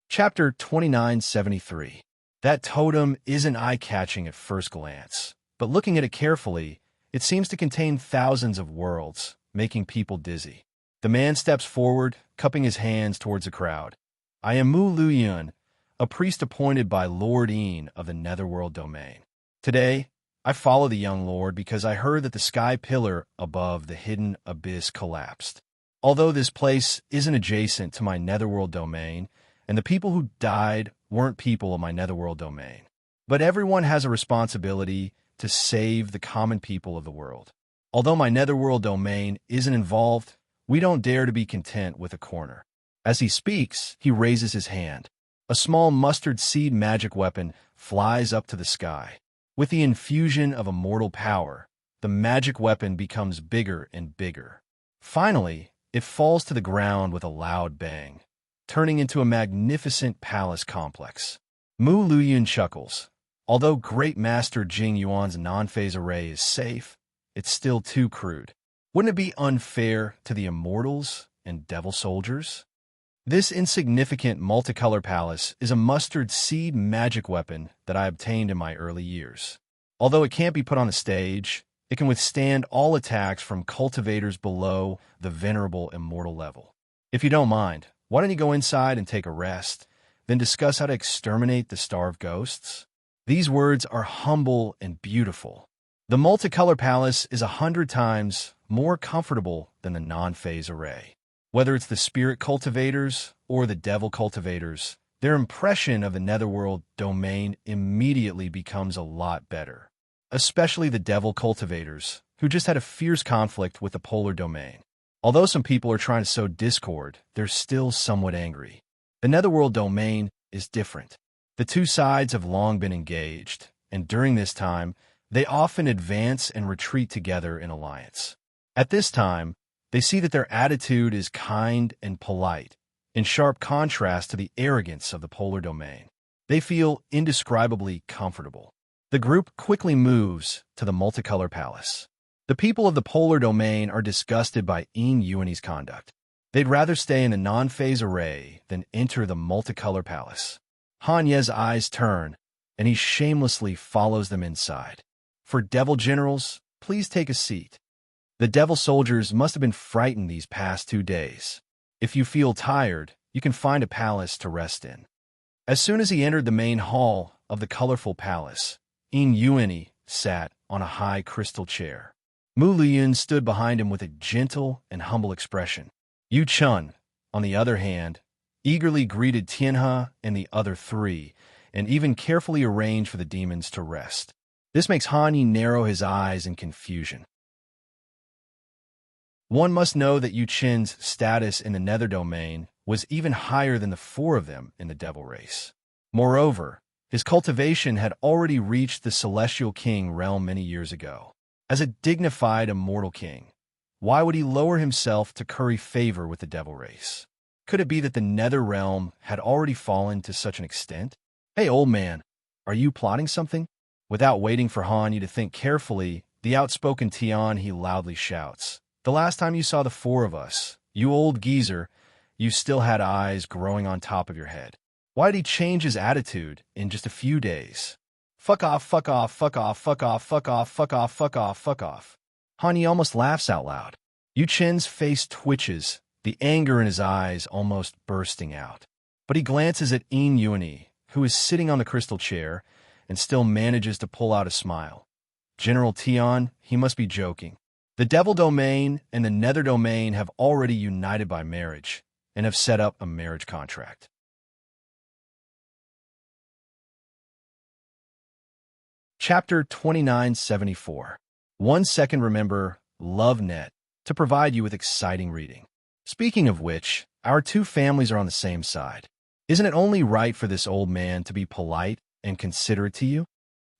Chapter 2973. That totem isn't eye-catching at first glance, but looking at it carefully, it seems to contain thousands of worlds, making people dizzy. The man steps forward, cupping his hands towards the crowd. "I am Mu Luyun, a priest appointed by Lord Een of the Netherworld domain. Today, I follow the young lord because I heard that the sky pillar above the hidden abyss collapsed. Although this place isn't adjacent to my Netherworld domain, and the people who died weren't people of my Netherworld domain, but everyone has a responsibility to save the common people of the world. Although my Netherworld domain isn't involved, we don't dare to be content with a corner. As he speaks, he raises his hand. A small mustard seed magic weapon flies up to the sky. With the infusion of immortal power, the magic weapon becomes bigger and bigger. Finally, it falls to the ground with a loud bang, turning into a magnificent palace complex. Mu Luyun chuckles. Although Great Master Jing Yuan's non-phase array is safe, it's still too crude. Wouldn't it be unfair to the immortals and devil soldiers? This insignificant multicolor palace is a mustard seed magic weapon that I obtained in my early years. Although it can't be put on the stage, it can withstand all attacks from cultivators below the venerable immortal level. If you don't mind, why don't you go inside and take a rest, then discuss how to exterminate the starved ghosts? These words are humble and beautiful. The multicolor palace is 100 times more comfortable than the non-phase array. Whether it's the spirit cultivators or the devil cultivators, their impression of the Netherworld domain immediately becomes a lot better. Especially the devil cultivators, who just had a fierce conflict with the polar domain. Although some people are trying to sow discord, they're still somewhat angry. The Netherworld domain is different. The two sides have long been engaged, and during this time, they often advance and retreat together in alliance. At this time, they see that their attitude is kind and polite, in sharp contrast to the arrogance of the polar domain. They feel indescribably comfortable. The group quickly moves to the multicolor palace. The people of the polar domain are disgusted by Een Yuani's conduct. They'd rather stay in the non-phase array than enter the multicolor palace. Han Ye's eyes turn, and he shamelessly follows them inside. For devil generals, please take a seat. The devil soldiers must have been frightened these past 2 days. If you feel tired, you can find a palace to rest in. As soon as he entered the main hall of the colorful palace, Een Yuani sat on a high crystal chair. Mu Liyun stood behind him with a gentle and humble expression. Yu Chun, on the other hand, eagerly greeted Tianhe and the other 3, and even carefully arranged for the demons to rest. This makes Han Yi narrow his eyes in confusion. One must know that Yu Chen's status in the Nether domain was even higher than the 4 of them in the Devil race. Moreover, his cultivation had already reached the Celestial King realm many years ago. As a dignified immortal king, why would he lower himself to curry favor with the Devil race? Could it be that the Nether realm had already fallen to such an extent? Hey, old man, are you plotting something? Without waiting for Han Yi to think carefully, the outspoken Tian he loudly shouts. The last time you saw the 4 of us, you old geezer, you still had eyes growing on top of your head. Why did he change his attitude in just a few days? Fuck off, fuck off, fuck off, fuck off, fuck off, fuck off, fuck off, fuck off. Han Yi almost laughs out loud. Yu Chen's face twitches, the anger in his eyes almost bursting out. But he glances at Een Yuani, who is sitting on the crystal chair, and still manages to pull out a smile. General Tian, he must be joking. The Devil domain and the Nether domain have already united by marriage and have set up a marriage contract. Chapter 2974. 1 second remember LoveNet to provide you with exciting reading. Speaking of which, our 2 families are on the same side. Isn't it only right for this old man to be polite and considerate to you?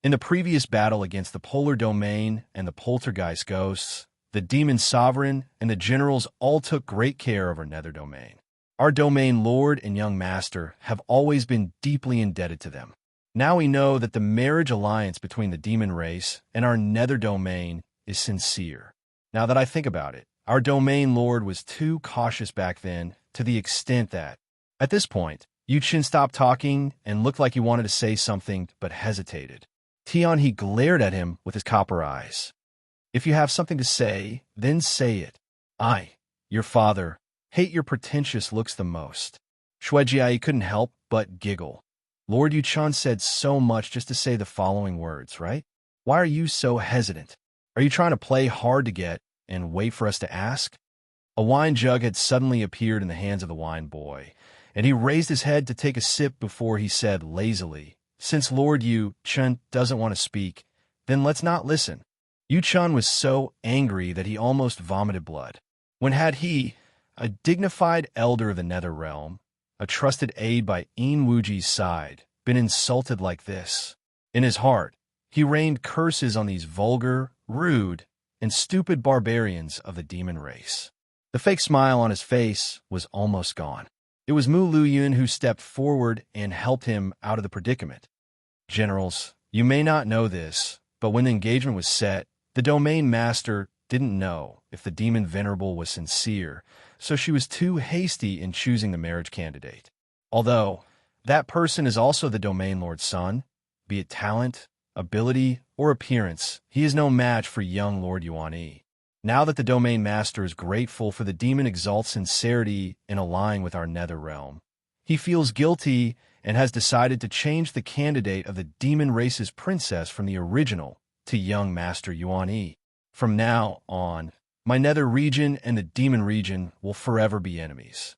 In the previous battle against the Polar Domain and the Poltergeist Ghosts, the Demon Sovereign and the Generals all took great care of our Nether Domain. Our Domain Lord and Young Master have always been deeply indebted to them. Now we know that the marriage alliance between the Demon Race and our Nether Domain is sincere. Now that I think about it, our Domain Lord was too cautious back then to the extent that, at this point, Yu Chen stopped talking and looked like he wanted to say something but hesitated. Tian he glared at him with his copper eyes. If you have something to say, then say it. I, your father, hate your pretentious looks the most. Shuejiai couldn't help but giggle. Lord Yuchun said so much just to say the following words, right? Why are you so hesitant? Are you trying to play hard to get and wait for us to ask? A wine jug had suddenly appeared in the hands of the wine boy, and he raised his head to take a sip before he said lazily, "Since Lord Yu Chun doesn't want to speak, then let's not listen." Yu Chun was so angry that he almost vomited blood. When had he, a dignified elder of the Nether Realm, a trusted aide by Yin Wuji's side, been insulted like this? In his heart, he rained curses on these vulgar, rude, and stupid barbarians of the demon race. The fake smile on his face was almost gone. It was Mu Luyun who stepped forward and helped him out of the predicament. Generals, you may not know this, but when the engagement was set, the domain master didn't know if the demon venerable was sincere, so she was too hasty in choosing the marriage candidate. Although, that person is also the domain lord's son, be it talent, ability, or appearance, he is no match for young Lord Yuan Yi. Now that the domain master is grateful for the demon exalt's sincerity in allying with our nether realm, he feels guilty and has decided to change the candidate of the demon race's princess from the original to young Master Yuan Yi. From now on, my nether region and the demon region will forever be enemies.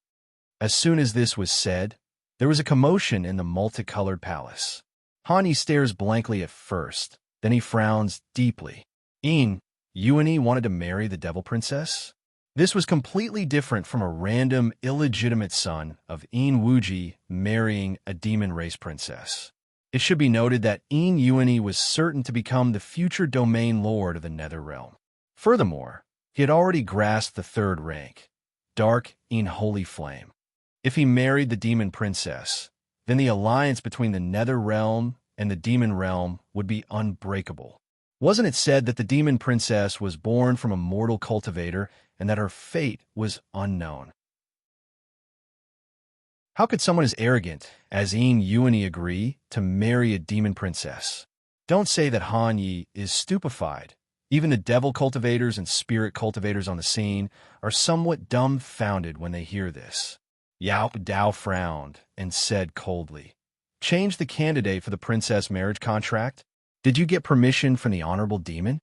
As soon as this was said, there was a commotion in the multicolored palace. Han Yi stares blankly at first, then he frowns deeply. Yuan Yi wanted to marry the devil princess? This was completely different from a random, illegitimate son of Yin Wuji marrying a demon race princess. It should be noted that Yin Yuan Yi was certain to become the future domain lord of the Nether Realm. Furthermore, he had already grasped the third rank, Dark Yin Holy Flame. If he married the demon princess, then the alliance between the Nether Realm and the demon realm would be unbreakable. Wasn't it said that the demon princess was born from a mortal cultivator and that her fate was unknown? How could someone as arrogant as Yin Yuan Yi agree to marry a demon princess? Don't say that Han Yi is stupefied. Even the devil cultivators and spirit cultivators on the scene are somewhat dumbfounded when they hear this. Yao Dao frowned and said coldly, "Change the candidate for the princess marriage contract? Did you get permission from the honorable demon?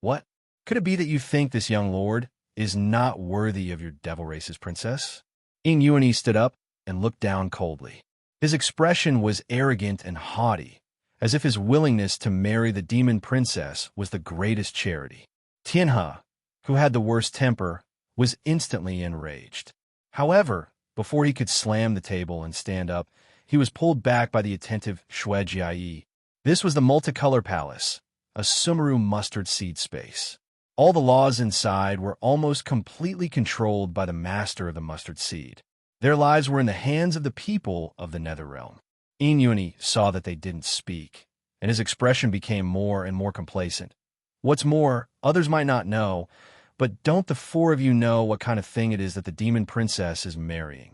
What? Could it be that you think this young lord is not worthy of your devil race's princess?" Yin Yuan Yi stood up and looked down coldly. His expression was arrogant and haughty, as if his willingness to marry the demon princess was the greatest charity. Tianhe, who had the worst temper, was instantly enraged. However, before he could slam the table and stand up, he was pulled back by the attentive Xue Jiayi. This was the multicolor palace, a Sumeru mustard seed space. All the laws inside were almost completely controlled by the master of the mustard seed. Their lives were in the hands of the people of the Nether Realm. Yin Yuan Yi saw that they didn't speak, and his expression became more and more complacent. What's more, others might not know, but don't the four of you know what kind of thing it is that the demon princess is marrying?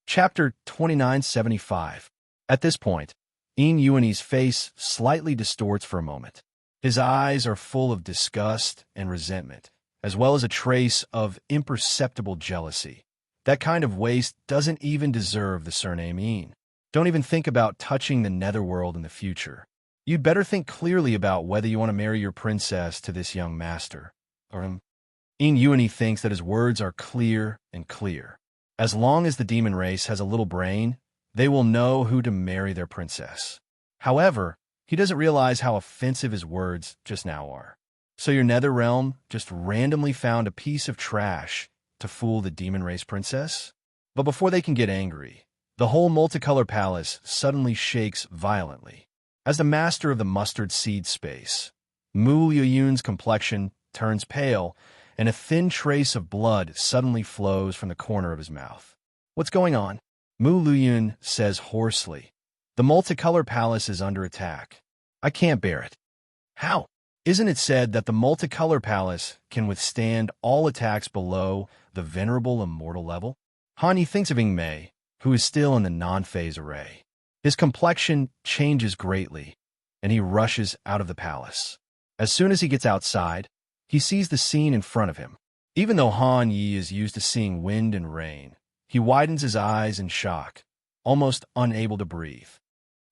Chapter 2975. At this point, Yin Yuan Yi's face slightly distorts for a moment. His eyes are full of disgust and resentment, as well as a trace of imperceptible jealousy. That kind of waste doesn't even deserve the surname Yin. Don't even think about touching the netherworld in the future. You'd better think clearly about whether you want to marry your princess to this young master. Yin Yuan Yi thinks that his words are clear and clear. As long as the demon race has a little brain, they will know who to marry their princess. However, he doesn't realize how offensive his words just now are. So your nether realm just randomly found a piece of trash to fool the demon race princess? But before they can get angry, the whole multicolor palace suddenly shakes violently. As the master of the mustard seed space, Mu Luyun's complexion turns pale, and a thin trace of blood suddenly flows from the corner of his mouth. "What's going on?" Mu Luyun says hoarsely. "The multicolor palace is under attack. I can't bear it." "How? Isn't it said that the multicolor palace can withstand all attacks below the venerable immortal level?" Han Yi thinks of Ing Mei, who is still in the non-phase array. His complexion changes greatly, and he rushes out of the palace. As soon as he gets outside, he sees the scene in front of him. Even though Han Yi is used to seeing wind and rain, He widens his eyes in shock, almost unable to breathe.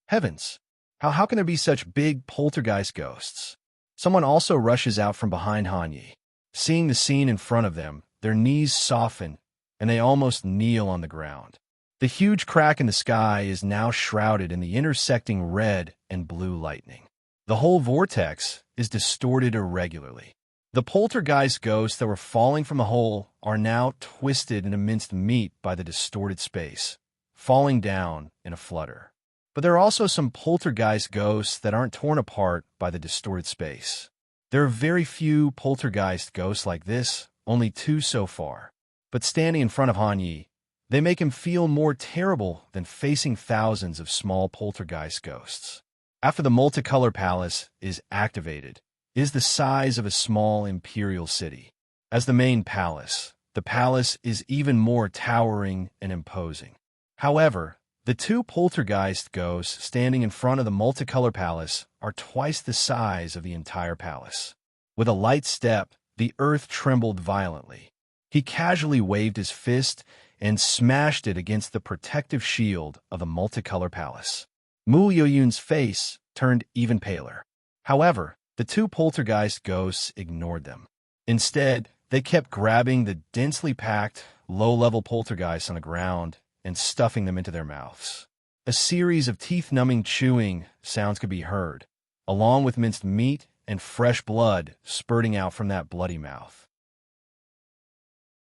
Heavens! How can there be such big poltergeist ghosts? Someone also rushes out from behind Hanyi. Seeing the scene in front of them, their knees soften, and they almost kneel on the ground. The huge crack in the sky is now shrouded in the intersecting red and blue lightning. The whole vortex is distorted irregularly. The poltergeist ghosts that were falling from the hole are now twisted into minced meat by the distorted space, falling down in a flutter. But there are also some poltergeist ghosts that aren't torn apart by the distorted space. There are very few poltergeist ghosts like this, only 2 so far. But standing in front of Hanyi, they make him feel more terrible than facing thousands of small poltergeist ghosts. After the multicolor palace is activated, it is the size of a small imperial city. As the main palace, the palace is even more towering and imposing. However, the 2 poltergeist ghosts standing in front of the multicolor palace are twice the size of the entire palace. With a light step, the earth trembled violently. He casually waved his fist and smashed it against the protective shield of the multicolor palace. Mu Yoyun's face turned even paler. However, the 2 poltergeist ghosts ignored them. Instead, they kept grabbing the densely packed, low-level poltergeists on the ground and stuffing them into their mouths. A series of teeth-numbing chewing sounds could be heard, along with minced meat and fresh blood spurting out from that bloody mouth.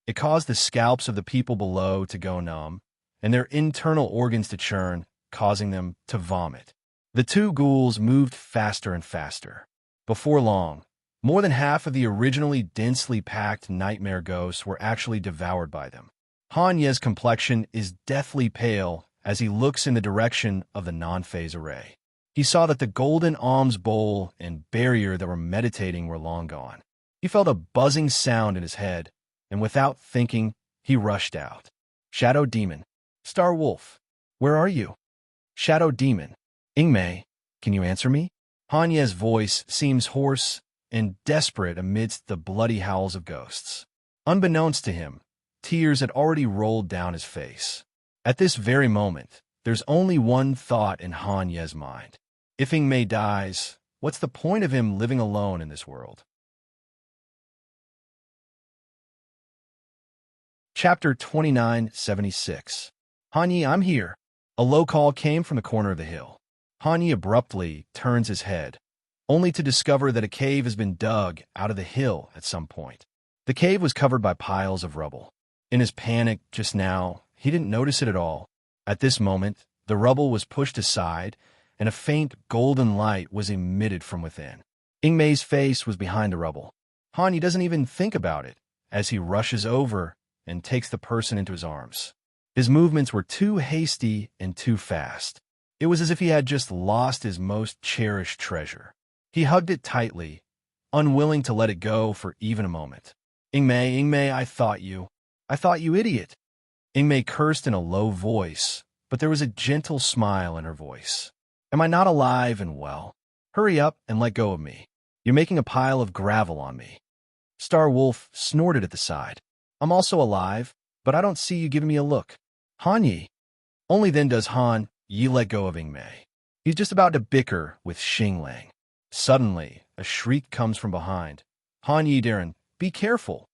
It caused the scalps of the people below to go numb, and their internal organs to churn, causing them to vomit. The 2 ghouls moved faster and faster. Before long, more than half of the originally densely packed nightmare ghosts were actually devoured by them. Hanye's complexion is deathly pale as he looks in the direction of the non-phase array. He saw that the golden alms bowl and barrier that were meditating were long gone. He felt a buzzing sound in his head, and without thinking, he rushed out. Shadow Demon. Star Wolf. Where are you? Shadow Demon. Ingmei, can you answer me? Hanye's voice seems hoarse and desperate amidst the bloody howls of ghosts. Unbeknownst to him, tears had already rolled down his face. At this very moment, there's only one thought in Hanye's mind. If Ingmei dies, what's the point of him living alone in this world? Chapter 2976. Hanye, I'm here. A low call came from the corner of the hill. Hanye abruptly turns his head, only to discover that a cave has been dug out of the hill at some point. The cave was covered by piles of rubble. In his panic just now, he didn't notice it at all. At this moment, the rubble was pushed aside, and a faint golden light was emitted from within. Ingmei's face was behind the rubble. Hanye doesn't even think about it, as he rushes over and takes the person into his arms. His movements were too hasty and too fast. It was as if he had just lost his most cherished treasure. He hugged it tightly, unwilling to let it go for even a moment. Ingmei, I thought you, idiot. Ingmei cursed in a low voice, but there was a gentle smile in her voice. Am I not alive and well? Hurry up and let go of me. You're making a pile of gravel on me. Star Wolf snorted at the side. I'm also alive, but I don't see you giving me a look. Hanye. Only then does Han Yi let go of Ingmei. He's just about to bicker with Xinglang. Suddenly, a shriek comes from behind. Han Yi, Darren, be careful.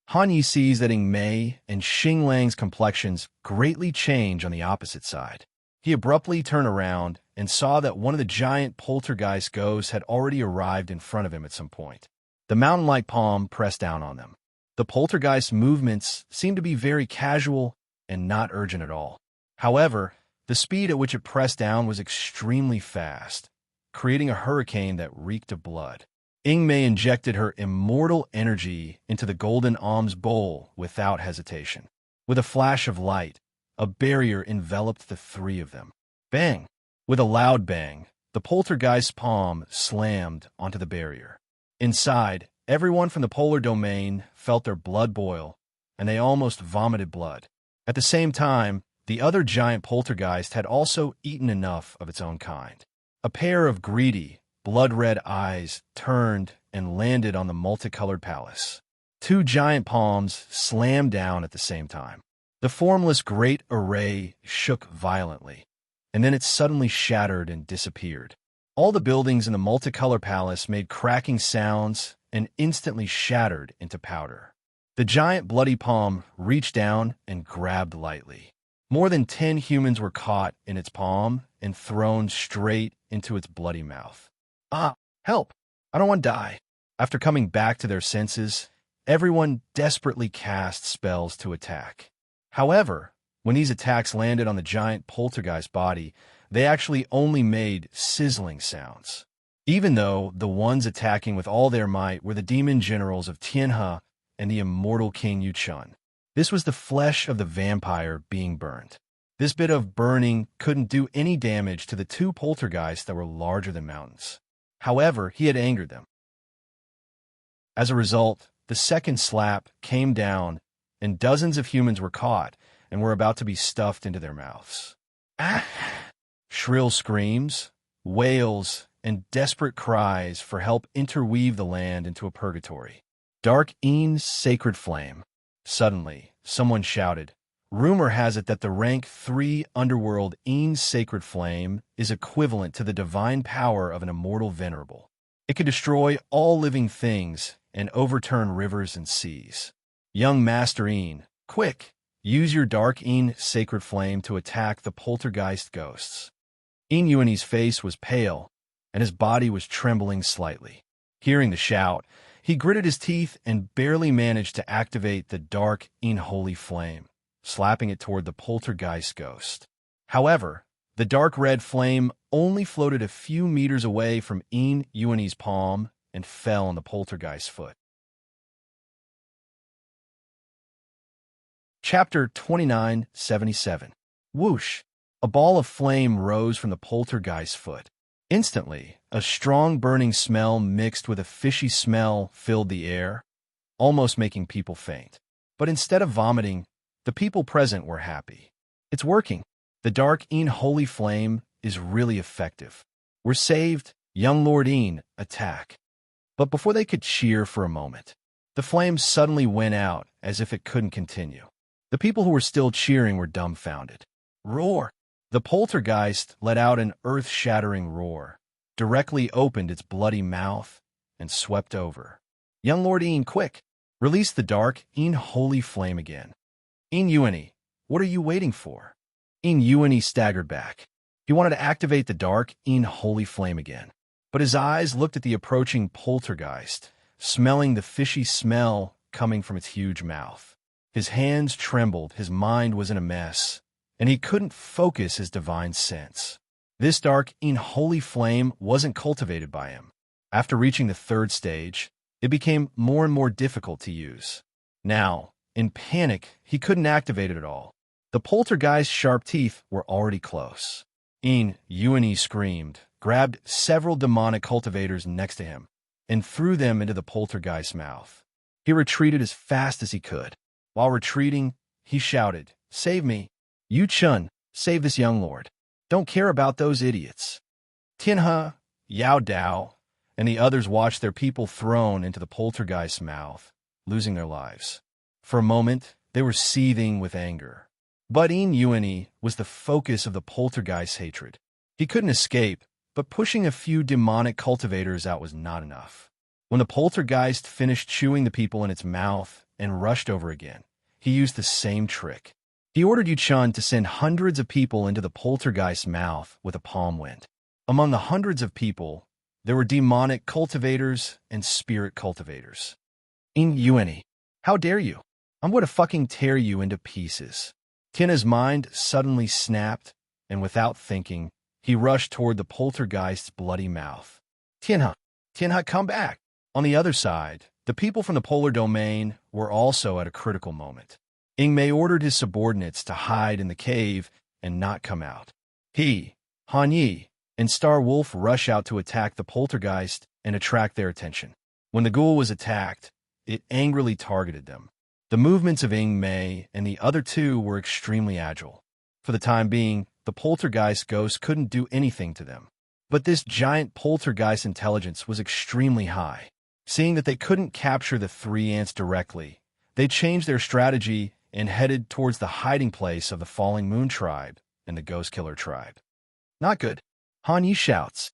Han Yi sees that Ingmei and Xinglang's complexions greatly change on the opposite side. He abruptly turned around and saw that one of the giant poltergeist ghosts had already arrived in front of him at some point. The mountain-like palm pressed down on them. The poltergeist movements seemed to be very casual and not urgent at all. However, the speed at which it pressed down was extremely fast, creating a hurricane that reeked of blood. Ingmei injected her immortal energy into the golden alms bowl without hesitation. With a flash of light, a barrier enveloped the 3 of them. Bang! With a loud bang, the poltergeist's palm slammed onto the barrier. Inside, everyone from the polar domain felt their blood boil, and they almost vomited blood. At the same time, the other giant poltergeist had also eaten enough of its own kind. A pair of greedy, blood-red eyes turned and landed on the multicolored palace. 2 giant palms slammed down at the same time. The formless great array shook violently, and then it suddenly shattered and disappeared. All the buildings in the multicolor palace made cracking sounds and instantly shattered into powder. The giant bloody palm reached down and grabbed lightly. More than 10 humans were caught in its palm and thrown straight into its bloody mouth. Ah, help! I don't want to die. After coming back to their senses, everyone desperately cast spells to attack. However, when these attacks landed on the giant poltergeist body, they actually only made sizzling sounds. Even though the ones attacking with all their might were the demon generals of Tianhe and the immortal King Yuchun. This was the flesh of the vampire being burned. This bit of burning couldn't do any damage to the 2 poltergeists that were larger than mountains. However, he had angered them. As a result, the second slap came down, and dozens of humans were caught and were about to be stuffed into their mouths. Ah! Shrill screams, wails, and desperate cries for help interweave the land into a purgatory. Dark Ean's sacred flame. Suddenly, someone shouted, "Rumor has it that the rank 3 underworld Ean's sacred flame is equivalent to the divine power of an immortal venerable. It could destroy all living things and overturn rivers and seas. Young Master Ean, quick, use your dark Ean sacred flame to attack the poltergeist ghosts." Ean Yuani's face was pale, and his body was trembling slightly. Hearing the shout, he gritted his teeth and barely managed to activate the dark Ean holy flame, slapping it toward the poltergeist ghost. However, the dark red flame only floated a few meters away from Ean Yuani's palm and fell on the poltergeist's foot. Chapter 2977. Whoosh! A ball of flame rose from the poltergeist's foot. Instantly, a strong burning smell mixed with a fishy smell filled the air, almost making people faint. But instead of vomiting, the people present were happy. It's working. The dark Ean holy flame is really effective. We're saved, young Lord Ean, attack. But before they could cheer for a moment, the flame suddenly went out as if it couldn't continue. The people who were still cheering were dumbfounded. Roar! The poltergeist let out an earth-shattering roar, directly opened its bloody mouth, and swept over. Young Lord Ean, quick! Release the dark Ean holy flame again. Ean Yuani, what are you waiting for? Ean Yuani staggered back. He wanted to activate the dark Ean holy flame again, but his eyes looked at the approaching poltergeist, smelling the fishy smell coming from its huge mouth. His hands trembled, his mind was in a mess, and he couldn't focus his divine sense. This dark Ean holy flame wasn't cultivated by him. After reaching the 3rd stage, it became more and more difficult to use. Now, in panic, he couldn't activate it at all. The poltergeist's sharp teeth were already close. Ean Yuani screamed, grabbed several demonic cultivators next to him, and threw them into the poltergeist's mouth. He retreated as fast as he could. While retreating, he shouted, "Save me! Yuchun, save this young lord. Don't care about those idiots." Tianhe, Yao Dao, and the others watched their people thrown into the poltergeist's mouth, losing their lives. For a moment, they were seething with anger. But Ean Yuani was the focus of the poltergeist's hatred. He couldn't escape, but pushing a few demonic cultivators out was not enough. When the poltergeist finished chewing the people in its mouth and rushed over again, he used the same trick. He ordered Yuchun to send hundreds of people into the poltergeist's mouth with a palm wind. Among the hundreds of people, there were demonic cultivators and spirit cultivators. Ean Yuani, how dare you? I'm going to fucking tear you into pieces. Tianhe's mind suddenly snapped, and without thinking, he rushed toward the poltergeist's bloody mouth. Tianhe, come back! On the other side, the people from the polar domain were also at a critical moment. Ingmei ordered his subordinates to hide in the cave and not come out. He, Han Yi, and Star Wolf rush out to attack the poltergeist and attract their attention. When the ghoul was attacked, it angrily targeted them. The movements of Ingmei and the other 2 were extremely agile. For the time being, the poltergeist ghost couldn't do anything to them. But this giant poltergeist intelligence was extremely high. Seeing that they couldn't capture the 3 ants directly, they changed their strategy and headed towards the hiding place of the Falling Moon tribe and the Ghost Killer tribe. Not good, Han Yi shouts.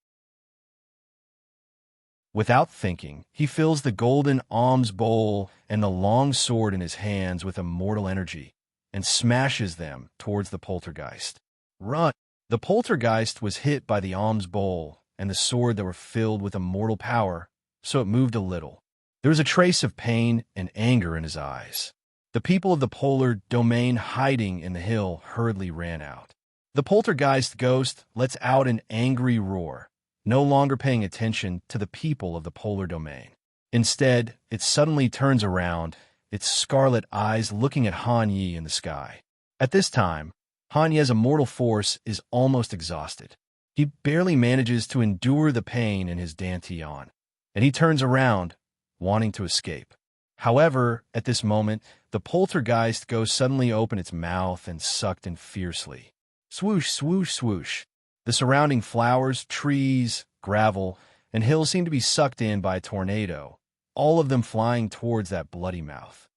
Without thinking, he fills the golden alms bowl and the long sword in his hands with immortal energy and smashes them towards the poltergeist. Run! The poltergeist was hit by the alms bowl and the sword that were filled with immortal power, so it moved a little. There was a trace of pain and anger in his eyes. The people of the polar domain hiding in the hill hurriedly ran out. The poltergeist ghost lets out an angry roar, no longer paying attention to the people of the polar domain. Instead, it suddenly turns around, its scarlet eyes looking at Han Yi in the sky. At this time, Han Yi's immortal force is almost exhausted. He barely manages to endure the pain in his dantian, and he turns around, wanting to escape. However, at this moment, the poltergeist ghost suddenly opened its mouth and sucked in fiercely. Swoosh, swoosh, swoosh. The surrounding flowers, trees, gravel, and hills seem to be sucked in by a tornado, all of them flying towards that bloody mouth.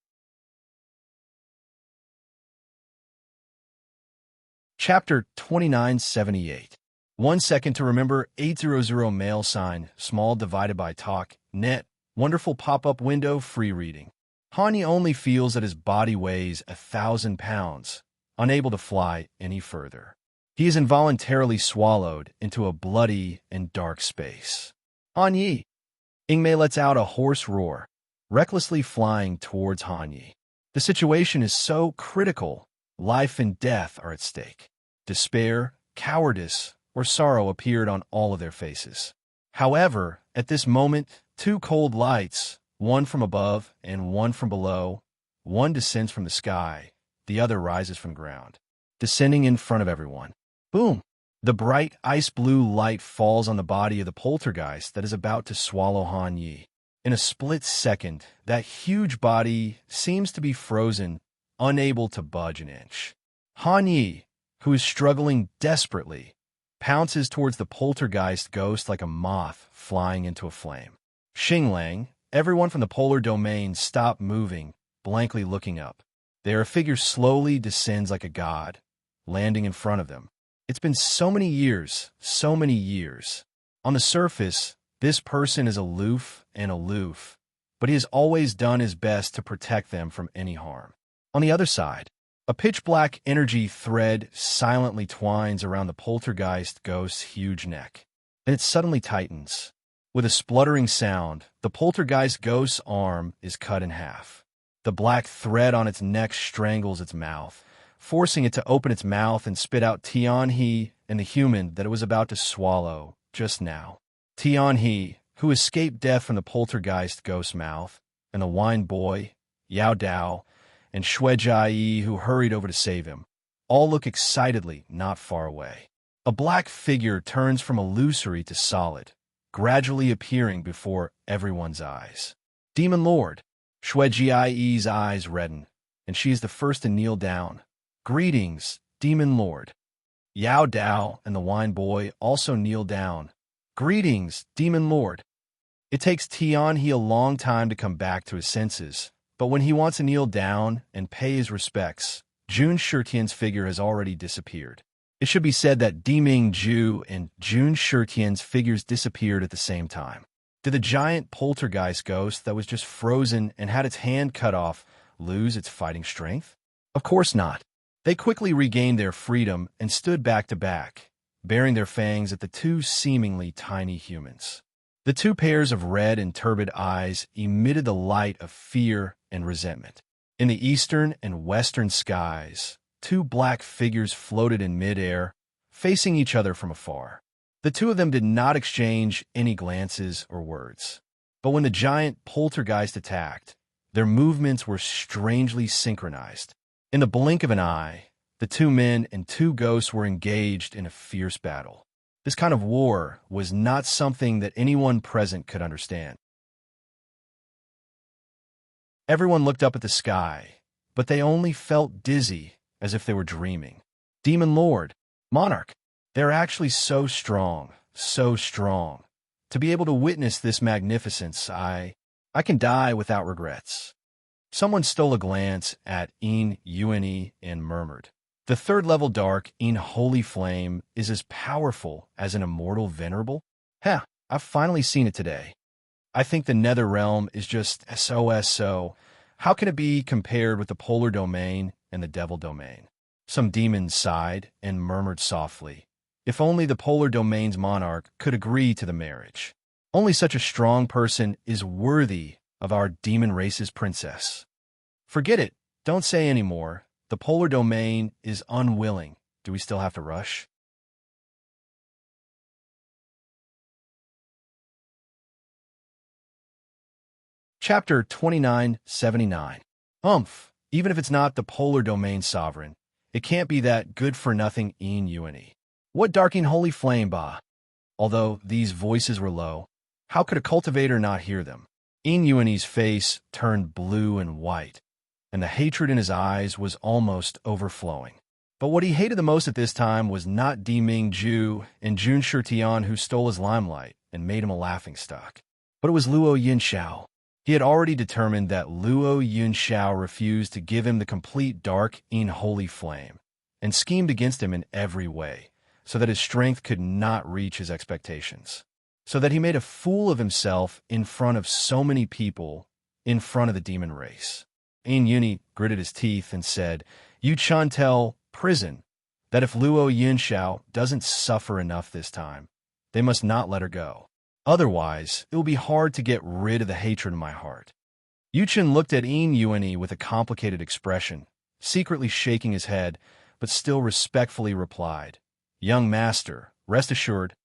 Chapter 2978. 1 second to remember, 800 mail sign, small divided by talk, net, wonderful pop-up window, free reading. Han Yi only feels that his body weighs 1,000 pounds, unable to fly any further. He is involuntarily swallowed into a bloody and dark space. Han Yi! Ingmei lets out a hoarse roar, recklessly flying towards Han Yi. The situation is so critical, life and death are at stake. Despair, cowardice, or sorrow appeared on all of their faces. However, at this moment, two cold lights, one from above and one from below, one descends from the sky, the other rises from ground, descending in front of everyone. Boom! The bright ice-blue light falls on the body of the poltergeist that is about to swallow Han Yi. In a split second, that huge body seems to be frozen, unable to budge an inch. Han Yi, who is struggling desperately, pounces towards the poltergeist ghost like a moth flying into a flame. Xinglang, everyone from the polar domain stop moving, blankly looking up. There a figure slowly descends like a god, landing in front of them. It's been so many years, so many years. On the surface, this person is aloof, but he has always done his best to protect them from any harm. On the other side, a pitch-black energy thread silently twines around the poltergeist ghost's huge neck. Then it suddenly tightens. With a spluttering sound, the poltergeist ghost's arm is cut in half. The black thread on its neck strangles its mouth, forcing it to open its mouth and spit out Tian He and the human that it was about to swallow just now. Tian He, who escaped death from the poltergeist ghost's mouth, and the wine boy, Yao Dao, and Shui Jia, who hurried over to save him, all look excitedly not far away. A black figure turns from illusory to solid, gradually appearing before everyone's eyes. Demon Lord. Shui Jia's eyes redden, and she is the first to kneel down. Greetings, Demon Lord. Yao Dao and the wine boy also kneel down. Greetings, Demon Lord. It takes Tian He a long time to come back to his senses, but when he wants to kneel down and pay his respects, Jun Shitian's figure has already disappeared. It should be said that Diming Ju and Jun Shitian's figures disappeared at the same time. Did the giant poltergeist ghost that was just frozen and had its hand cut off lose its fighting strength? Of course not. They quickly regained their freedom and stood back to back, baring their fangs at the two seemingly tiny humans. The two pairs of red and turbid eyes emitted the light of fear and resentment. In the eastern and western skies, two black figures floated in midair, facing each other from afar. The two of them did not exchange any glances or words. But when the giant poltergeist attacked, their movements were strangely synchronized. In the blink of an eye, the two men and two ghosts were engaged in a fierce battle. This kind of war was not something that anyone present could understand. Everyone looked up at the sky, but they only felt dizzy, as if they were dreaming. Demon Lord, Monarch, they're actually so strong, so strong. To be able to witness this magnificence, I can die without regrets. Someone stole a glance at Une and murmured, "The third-level dark holy flame is as powerful as an immortal venerable? Heh, I've finally seen it today. I think the nether realm is just SOS, so how can it be compared with the polar domain and the devil domain?" Some demons sighed and murmured softly, "If only the polar domain's monarch could agree to the marriage. Only such a strong person is worthy of our demon race's princess." "Forget it. Don't say any more. The polar domain is unwilling. Do we still have to rush?" Chapter 2979. Even if it's not the polar domain sovereign, it can't be that good-for-nothing Une. What darking holy flame, bah? Although these voices were low, how could a cultivator not hear them? Une's face turned blue and white, and the hatred in his eyes was almost overflowing. But what he hated the most at this time was not Diming-ju and Jun Shirtian, who stole his limelight and made him a laughingstock, but it was Luo Yunxiao. He had already determined that Luo Yunxiao refused to give him the complete dark holy flame, and schemed against him in every way, so that his strength could not reach his expectations. So that he made a fool of himself in front of so many people, in front of the demon race. Une gritted his teeth and said, "You Chantel, prison, that if Luo Yunxiao doesn't suffer enough this time, they must not let her go. Otherwise, it will be hard to get rid of the hatred in my heart." Yuchen looked at Une with a complicated expression, secretly shaking his head, but still respectfully replied, "Young master, rest assured,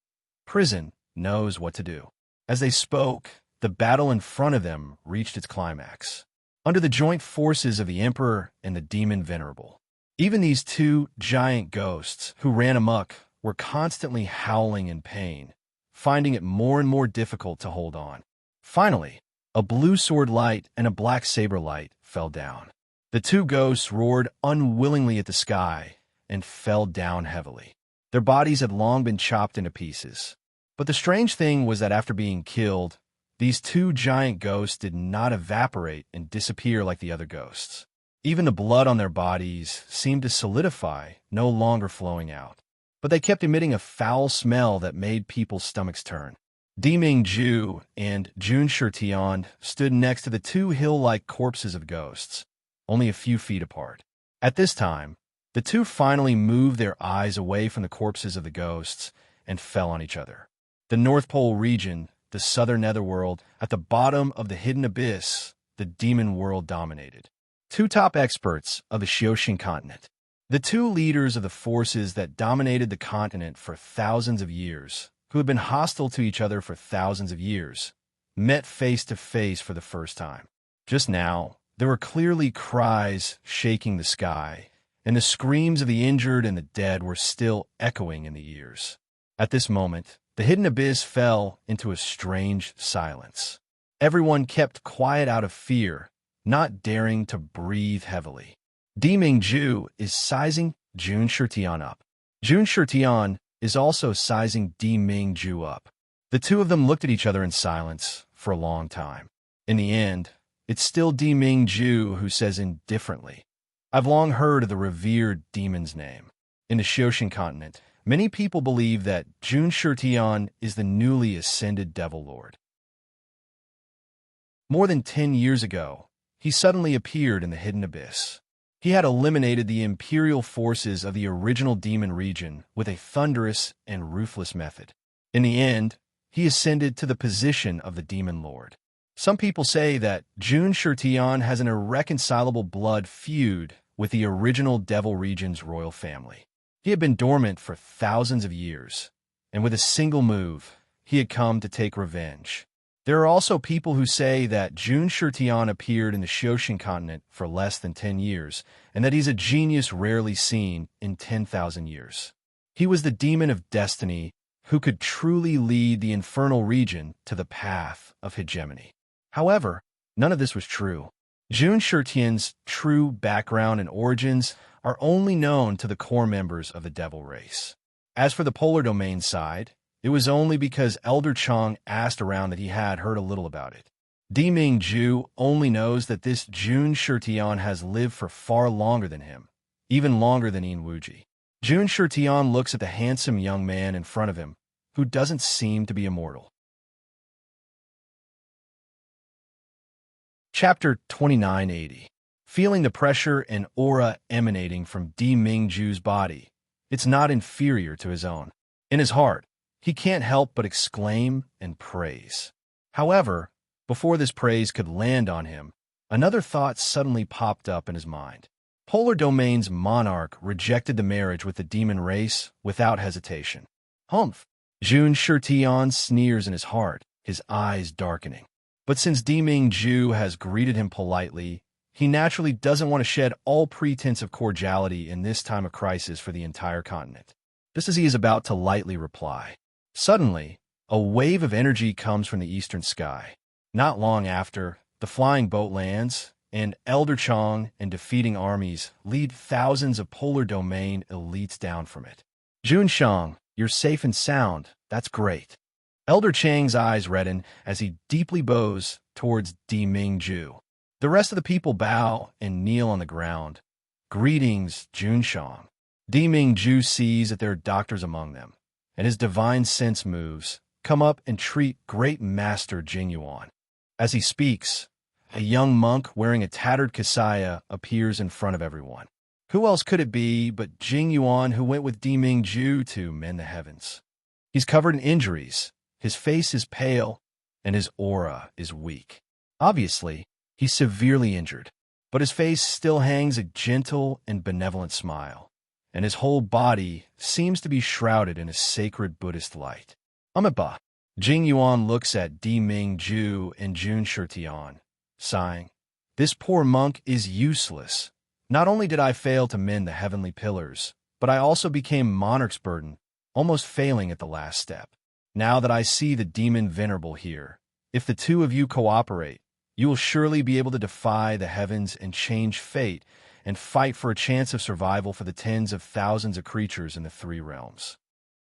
prison knows what to do." As they spoke, the battle in front of them reached its climax, under the joint forces of the Emperor and the Demon Venerable. Even these two giant ghosts who ran amok were constantly howling in pain, finding it more and more difficult to hold on. Finally, a blue sword light and a black saber light fell down. The two ghosts roared unwillingly at the sky and fell down heavily. Their bodies had long been chopped into pieces. But the strange thing was that after being killed, these two giant ghosts did not evaporate and disappear like the other ghosts. Even the blood on their bodies seemed to solidify, no longer flowing out. But they kept emitting a foul smell that made people's stomachs turn. Diming-ju and Jun Shirtian stood next to the two hill-like corpses of ghosts, only a few feet apart. At this time, the two finally moved their eyes away from the corpses of the ghosts and fell on each other. The North Pole region, the southern netherworld, at the bottom of the hidden abyss, the demon world dominated. Two top experts of the Xioshin continent. The two leaders of the forces that dominated the continent for thousands of years, who had been hostile to each other for thousands of years, met face to face for the first time. Just now, there were clearly cries shaking the sky, and the screams of the injured and the dead were still echoing in the ears. At this moment, the hidden abyss fell into a strange silence. Everyone kept quiet out of fear, not daring to breathe heavily. Diming-ju is sizing Jun Shirtian up. Jun Shirtian is also sizing Diming-ju up. The two of them looked at each other in silence for a long time. In the end, it's still Diming-ju who says indifferently, "I've long heard of the revered demon's name. In the Xioshin continent, many people believe that Jun Shirtian is the newly ascended Devil Lord. More than 10 years ago, he suddenly appeared in the hidden abyss. He had eliminated the imperial forces of the original demon region with a thunderous and ruthless method. In the end, he ascended to the position of the Demon Lord. Some people say that Jun Shirtian has an irreconcilable blood feud with the original Devil region's royal family. He had been dormant for thousands of years, and with a single move, he had come to take revenge. There are also people who say that Jun Shirtian appeared in the Xioshin continent for less than 10 years, and that he's a genius rarely seen in 10,000 years. He was the demon of destiny who could truly lead the infernal region to the path of hegemony. However, none of this was true. Jun Shirtian's true background and origins are only known to the core members of the Devil race. As for the polar domain side, it was only because Elder Chong asked around that he had heard a little about it. Ming Ju only knows that this Jun Shirtian has lived for far longer than him, even longer than Yin Wuji. Jun Shirtian looks at the handsome young man in front of him, who doesn't seem to be immortal. Chapter 2980. Feeling the pressure and aura emanating from Ming Ju's body, it's not inferior to his own. In his heart, he can't help but exclaim and praise. However, before this praise could land on him, another thought suddenly popped up in his mind. Polar Domain's monarch rejected the marriage with the demon race without hesitation. Humph! Jun Shirtian sneers in his heart, his eyes darkening. But since Ming Ju has greeted him politely, he naturally doesn't want to shed all pretense of cordiality in this time of crisis for the entire continent. Just as he is about to lightly reply, suddenly, a wave of energy comes from the eastern sky. Not long after, the flying boat lands, and Elder Chang and defeating armies lead thousands of Polar Domain elites down from it. Jun Shang, you're safe and sound. That's great. Elder Chang's eyes redden as he deeply bows towards Ming Ju. The rest of the people bow and kneel on the ground. Greetings, Jun Shang. Ming Ju sees that there are doctors among them, and his divine sense moves. Come up and treat great master Jing Yuan. As he speaks, a young monk wearing a tattered kasaya appears in front of everyone. Who else could it be but Jing Yuan, who went with Ming Ju to mend the heavens? He's covered in injuries, his face is pale, and his aura is weak. Obviously, he's severely injured, but his face still hangs a gentle and benevolent smile, and his whole body seems to be shrouded in a sacred Buddhist light. Amiba. Jing Yuan looks at Ming Ju and Jun Shirtian, sighing. This poor monk is useless. Not only did I fail to mend the heavenly pillars, but I also became monarch's burden, almost failing at the last step. Now that I see the demon venerable here, if the two of you cooperate, you will surely be able to defy the heavens and change fate and fight for a chance of survival for the tens of thousands of creatures in the three realms.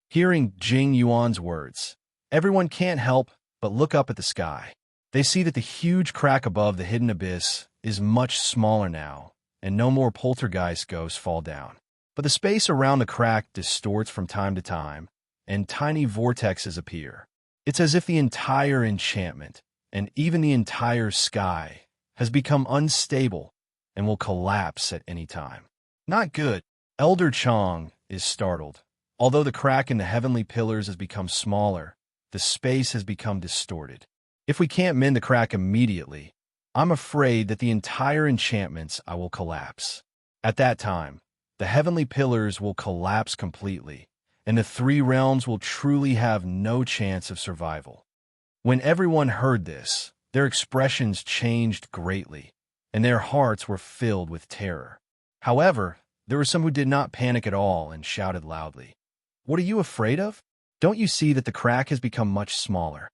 Hearing Jing Yuan's words, everyone can't help but look up at the sky. They see that the huge crack above the hidden abyss is much smaller now, and no more poltergeist ghosts fall down. But the space around the crack distorts from time to time, and tiny vortexes appear. It's as if the entire enchantment, and even the entire sky, has become unstable and will collapse at any time. Not good. Elder Chang is startled. Although the crack in the heavenly pillars has become smaller, the space has become distorted. If we can't mend the crack immediately, I'm afraid that the entire enchantments will collapse. At that time, the heavenly pillars will collapse completely, and the three realms will truly have no chance of survival. When everyone heard this, their expressions changed greatly, and their hearts were filled with terror. However, there were some who did not panic at all and shouted loudly, "What are you afraid of? Don't you see that the crack has become much smaller?"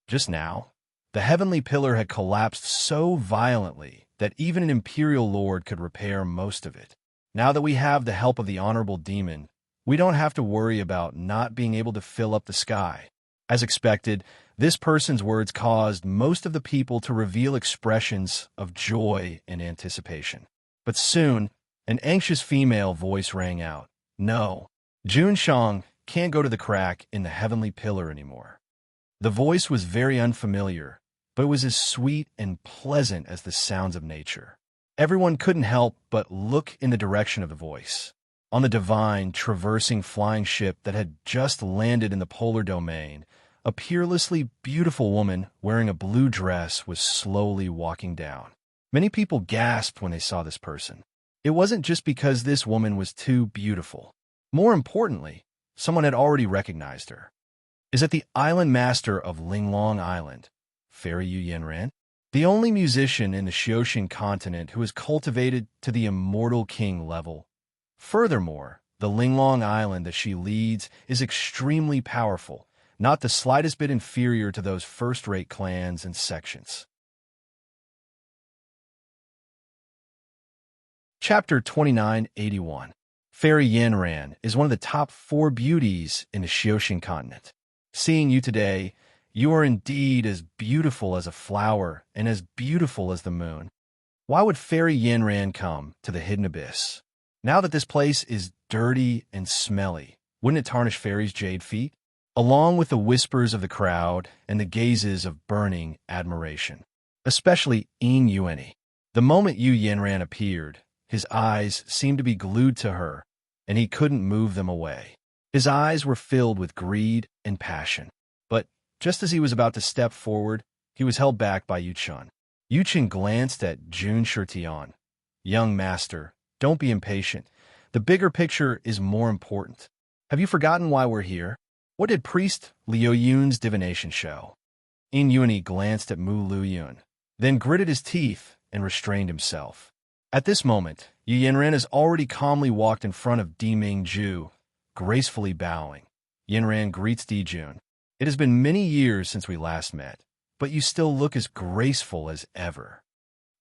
Just now, the heavenly pillar had collapsed so violently that even an imperial lord could repair most of it. Now that we have the help of the honorable demon, we don't have to worry about not being able to fill up the sky. As expected, this person's words caused most of the people to reveal expressions of joy and anticipation. But soon, an anxious female voice rang out. No, Jun Shang can't go to the crack in the heavenly pillar anymore. The voice was very unfamiliar, but it was as sweet and pleasant as the sounds of nature. Everyone couldn't help but look in the direction of the voice. On the divine, traversing flying ship that had just landed in the polar domain, a peerlessly beautiful woman wearing a blue dress was slowly walking down. Many people gasped when they saw this person. It wasn't just because this woman was too beautiful. More importantly, someone had already recognized her. Is it the island master of Linglong Island, Fairy Yu Yanran? The only musician in the Xioshan continent who is cultivated to the immortal king level. Furthermore, the Linglong Island that she leads is extremely powerful, not the slightest bit inferior to those first-rate clans and sections. Chapter 2981. Fairy Yanran is one of the top 4 beauties in the Xioshan continent. Seeing you today, you are indeed as beautiful as a flower and as beautiful as the moon. Why would Fairy Yanran come to the hidden abyss? Now that this place is dirty and smelly, wouldn't it tarnish Fairy's jade feet? Along with the whispers of the crowd and the gazes of burning admiration. Especially Yin Yueni. The moment Yu Yanran appeared, his eyes seemed to be glued to her, and he couldn't move them away. His eyes were filled with greed and passion. But just as he was about to step forward, he was held back by Yu Chun. Yu Chun glanced at Jun Shirtian. Young master, don't be impatient. The bigger picture is more important. Have you forgotten why we're here? What did priest Liu Yun's divination show? Yin Yueni glanced at Mu Lu Yun, then gritted his teeth and restrained himself. At this moment, Yu Yanran has already calmly walked in front of Di Mingju, gracefully bowing. Yanran greets Di Jun. It has been many years since we last met, but you still look as graceful as ever.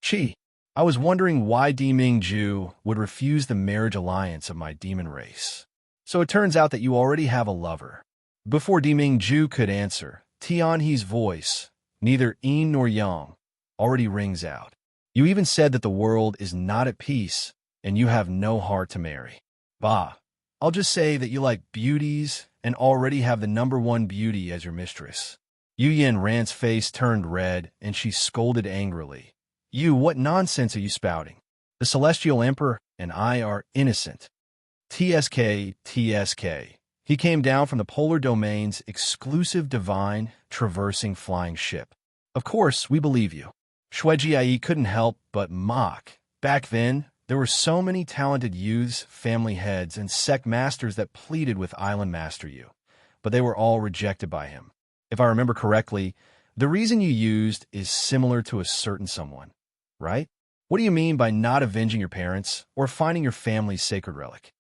Chi, I was wondering why Di Mingju would refuse the marriage alliance of my demon race. So it turns out that you already have a lover. Before Di Mingju could answer, Tianhe's voice, neither yin nor yang, already rings out. You even said that the world is not at peace, and you have no heart to marry. Bah, I'll just say that you like beauties and already have the #1 beauty as your mistress. Yu Yanran's face turned red, and she scolded angrily. You, what nonsense are you spouting? The Celestial Emperor and I are innocent. TSK, TSK. He came down from the Polar Domain's exclusive divine traversing flying ship. Of course, we believe you. Shuejiai couldn't help but mock. Back then, there were so many talented youths, family heads, and sect masters that pleaded with Island Master Yu, but they were all rejected by him. If I remember correctly, the reason you used is similar to a certain someone, right? What do you mean by not avenging your parents or finding your family's sacred relic?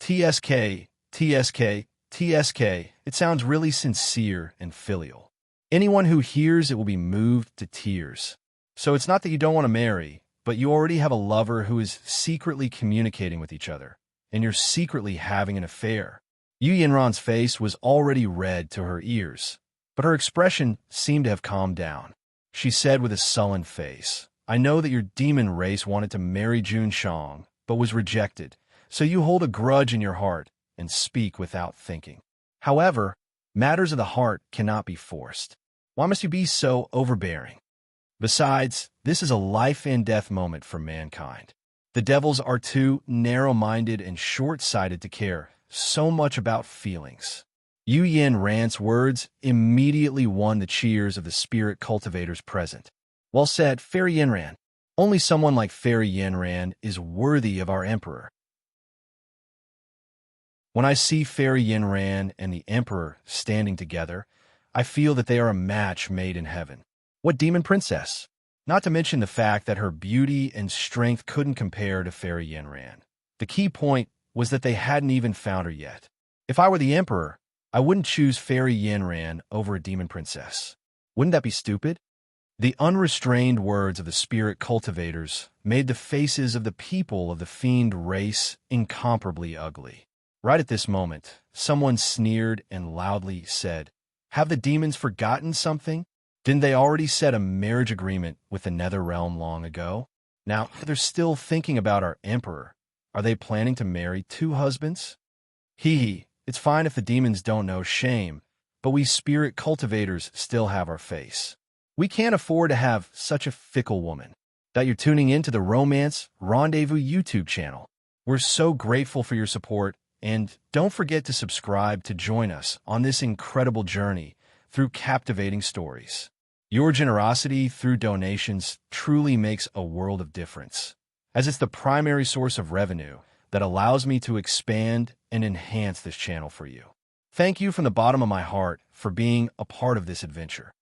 TSK, TSK, TSK. It sounds really sincere and filial. Anyone who hears it will be moved to tears. So it's not that you don't want to marry, but you already have a lover who is secretly communicating with each other, and you're secretly having an affair. Yu Yanran's face was already red to her ears, but her expression seemed to have calmed down. She said with a sullen face, I know that your demon race wanted to marry Jun Shang, but was rejected, so you hold a grudge in your heart and speak without thinking. However, matters of the heart cannot be forced. Why must you be so overbearing? Besides, this is a life and death moment for mankind. The devils are too narrow-minded and short-sighted to care so much about feelings. Yu Yanran's words immediately won the cheers of the spirit cultivators present. Well said, Fairy Yanran. Only someone like Fairy Yanran is worthy of our emperor. When I see Fairy Yanran and the emperor standing together, I feel that they are a match made in heaven. What demon princess? Not to mention the fact that her beauty and strength couldn't compare to Fairy Yanran. The key point was that they hadn't even found her yet. If I were the emperor, I wouldn't choose Fairy Yanran over a demon princess. Wouldn't that be stupid? The unrestrained words of the spirit cultivators made the faces of the people of the fiend race incomparably ugly. Right at this moment, someone sneered and loudly said, Have the demons forgotten something? Didn't they already set a marriage agreement with the Nether Realm long ago? Now, they're still thinking about our emperor. Are they planning to marry 2 husbands? Hee, it's fine if the demons don't know shame, but we spirit cultivators still have our face. We can't afford to have such a fickle woman. That you're tuning in to the Romance Rendezvous YouTube channel. We're so grateful for your support, and don't forget to subscribe to join us on this incredible journey through captivating stories. Your generosity through donations truly makes a world of difference, as it's the primary source of revenue that allows me to expand and enhance this channel for you. Thank you from the bottom of my heart for being a part of this adventure.